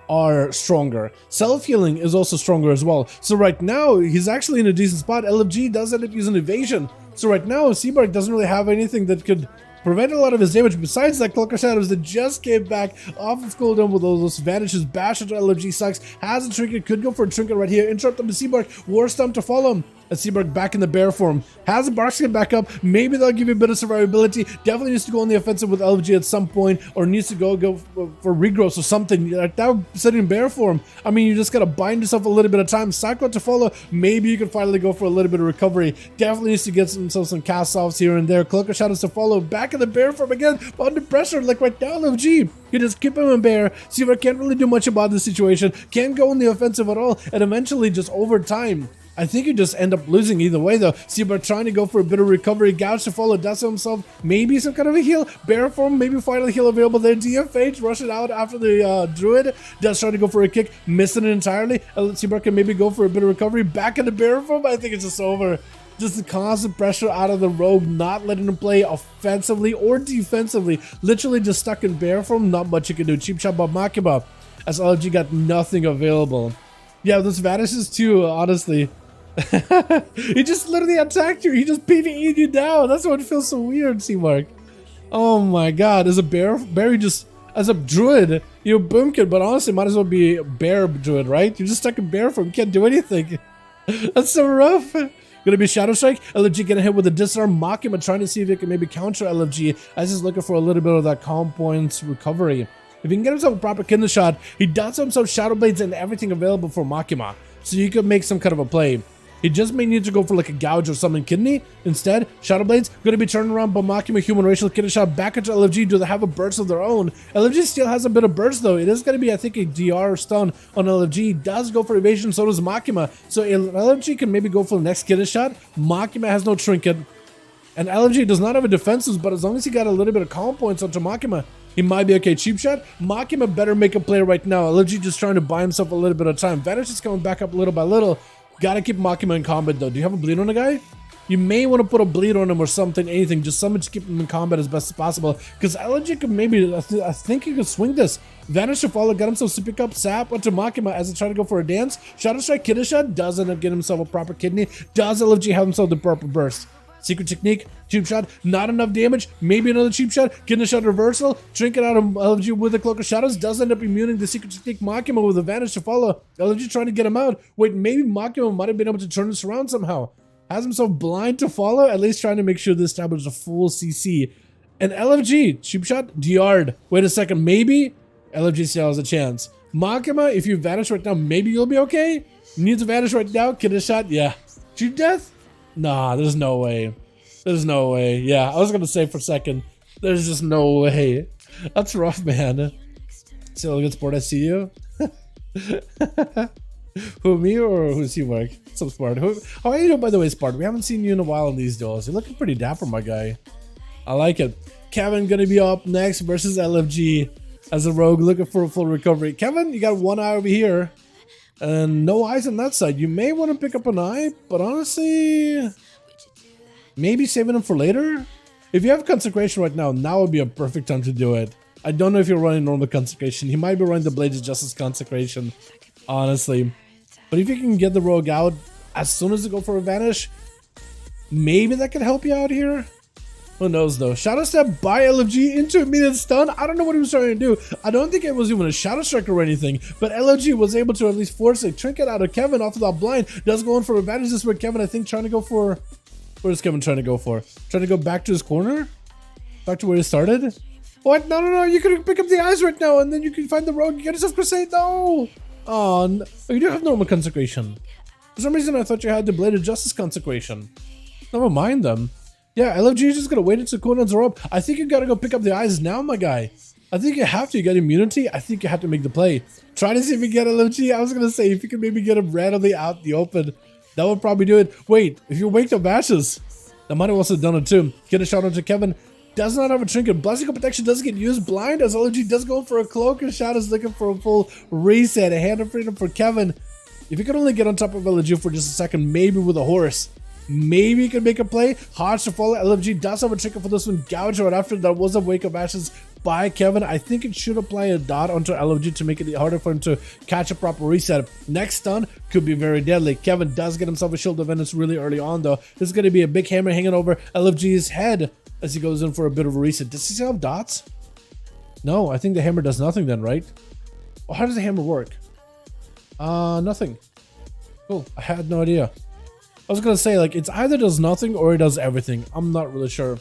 are stronger. Self-healing is also stronger as well. So right now, he's actually in a decent spot. LFG does end up using evasion. So right now, Seabark doesn't really have anything that could prevent a lot of his damage besides that Cloak of Shadows that just came back off of cooldown with those vanishes. Bash into LFG sucks. Has a trinket, could go for a trinket right here. Interrupt him to Seabark. War Stomp to follow him. Seabark back in the bear form. Has a bark skin back up. Maybe they'll give you a bit of survivability. Definitely needs to go on the offensive with LFG at some point, or needs to go for regrowth or something. Like that sitting in bear form. I mean, you just gotta bind yourself a little bit of time. Cyclone to follow. Maybe you can finally go for a little bit of recovery. Definitely needs to get himself some cast offs here and there. Cloak of Shadows to follow. Back in the bear form again. Under pressure, like right now, LFG. You just keep him in bear. Seabark can't really do much about the situation. Can't go on the offensive at all. And eventually, just over time, I think you just end up losing either way though. Seabark trying to go for a bit of recovery. Gouge to follow. Does himself. Maybe some kind of a heal. Bear form. Maybe final heal available there. DFH. Rush it out after the Druid. Does try to go for a kick. Missing it entirely. Seabark can maybe go for a bit of recovery. Back in the bear form. I think it's just over. Just the constant pressure out of the rogue. Not letting him play offensively or defensively. Literally just stuck in bear form. Not much you can do. Cheap shot by Makima. As LFG got nothing available. Yeah, this vanishes too, honestly. He just literally attacked you. He just PvE'd you down. That's why it feels so weird, Seamark. Oh my god. As a bear just as a druid, you're boomkin, but honestly might as well be a bear druid, right? You're just stuck in bear form. You can't do anything. That's so rough. Gonna be Shadow Strike. LFG getting hit with a disarm. Makima trying to see if he can maybe counter LFG as he's looking for a little bit of that calm points recovery. If he can get himself a proper kidney shot, he does have himself Shadow Blades and everything available for Makima. So you could make some kind of a play. He just may need to go for like a gouge or something kidney. Instead, Shadow Blades going to be turned around by Makima, human racial kidney shot back into LFG. Do they have a burst of their own? LFG still has a bit of burst though. It is going to be, I think, a DR stun on LFG. Does go for evasion, so does Makima. So LFG can maybe go for the next kidney shot. Makima has no trinket. And LFG does not have a defenses, but as long as he got a little bit of calm points onto Makima, he might be okay. Cheap shot. Makima better make a play right now. LFG just trying to buy himself a little bit of time. Vanish is coming back up little by little. Gotta keep Makima in combat though. Do you have a bleed on the guy? You may want to put a bleed on him or something, anything. Just something to keep him in combat as best as possible. Because LFG could maybe, I think he could swing this. Vanish to follow, got himself to pick up Sap onto Makima as he tried to go for a dance. Shadow Strike, kidney shot, does end up getting himself a proper kidney. Does LFG have himself the proper burst? Secret technique, cheap shot, not enough damage, maybe another cheap shot, kidney shot reversal, trinket out of LFG with the Cloak of Shadows, does end up immuning the secret technique Makima with advantage to follow. LFG trying to get him out. Wait, maybe Makima might have been able to turn this around somehow. Has himself blind to follow, at least trying to make sure this establishes a full CC. And LFG, cheap shot, DR'd. Wait a second, maybe? LFG still has a chance. Makima, if you vanish right now, maybe you'll be okay? Needs to vanish right now, kidney shot, yeah. Cheap death? Nah, there's no way. There's no way. Yeah, I was gonna say for a second, there's just no way. That's rough, man. Still good sport, I see you. Who, me or who's he, Mark? Some Spart. How are you doing, by the way, Spart? We haven't seen you in a while in these duels. You're looking pretty dapper, my guy. I like it. Kevin gonna be up next versus LFG as a rogue looking for a full recovery. Kevin, you got one eye over here. And no eyes on that side. You may want to pick up an eye, but honestly, maybe saving them for later. If you have consecration right now, now would be a perfect time to do it. I don't know if you're running normal consecration. He might be running the Blades of Justice consecration, honestly. But if you can get the rogue out as soon as they go for a vanish, maybe that can help you out here. Who knows though? Shadow Step by LFG into immediate stun. I don't know what he was trying to do. I don't think it was even a Shadow Strike or anything, but LFG was able to at least force a trinket out of Kevin off of that blind. Does go in for advantage. This is where Kevin, I think, trying to go for... Where is Kevin trying to go for? Trying to go back to his corner? Back to where he started? What? No, no, no. You could pick up the eyes right now and then you can find the rogue. You get yourself Crusade. No! Oh, no. Oh, you do have normal consecration. For some reason, I thought you had the Blade of Justice consecration. Never mind them. Yeah, LFG is just gonna wait until cooldowns are up. I think you gotta go pick up the eyes now, my guy. I think you have to. You got immunity. I think you have to make the play. Try to see if you get LFG. I was gonna say if you could maybe get him randomly out in the open, that would probably do it. Wait, if you wake up Ashes, that might have also done it too. Get a shot onto Kevin. Does not have a trinket. Blessing of Protection doesn't get used. Blind as LFG does go for a cloak, and Shadow's looking for a full reset. A hand of freedom for Kevin. If you could only get on top of LFG for just a second, maybe with a horse. Maybe you can make a play. Hard to follow. LFG does have a trigger for this one. Gouge right after. That was a Wake of Ashes by Kevin. I think it should apply a dot onto LFG to make it harder for him to catch a proper reset. Next stun could be very deadly. Kevin does get himself a Shield of Venus really early on though. This is going to be a big hammer hanging over LFG's head as he goes in for a bit of a reset. Does he still have dots? No, I think the hammer does nothing then, right? Oh, how does the hammer work? Nothing. Cool. I had no idea. I was gonna say, like, it's either does nothing or it does everything. I'm not really sure.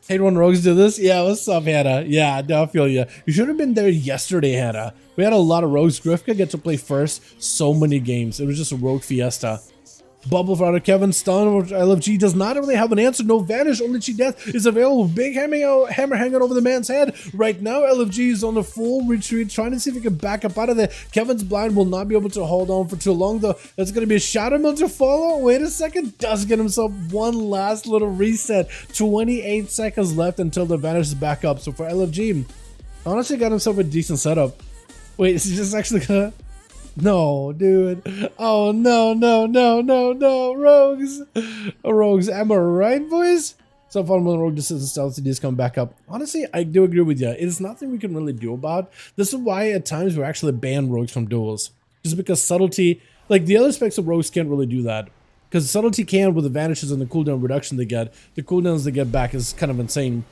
Hate when rogues do this? Yeah, what's up, Hannah? Yeah, no, I feel you. You should have been there yesterday, Hannah. We had a lot of rogues. Grifka get to play first so many games. It was just a rogue fiesta. Bubble for out of Kevin. Stun. LFG does not really have an answer. No vanish. Only Chi Death is available. Big hammer hanging over the man's head. Right now, LFG is on a full retreat, trying to see if he can back up out of there. Kevin's blind will not be able to hold on for too long, though. That's going to be a Shadow Mill to follow. Wait a second. Does get himself one last little reset. 28 seconds left until the vanish is back up. So for LFG, honestly, got himself a decent setup. Wait, is he just actually going to... No, dude. Oh, no, no, no, no, no. Rogues. Rogues. Am I right, boys? So far, when Rogue Decision Stealth CDs come back up. Honestly, I do agree with you. It is nothing we can really do about. This is why at times we actually ban Rogues from duels. Just because subtlety, like the other specs of Rogues can't really do that. Because subtlety can with the vanishes and the cooldown reduction they get. The cooldowns they get back is kind of insane.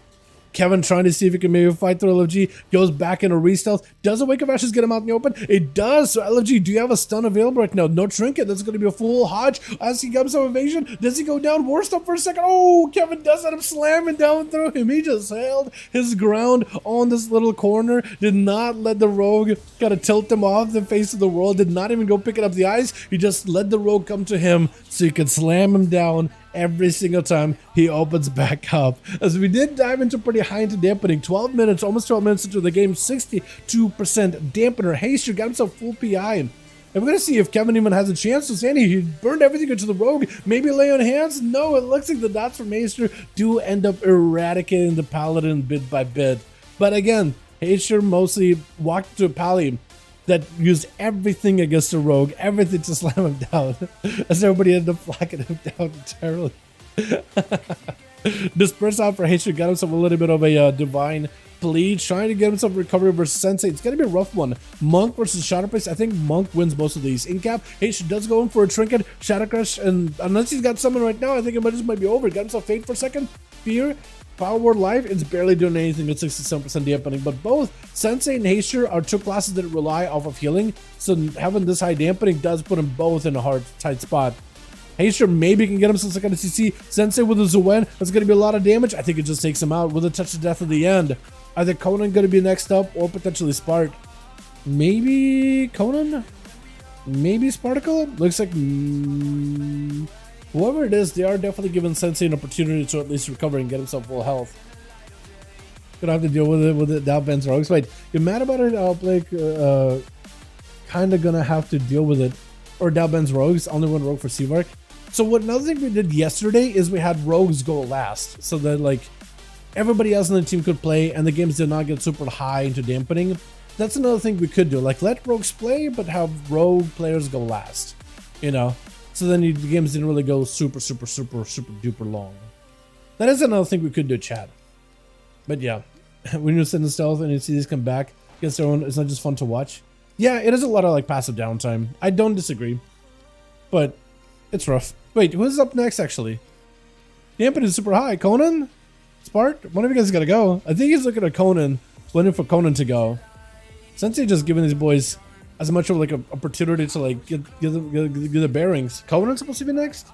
Kevin trying to see if he can maybe fight through LFG, goes back into re-stealth. Does a Wake of Ashes get him out in the open? It does. So LFG, do you have a stun available right now? No trinket. That's going to be a full hodge. As he comes some evasion, does he go down? War stop for a second. Oh, Kevin does end up slamming down through him. He just held his ground on this little corner. Did not let the rogue kind of tilt him off the face of the world. Did not even go picking up the eyes. He just let the rogue come to him so he could slam him down every single time he opens back up. As we did dive into pretty high into dampening, 12 minutes, almost 12 minutes into the game, 62% dampener. Haster got himself full PI. And we're going to see if Kevin even has a chance to say he burned everything into the rogue. Maybe lay on hands? No, it looks like the dots from Haster do end up eradicating the paladin bit by bit. But again, Haster mostly walked to a pally that used everything against the rogue, everything to slam him down, as everybody ended up flacking him down entirely. Disperse out for Haster, got himself a little bit of a divine bleed, trying to get himself recovery versus Sensei. It's going to be a rough one. Monk versus Shadowpriest. I think Monk wins most of these. In cap, Haster does go in for a trinket, Shadow Crush, and unless he's got someone right now, I think it might be over. Got himself Fade for a second. Fear. Power Word Life, it's barely doing anything with 67% dampening, but both Sensei and Haster are two classes that rely off of healing, so having this high dampening does put them both in a hard, tight spot. Haster maybe can get him some second CC. Sensei with a Zuen, that's going to be a lot of damage. I think it just takes him out with a touch of death at the end. Either Conan going to be next up or potentially Spark. Maybe Conan? Maybe Sparkle? Looks like... whoever it is, they are definitely giving Sensei an opportunity to at least recover and get himself full health. Gonna have to deal with it. Dow Ben's Rogues. Wait, you're mad about it, Blake? Kinda gonna have to deal with it. Or Dow Ben's Rogues, only one rogue for Seavark. So what another thing we did yesterday is we had rogues go last. So that like everybody else on the team could play and the games did not get super high into dampening. That's another thing we could do. Like let rogues play, but have rogue players go last. You know? So then the games didn't really go super duper long. That is another thing we could do, chat. But yeah, when you send the stealth and you see these come back against their own, it's not just fun to watch. Yeah, it is a lot of like passive downtime. I don't disagree, but it's rough. Wait, who's up next actually? Dampening is super high. Conan? Spark? One of you guys gotta go. I think he's looking at Conan, waiting for Conan to go. Sensei just giving these boys as much of like an opportunity to like get the bearings. Conan's supposed to be next?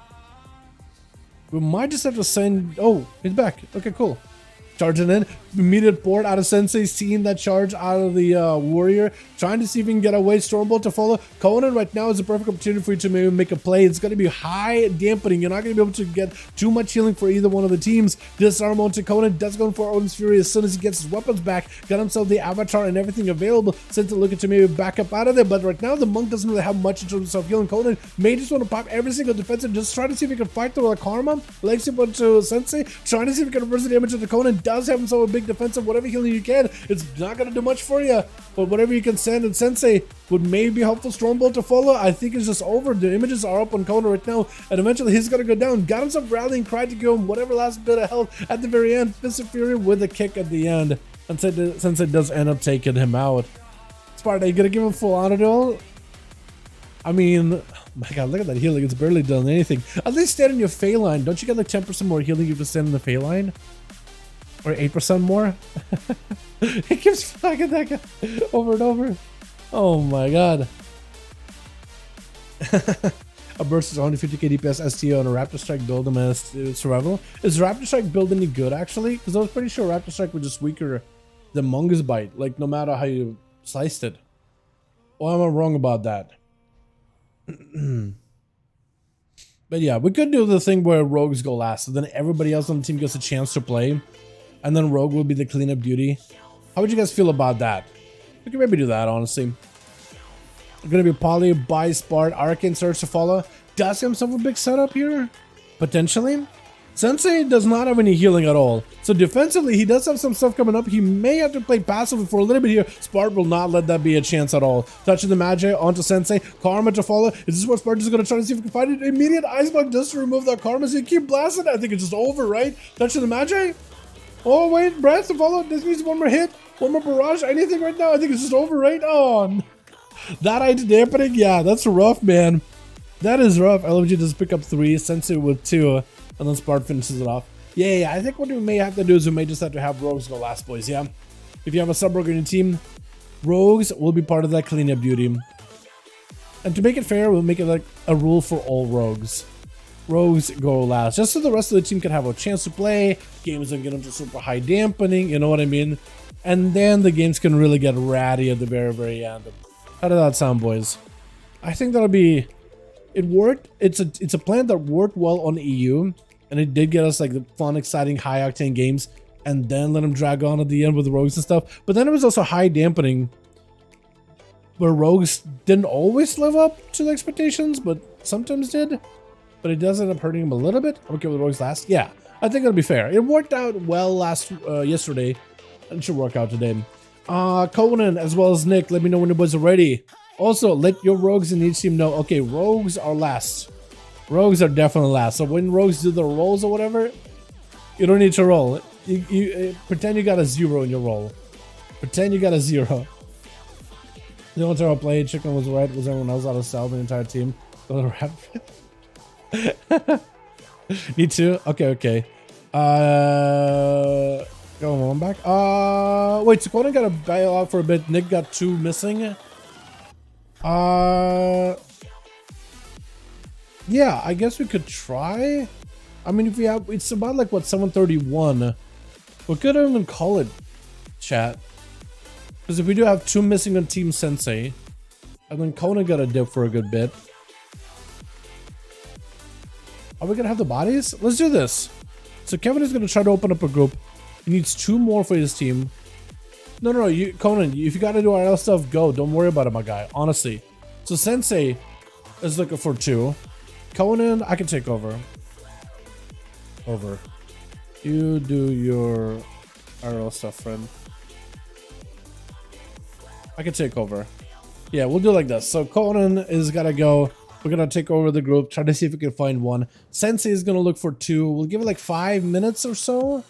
We might just have to send... Oh, he's back. Okay, cool. Charging in. Immediate board out of Sensei, seeing that charge out of the warrior. Trying to see if he can get away. Stormbolt to follow. Conan right now is a perfect opportunity for you to maybe make a play. It's going to be high dampening. You're not going to be able to get too much healing for either one of the teams. Disarm onto Conan. Does go for Odin's Fury as soon as he gets his weapons back. Got himself the avatar and everything available. Sensei looking to maybe back up out of there. But right now the monk doesn't really have much in terms of self-healing. Conan may just want to pop every single defense and just try to see if he can fight through a karma. Legs up onto Sensei. Trying to see if he can reverse the damage of the Conan. Does have himself a big defensive. Whatever healing you can, it's not going to do much for you. But whatever you can send, and Sensei would maybe be helpful. Stormbolt to follow. I think it's just over. The images are up on Conan right now, and eventually he's going to go down. Got himself rallying cry to give him whatever last bit of health at the very end. Fist of Fury with a kick at the end. And Sensei does end up taking him out. Sparta, are you going to give him full honor duel? I mean, my god, look at that healing. It's barely done anything. At least stand in your Fey line. Don't you get like 10% more healing if you stand in the Fey line? Or 8% more? He keeps flagging that guy over and over. Oh my god. A burst is 150k DPS STO and a Raptor Strike build him as survival. Is Raptor Strike build any good actually? Because I was pretty sure Raptor Strike was just weaker than Mongoose Bite, like no matter how you sliced it. Or am I wrong about that? But yeah, we could do the thing where rogues go last, so then everybody else on the team gets a chance to play, and then rogue will be the cleanup duty. How would you guys feel about that? We could maybe do that, honestly. It's gonna be Poly, by Spart, Arcane Surge to follow. Does himself a big setup here? Potentially. Sensei does not have any healing at all. So defensively, he does have some stuff coming up. He may have to play passively for a little bit here. Spart will not let that be a chance at all. Touching the Magi onto Sensei. Karma to follow. Is this what Spart is going to try to see if he can find it? Immediate Ice Bug just to remove that Karma. So you keep blasting. I think it's just over, right? Touching the Magi. Oh, wait. Breath to follow. This needs one more hit. One more barrage. Anything right now? I think it's just over, right? Oh, that I dampening. Yeah, that's rough, man. That is rough. LMG just pick up 3. Sensei with 2. And then Spart finishes it off. Yeah, I think what we may have to do is we may just have to have rogues go last, boys, yeah? If you have a sub-rogue in your team, rogues will be part of that cleanup duty. And to make it fair, we'll make it like a rule for all rogues. Rogues go last, just so the rest of the team can have a chance to play, games don't get into super high dampening, you know what I mean? And then the games can really get ratty at the very, very end. How did that sound, boys? I think that'll be... It worked. It's a plan that worked well on EU. And it did get us like the fun, exciting, high-octane games, and then let them drag on at the end with the rogues and stuff. But then it was also high dampening, where rogues didn't always live up to the expectations, but sometimes did. But it does end up hurting them a little bit. Okay, with the rogues last. Yeah, I think it'll be fair. It worked out well yesterday, and it should work out today. Conan as well as Nick, let me know when the boys are ready. Also, let your rogues in each team know. Okay, rogues are last. Rogues are definitely last. So when rogues do the rolls or whatever, you don't need to roll. You pretend you got a 0 in your roll. Pretend you got a 0. The only time I played, Chicken was right. Was everyone else out of style? The entire team. Need to? Okay. Go on back. Wait, so Conan got a bail out for a bit. Nick got 2 missing. Yeah, I guess we could try. I mean, if we have, it's about like what, 7:31. We could even call it, chat. Because if we do have 2 missing on Team Sensei, and then Conan got a dip for a good bit. Are we gonna have the bodies? Let's do this. So Kevin is gonna try to open up a group. He needs 2 more for his team. No, Conan, if you gotta do RL stuff, go. Don't worry about it, my guy. Honestly. So Sensei is looking for 2. Conan, I can take over. You do your RL stuff, friend. I can take over. Yeah, we'll do like this. So Conan is gonna go. We're gonna take over the group. Try to see if we can find 1. Sensei is gonna look for 2. We'll give it like 5 minutes or so.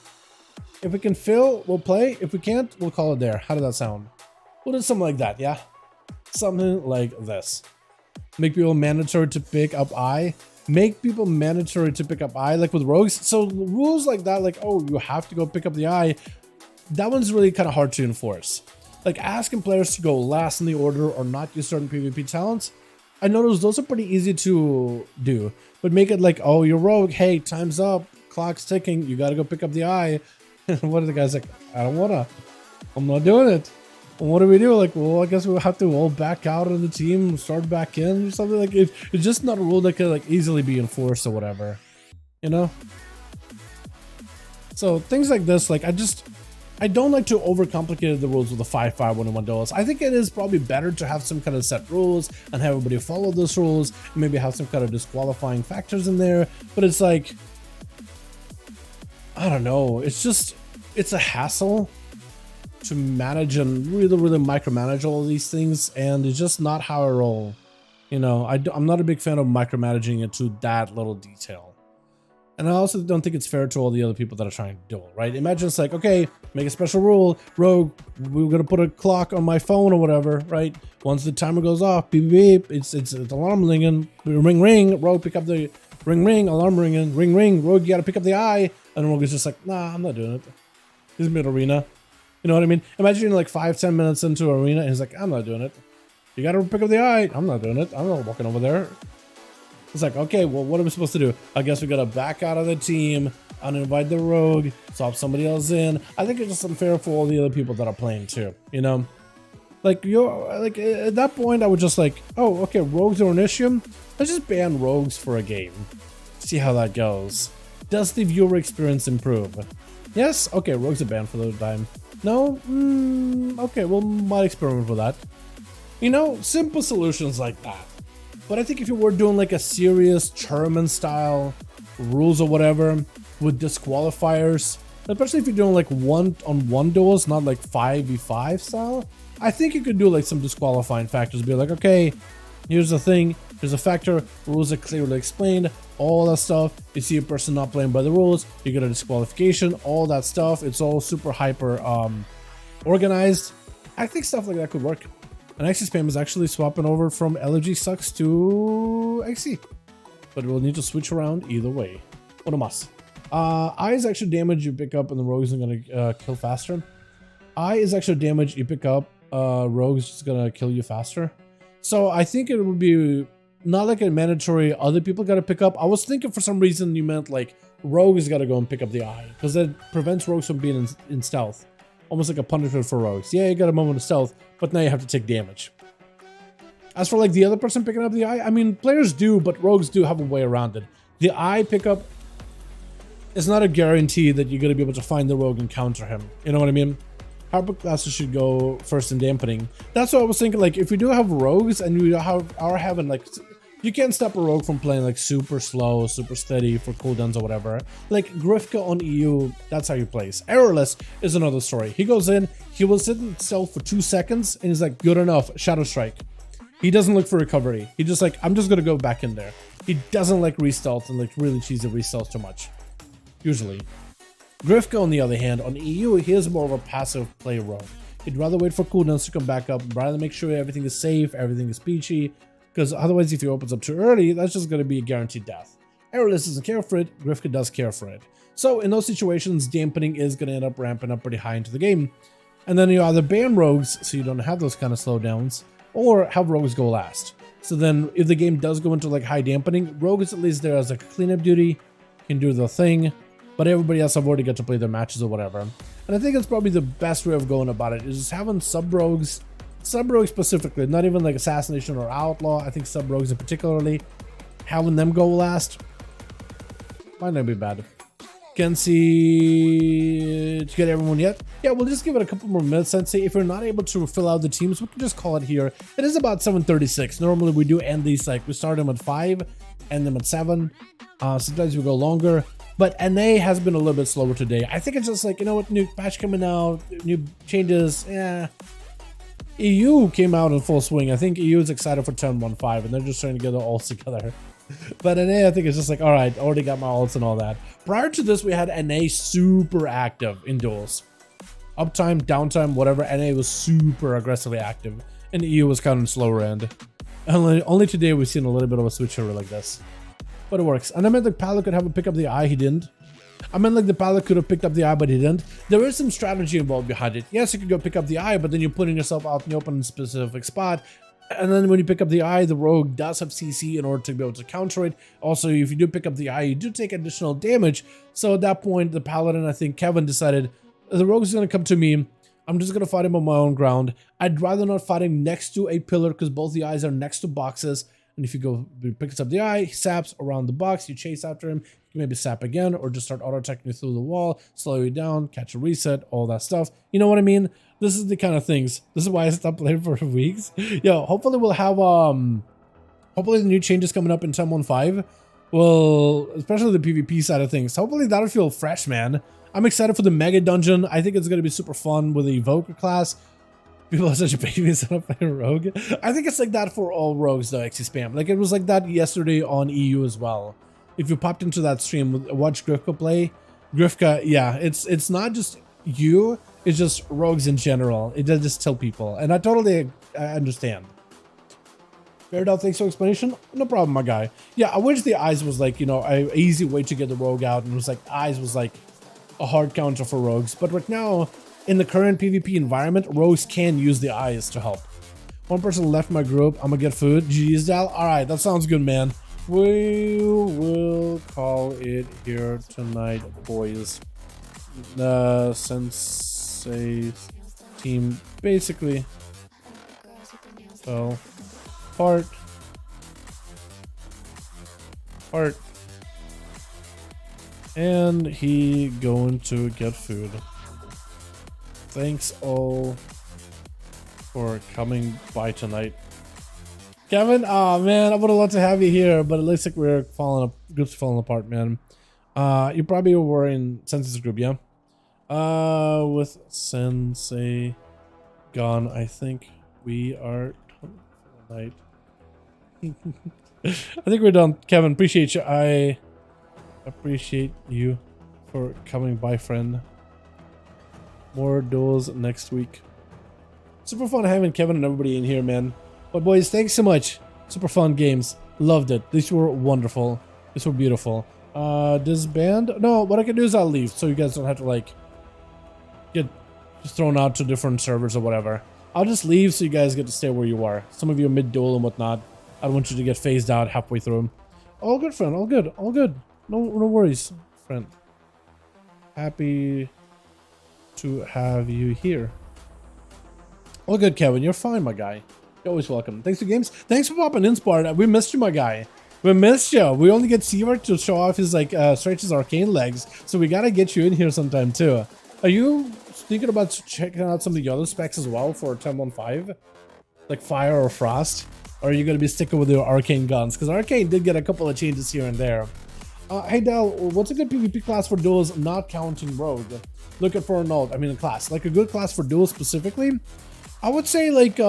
If we can fill, we'll play. If we can't, we'll call it there. How did that sound? We'll do something like that, yeah? Something like this. Make people mandatory to pick up I. make people mandatory to pick up eye, like with rogues. So rules like that, like, oh, you have to go pick up the eye, that one's really kind of hard to enforce. Like asking players to go last in the order or not use certain PvP talents, I noticed those are pretty easy to do. But make it like, oh, you're rogue, hey, time's up, clock's ticking, you gotta go pick up the eye. What are the guys like? I don't wanna, I'm not doing it. What do we do? Like, well, I guess we'll have to all back out of the team, start back in or something. Like it's just not a rule that can like easily be enforced or whatever, you know? So things like this, like I don't like to overcomplicate the rules with the 5v5 1v1 duels. I think it is probably better to have some kind of set rules and have everybody follow those rules, and maybe have some kind of disqualifying factors in there. But it's like, I don't know, it's a hassle to manage and really micromanage all of these things, and it's just not how I roll. You know, I'm not a big fan of micromanaging it to that little detail. And I also don't think it's fair to all the other people that are trying to duel, right? Imagine it's like, okay, make a special rule, rogue, we're gonna put a clock on my phone or whatever, right? Once the timer goes off, beep beep, it's alarm ringing, ring ring, rogue pick up the ring, alarm ringing, ring, rogue, you gotta pick up the eye, and rogue is just like, nah, I'm not doing it. He's mid arena. You know what I mean? Imagine like 5-10 minutes into arena and he's like, I'm not doing it. You gotta pick up the eye. I'm not doing it. I'm not walking over there. It's like, okay, well, what are we supposed to do? I guess we gotta back out of the team, uninvite the rogue, swap somebody else in. I think it's just unfair for all the other people that are playing too, you know? Like, at that point, I would just like, oh, okay, rogues are an issue. Let's just ban rogues for a game. See how that goes. Does the viewer experience improve? Yes? Okay, rogues are banned for the time. No? Okay, well, might experiment with that. You know, simple solutions like that. But I think if you were doing like a serious German style rules or whatever with disqualifiers, especially if you're doing like 1-on-1 duels, not like 5v5 style, I think you could do like some disqualifying factors. Be like, okay, here's the thing, here's a factor, rules are clearly explained, all that stuff. You see a person not playing by the rules, you get a disqualification, all that stuff. It's all super hyper organized. I think stuff like that could work. And XC Spam is actually swapping over from LG Sucks to XC. But we'll need to switch around either way. What a must. Eye is actually damage you pick up and the rogues are going to kill faster. Eye is actually damage you pick up, rogues is going to kill you faster. So I think it would be not like a mandatory other people got to pick up. I was thinking for some reason you meant like rogues got to go and pick up the eye. Because that prevents rogues from being in stealth. Almost like a punishment for rogues. Yeah, you got a moment of stealth, but now you have to take damage. As for like the other person picking up the eye, I mean, players do, but rogues do have a way around it. The eye pickup is not a guarantee that you're going to be able to find the rogue and counter him. You know what I mean? Harper classes should go first in dampening. That's what I was thinking. Like, if we do have rogues and we are having like... You can't stop a rogue from playing like super slow, super steady for cooldowns or whatever. Like Grifka on EU, that's how he plays. Errorless is another story. He goes in, he will sit in stealth for 2 seconds and he's like, good enough, Shadow Strike. He doesn't look for recovery. He just like, I'm just gonna go back in there. He doesn't like re-stealth and like really cheesy re-stealth too much. Usually. Grifka on the other hand, on EU, he is more of a passive play rogue. He'd rather wait for cooldowns to come back up, rather make sure everything is safe, everything is peachy. Because otherwise, if he opens up too early, that's just going to be a guaranteed death. Errorless doesn't care for it, Grifka does care for it. So in those situations, dampening is going to end up ramping up pretty high into the game. And then you either ban rogues, so you don't have those kind of slowdowns, or have rogues go last. So then if the game does go into like high dampening, rogue is at least there as like a cleanup duty, can do the thing, but everybody else have already got to play their matches or whatever. And I think that's probably the best way of going about it, is just having sub-rogues, sub-rogues specifically, not even like assassination or outlaw. I think sub-rogues in particularly, having them go last might not be bad. Can't see to get everyone yet. Yeah, we'll just give it a couple more minutes and say if we're not able to fill out the teams, we can just call it here. It is about 7:36. Normally we do end these like we start them at 5, end them at 7. Sometimes we go longer. But NA has been a little bit slower today. I think it's just like, you know what, new patch coming out, new changes, yeah. EU came out in full swing. I think EU is excited for 10.1.5 and they're just trying to get the ults together. But NA, I think it's just like, all right, already got my ults and all that. Prior to this, we had NA super active in duels. Uptime, downtime, whatever, NA was super aggressively active. And EU was kind of slower end. Only today we've seen a little bit of a switchover like this. but it works. And I meant the Paladin could have him pick up the eye, he didn't. I meant like the Paladin could have picked up the eye, but he didn't. There is some strategy involved behind it. Yes, you could go pick up the eye, but then you're putting yourself out in the open in a specific spot. And then when you pick up the eye, the rogue does have CC in order to be able to counter it. Also, if you do pick up the eye, you do take additional damage. So at that point, the Paladin, I think Kevin decided, the rogue is going to come to me. I'm just going to fight him on my own ground. I'd rather not fight him next to a pillar because both the eyes are next to boxes. And if you go, he picks up the eye, he saps around the box, you chase after him, you can maybe sap again or just start auto-attacking you through the wall, slow you down, catch a reset, all that stuff. You know what I mean? This is the kind of things. This is why I stopped playing for weeks. Yo, hopefully we'll have, hopefully the new changes coming up in 10.15. Well, especially the PvP side of things. Hopefully that'll feel fresh, man. I'm excited for the Mega Dungeon. I think it's going to be super fun with the Evoker class. People are such babies that don't play Rogue. I think it's like that for all rogues, though, XC Spam. Like, it was like that yesterday on EU as well. If you popped into that stream, watch Grifka play. Grifka, yeah, it's not just you, it's just rogues in general. It does just tell people. And I totally understand. Fair enough, thanks for explanation. No problem, my guy. Yeah, I wish the eyes was like, you know, an easy way to get the rogue out. And it was like, eyes was like a hard counter for rogues. But right now, in the current PvP environment, rogues can use the eyes to help. One person left my group. I'm gonna get food. GG's, Dal. Alright, that sounds good, man. We will call it here tonight, boys. The Sensei team basically fell apart. And he going to get food. Thanks all for coming by tonight. Kevin, oh man, I would have loved to have you here, but it looks like we're group's falling apart, man. You probably were in Sensei's group, yeah? With Sensei gone, I think we are done for the night. I think we're done. Kevin, appreciate you. I appreciate you for coming by, friend. More duels next week. Super fun having Kevin and everybody in here, man. But boys, thanks so much. Super fun games. Loved it. These were wonderful. These were beautiful. Disband? No, what I can do is I'll leave so you guys don't have to like get just thrown out to different servers or whatever. I'll just leave so you guys get to stay where you are. Some of you are mid-duel and whatnot. I don't want you to get phased out halfway through. All good, friend. All good. All good. No worries, friend. Happy to have you here. All good, Kevin. You're fine, my guy. You're always welcome. Thanks for games. Thanks for popping in, Spart. We missed you, my guy. We missed you. We only get Seaward to show off his like stretch his arcane legs, so we gotta get you in here sometime too. Are you thinking about checking out some of the other specs as well for 10.15, like fire or frost? Or are you gonna be sticking with your arcane guns? Because arcane did get a couple of changes here and there. Hey Dal, what's a good PvP class for duels not counting rogue? Looking for an alt, I mean a class, like a good class for duels specifically. I would say like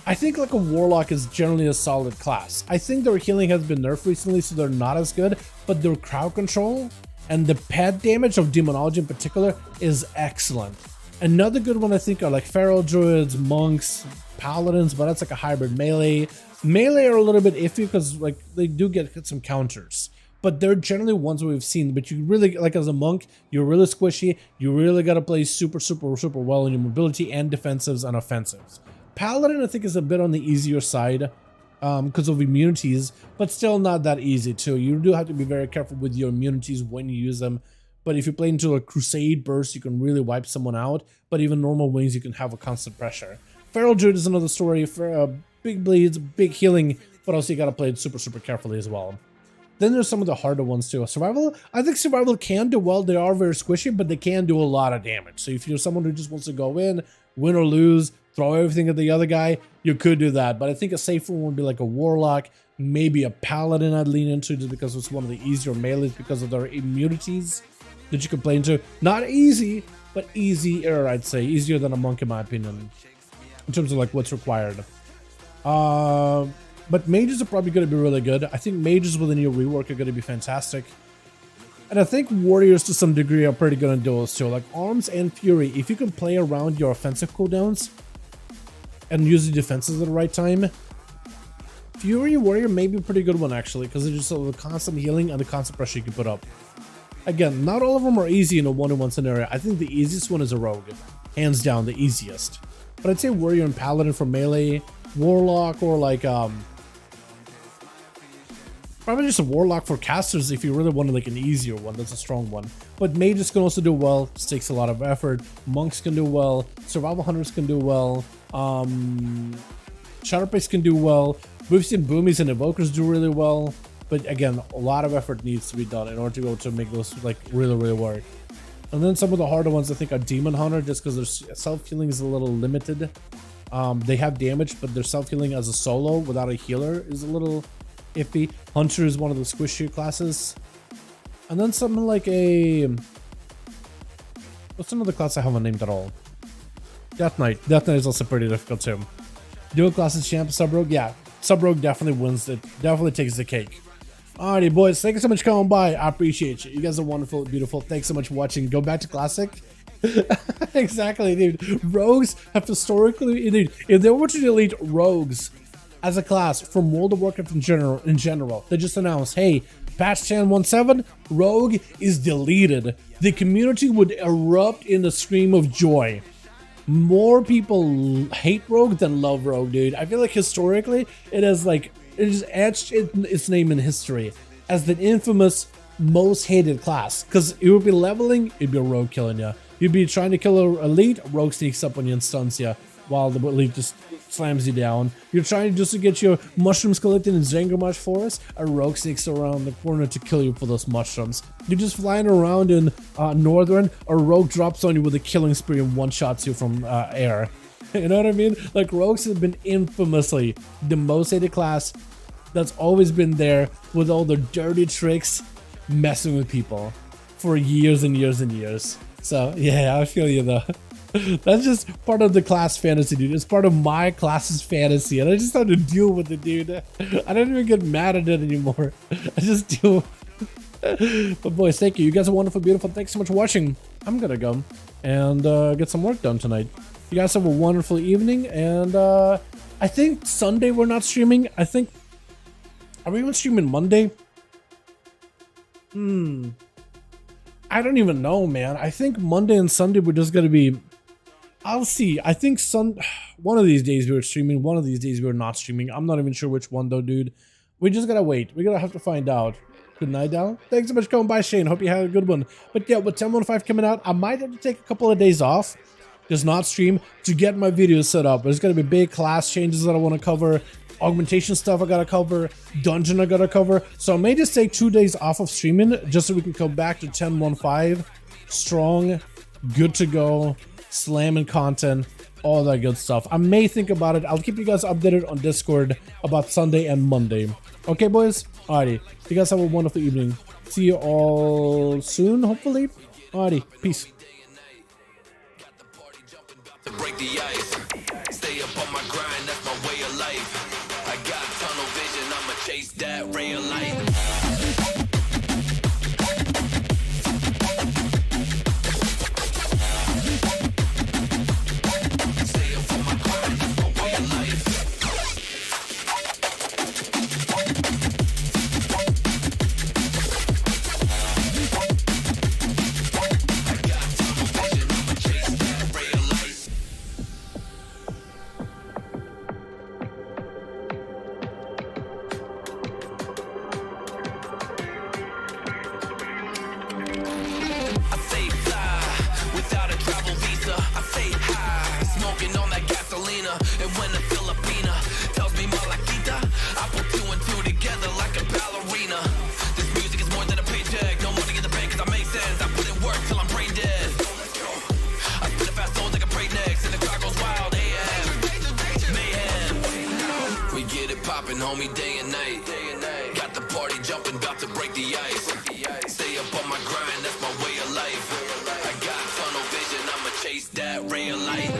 I think like a warlock is generally a solid class. I think their healing has been nerfed recently, so they're not as good, but their crowd control and the pet damage of demonology in particular is excellent. Another good one I think are like feral druids, monks, paladins, but that's like a hybrid melee. Melee are a little bit iffy because like they do get some counters, but they're generally ones we've seen. But you really, like as a monk, you're really squishy. You really got to play super well in your mobility and defensives and offensives. Paladin I think is a bit on the easier side because of immunities, but still not that easy too. You do have to be very careful with your immunities when you use them. But if you play into a crusade burst, you can really wipe someone out. But even normal wings, you can have a constant pressure. Feral Druid is another story for big bleeds, big healing, but also you gotta play it super carefully as well. Then there's some of the harder ones too. Survival, I think survival can do well. They are very squishy, but they can do a lot of damage. So if you're someone who just wants to go in, win or lose, throw everything at the other guy, you could do that. But I think a safer one would be like a warlock, maybe a paladin I'd lean into just because it's one of the easier melees because of their immunities that you can play into. Not easy, but easier, I'd say. Easier than a monk in my opinion, in terms of like what's required. But mages are probably going to be really good. I think mages with a new rework are going to be fantastic. And I think warriors to some degree are pretty good in duels too. Like arms and fury, if you can play around your offensive cooldowns and use the defenses at the right time, Fury Warrior may be a pretty good one actually, because it's just the constant healing and the constant pressure you can put up. Again, not all of them are easy in a 1-on-1 scenario. I think the easiest one is a Rogue. Hands down, the easiest. But I'd say Warrior and Paladin for melee, Warlock, or like, probably just a Warlock for casters if you really want like an easier one, that's a strong one. But Mages can also do well, this takes a lot of effort. Monks can do well, Survival Hunters can do well, Shadowpix can do well, we've seen Boomies and Evokers do really well. But again, a lot of effort needs to be done in order to go to make those like really work. And then some of the harder ones I think are Demon Hunter, just because their self-healing is a little limited. They have damage, but their self-healing as a solo without a healer is a little iffy. Hunter is one of the squishier classes. And then something like a... What's another class I haven't named at all? Death Knight. Death Knight is also pretty difficult too. Dual classes champ, Sub-Rogue, yeah. Sub-Rogue definitely wins it. Definitely takes the cake. Alrighty, boys. Thank you so much for coming by. I appreciate you. You guys are wonderful, beautiful. Thanks so much for watching. Go back to Classic. Exactly, dude. Rogues have historically... Dude, if they were to delete Rogues as a class from World of Warcraft in general, they just announced, hey, patch 10.17, Rogue is deleted. The community would erupt in a scream of joy. More people hate Rogue than love Rogue, dude. I feel like historically, it has like... It is etched its name in history as the infamous most hated class. Because it would be leveling, it'd be a Rogue killing you. You'd be trying to kill an elite, a Rogue sneaks up on you and stuns you, while the elite just slams you down. You're trying just to get your mushrooms collected in Zangarmarsh Forest, a Rogue sneaks around the corner to kill you for those mushrooms. You're just flying around in Northern, a Rogue drops on you with a killing spree and one-shots you from air. You know what I mean? Like, Rogues have been infamously the most hated class that's always been there with all their dirty tricks messing with people for years and years and years. So, yeah, I feel you though. That's just part of the class fantasy, dude. It's part of my class's fantasy, and I just have to deal with it, dude. I don't even get mad at it anymore. I just deal with it. But boys, thank you. You guys are wonderful, beautiful. Thanks so much for watching. I'm gonna go and get some work done tonight. You guys have a wonderful evening, and I think Sunday we're not streaming. I think... Are we even streaming Monday? I don't even know, man. I think Monday and Sunday we're just gonna be... I'll see. I think one of these days we're streaming, one of these days we're not streaming. I'm not even sure which one though, dude. We just gotta wait. We're gonna have to find out. Good night, Dal. Thanks so much for coming by, Shane. Hope you had a good one. But yeah, with 10.15 coming out, I might have to take a couple of days off. Just not stream to get my videos set up. There's gonna be big class changes that I want to cover, augmentation stuff I gotta cover, dungeon I gotta cover. So I may just take 2 days off of streaming just so we can come back to 10.15 strong, good to go, slamming content, all that good stuff. I may think about it. I'll keep you guys updated on Discord about Sunday and Monday. Okay, boys? Alrighty. You guys have a wonderful evening. See you all soon, hopefully. Alrighty. Peace. To break the ice, stay up on my grind, that's my way of life. I got tunnel vision, I'ma chase that ray of light. Stay up on my grind, that's my way of life. I got tunnel vision, I'ma chase that ray of light. And when a Filipina tells me Malakita, I put two and two together like a ballerina. This music is more than a paycheck, no money in the bank cause I make sense. I put in work till I'm brain dead. I spit a fast soul like a break next, and the crowd goes wild, AM, mayhem. We get it poppin', homie, day and night. Got the party jumping, about to break the ice. Stay up on my grind, that's my way of life. I got tunnel vision, I'ma chase that ray of light.